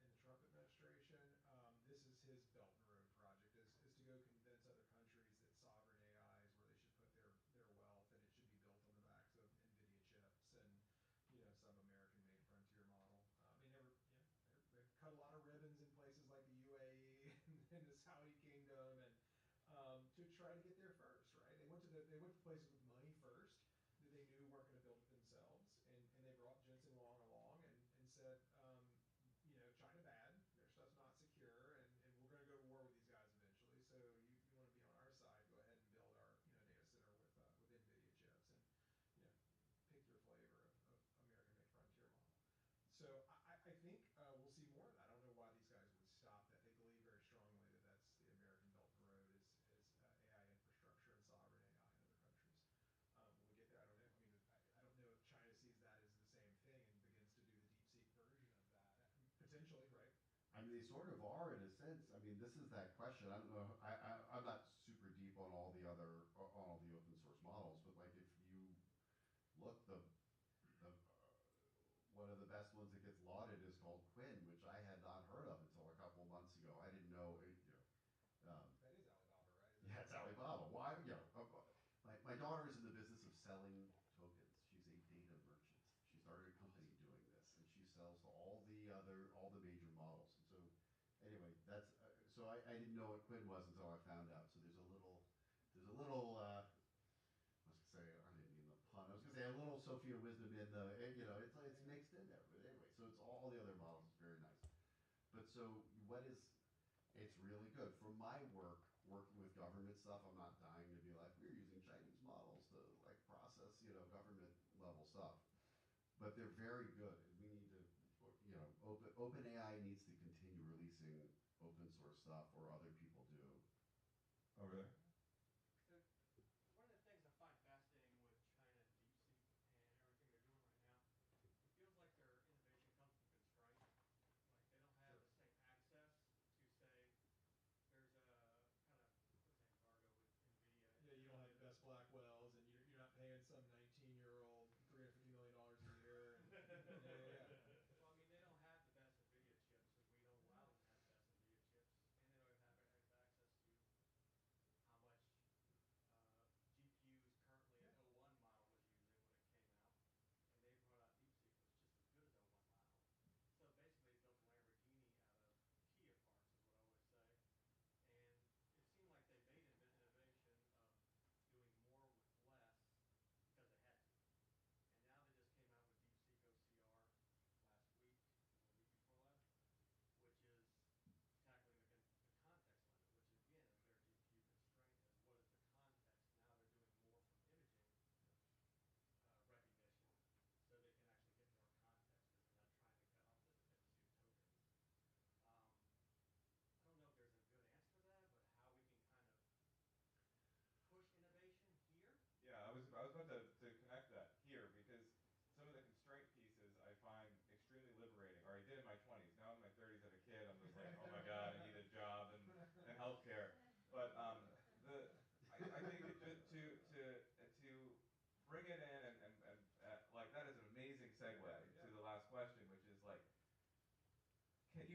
the Trump administration, this is his Belt and Road project: is to go convince other countries that sovereign AI is where they should put their wealth, and it should be built on the backs of NVIDIA chips and some American-made frontier model. They've cut a lot of ribbons in places like the UAE and the Saudi Kingdom, and to try to get there first, right? They went to places with money first that they knew weren't going to build it themselves, and they brought Jensen Huang along and said, China bad, their stuff's not secure, and we're going to go to war with these guys eventually. So you want to be on our side? Go ahead and build our data center with NVIDIA chips, and pick your flavor of American-made frontier model. So I think we'll see more of that. I don't know why these guys would stop that. They believe very strongly that that's the American Belt and Road is AI infrastructure and sovereign AI in other countries. Will we get there? I don't know. I mean, I don't know if China sees that as the same thing and begins to do the DeepSeek version of that. Potentially, right? I mean, they sort of are in a sense. I mean, this is that question. I don't know. I'm not super deep on all the open source models, but like if you look, one of the best ones that gets lauded is called Quinn, which I had not heard of until a couple months ago. I didn't know. That is Alibaba, right? Yeah, it's Alibaba. Why? My daughter is in the business of selling tokens. She's a data merchant. She started a company doing this, and she sells to all the major models. And so, anyway, so I didn't know what Quinn was until I found out. So there's a little. I was gonna say, I didn't mean the pun. I was gonna say a little Sophia wisdom in the, it's mixed in there. But anyway, so it's all the other models. It's very nice. But so it's really good. For my working with government stuff, I'm not dying to be like, we're using Chinese models to like process, government level stuff. But they're very good. And we need to, OpenAI needs to continue releasing open source stuff or other people do. Over there. One of the things I find fascinating with China and DeepSeek and everything they're doing right now, it feels like their innovation comes with constraints. Like they don't have the same access to say there's a kind of what's that embargo with NVIDIA. Yeah, you don't have the best Blackwells, and you're not paying some 19-year-old $350 million a year. Well, I mean, they don't have the best NVIDIA chips, and we don't allow them to have the best NVIDIA chips, and they don't have access to how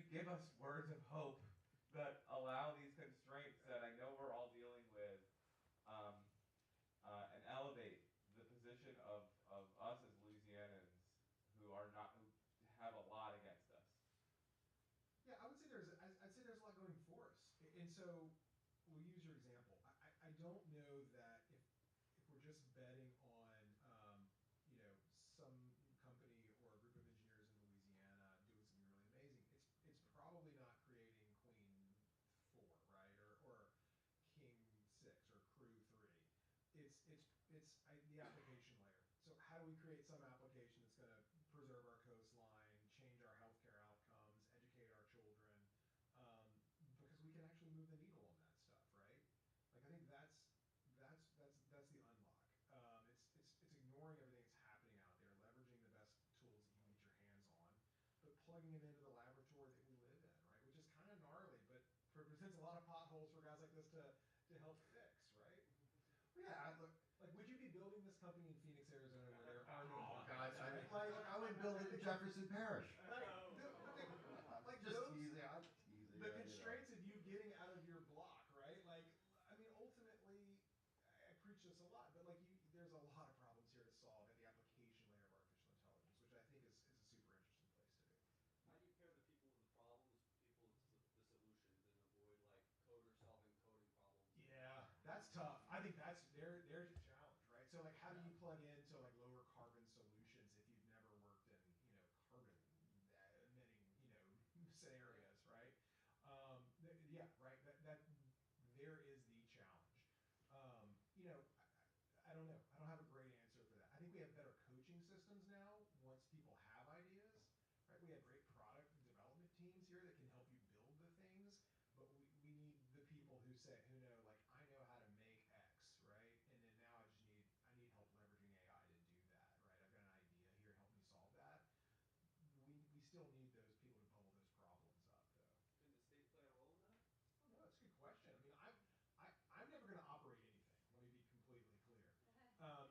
give us words of hope that allow these constraints that I know we're all dealing with, um, and elevate the position of us as Louisianans who are not who have a lot against us. Yeah, I would say I'd say there's a lot going for us, and so we'll use your example. I don't know that if we're just betting on some company or a group of engineers in Louisiana doing something really amazing, it's probably not creating Queen 4, right, or King 6 or Crew 3. The application layer. So how do we create some application that's going to preserve our coastline, change our healthcare outcomes, educate our children, because we can actually move the needle on that stuff, right? Like I think that's the unlock. It's ignoring everything that's happening out there, leveraging the best tools that you can get your hands on, but plugging them into the laboratory that we live in, right? Which is kind of gnarly, but presents a lot of potholes for guys like this to help fix, right? Yeah, look, like, would you be building this company in Phoenix, Arizona, where there are no God, I would build it in Jefferson Parish. Like Just those, teasing, I'm teasing. the constraints of you getting out of your block, right? Like, I mean, ultimately, I preach this a lot, but like, there's a lot of problems here to solve at the application layer of artificial intelligence, which I think is a super interesting place to be. How do you pair the people with the problems, people with the solutions, and avoid like coders solving coding problems? Yeah, that's tough. I think there's your challenge, right? So like, how do you plug into like lower carbon solutions if you've never worked in carbon emitting scenarios, right? Yeah, right. That there is the challenge. I don't know. I don't have a great answer for that. I think we have better coaching systems now once people have ideas, right? We have great product development teams here that can help you build the things, but we need the people who know, like, I know how to make X, right? And then now I need help leveraging AI to do that, right? I've got an idea here, help me solve that. We still need those people to bubble those problems up, though. Can the state play a role in that? Oh, no, that's a good question. I mean, I'm never going to operate anything. Let me be completely clear.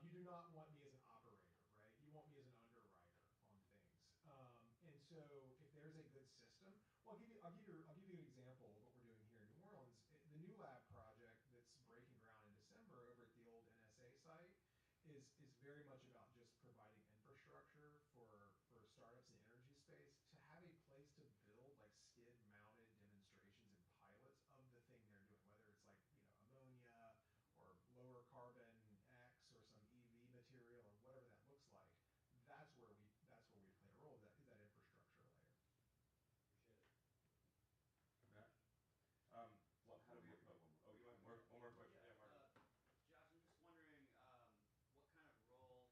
You do not want me as an operator, right? You want me as an underwriter on things. And so, if there's a good system, well, I'll give you an example of what we're doing here in New Orleans. The New Lab project that's breaking ground in December over at the old NSA site is very much about just providing infrastructure for startups in the energy space to have a place to build like skid mounted demonstrations and pilots of the thing they're doing, whether it's like ammonia or lower carbon X or some EV material or whatever that looks like. That's where we play a role. Is that infrastructure layer. Appreciate it. Matt? How do we approach? Oh, you have one more question? Yeah, Mark. Josh, I'm just wondering what kind of role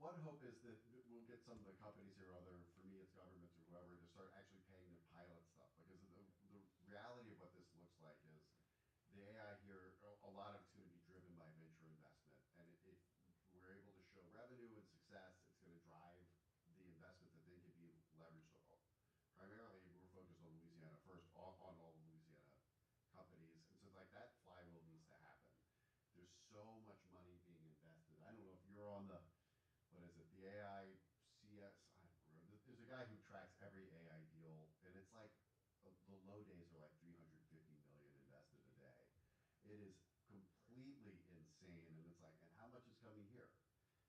one hope is that we'll get some of the companies here, other, for me, it's governments or whoever, to start actually paying to pilot stuff. Because the reality of what this looks like is the AI here, a lot of it's going to be driven by venture investment. And if we're able to show revenue and success, it's going to drive the investment that then can be leveraged. Primarily, we're focused on Louisiana first, on all the Louisiana companies. And so like that flywheel needs to happen. There's so much money being invested. I don't know if you're on the, what is it, the AI CS, I don't remember. There's a guy who tracks every AI deal, and it's like, the low days are like 350 million invested a day. It is completely insane, and it's like, and how much is coming here?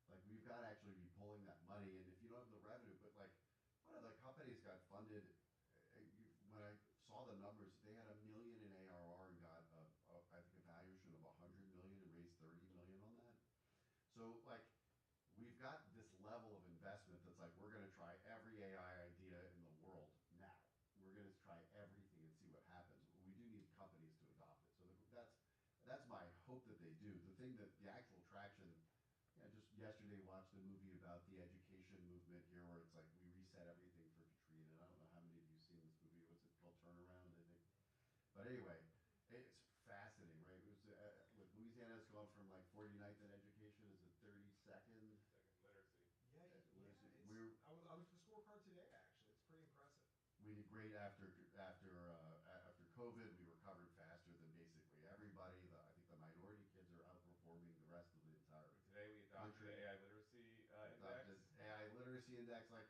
Like, we've got to actually be pulling that money, and if you don't have the revenue, but like, one of the companies got funded, when I saw the numbers, they had $1 million in ARR and got, I think, a valuation of 100 million and raised 30 million on that. So, like, we've got this level of investment that's like, we're going to try every AI idea in the world now. We're going to try everything and see what happens. We do need companies to adopt it. So that's my hope that they do. The thing that the actual traction, just yesterday watched a movie about the education movement here where it's like we reset everything for Katrina. I don't know how many of you seen this movie. What's it called? Turnaround, I think. But anyway, it's fascinating, right? It was, with Louisiana's gone from like 49th in education, is it 32nd? Second literacy. Yeah, I I looked at the scorecard today, actually. It's pretty impressive. We did great after COVID. We recovered faster than basically everybody. I think the minority kids are outperforming the rest of the entire Today we adopted country. the AI literacy index. AI literacy index. Like,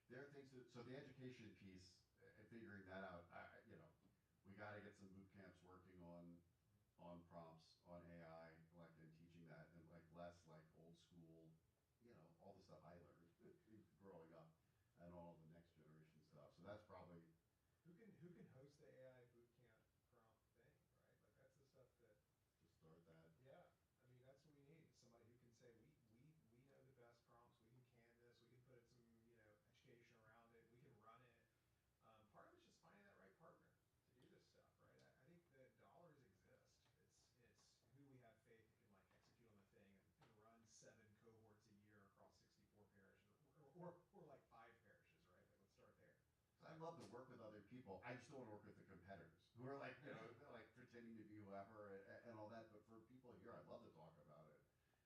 there are things that, so the education piece, figuring that out, we got to get some boot camps working on prompts, on AI, like, and teaching that, and like less like old school, all the stuff I learned growing up, and all the next generation stuff. So that's probably who can host the AI bootcamp prompt thing, right? Like, that's the stuff that to start that. Yeah, I mean, that's what we need. Somebody who can say we know the best prompts. We can canvas. We can put some education around it. We can run it. Part of it's just finding that right partner to do this stuff, right? I think the dollars exist. It's who we have faith that can like execute on the thing and run 7 cohorts a year across 64 parishes, or like 5 parishes, right? Like, let's start there. I love to work with other people. I just don't want to work with the competitors who are like, like pretending to be whoever and all that. But for people here, I'd love to talk about it.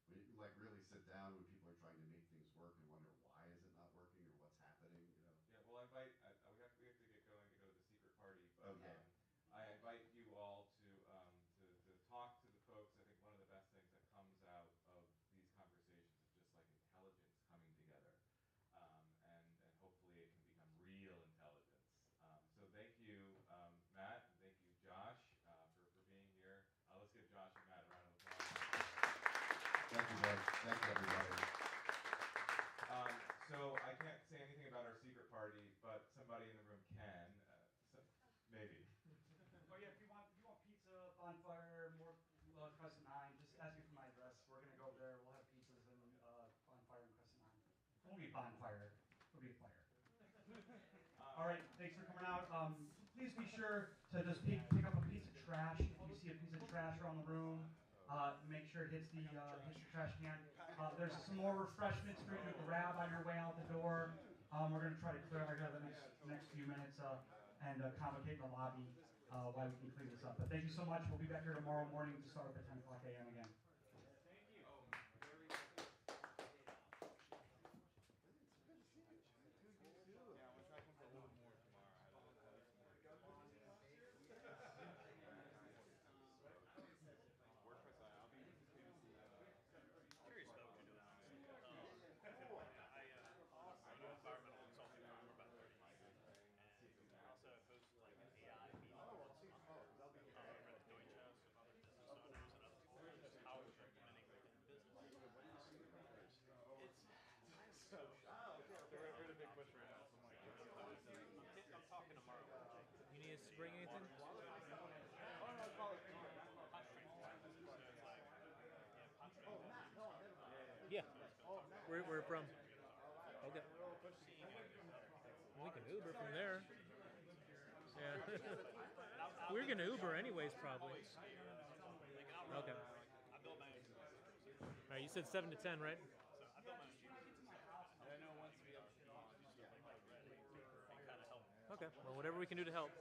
We like really sit down when people are trying to make things work and wonder why is it not working or what's happening. Yeah, well, we have to get going to go to the secret party. But, okay. I invite you all to talk to the folks. I think one of the best things that comes out of these conversations is just like intelligence coming together, and hopefully it can become real intelligence. So thank you, Matt, and thank you, Josh, for being here. Let's give Josh and Matt a round of applause. Thank you, guys. Thank you, everybody. So I can't say anything about our secret party, but somebody in the room can. Maybe. Oh yeah, if you want pizza, bonfire, more Crescent 9, just ask me for my address. We're gonna go there. We'll have pizzas and bonfire and Crescent 9. It won't be a bonfire. It'll be a fire. All right, thanks for coming out. Please be sure to just pick up a piece of trash. If you see a piece of trash around the room, make sure it hits the trash can. There's some more refreshments for you to grab on your way out the door. We're going to try to clear out here the next few minutes and convocate the lobby while we can clean this up. But thank you so much. We'll be back here tomorrow morning to start up at 10 o'clock a.m. again. You need us to bring anything? Yeah. We're from. Okay. We can Uber from there. Yeah. We're gonna Uber anyways, probably. Okay. All right. You said 7 to 10, right? Okay. Well, whatever we can do to help.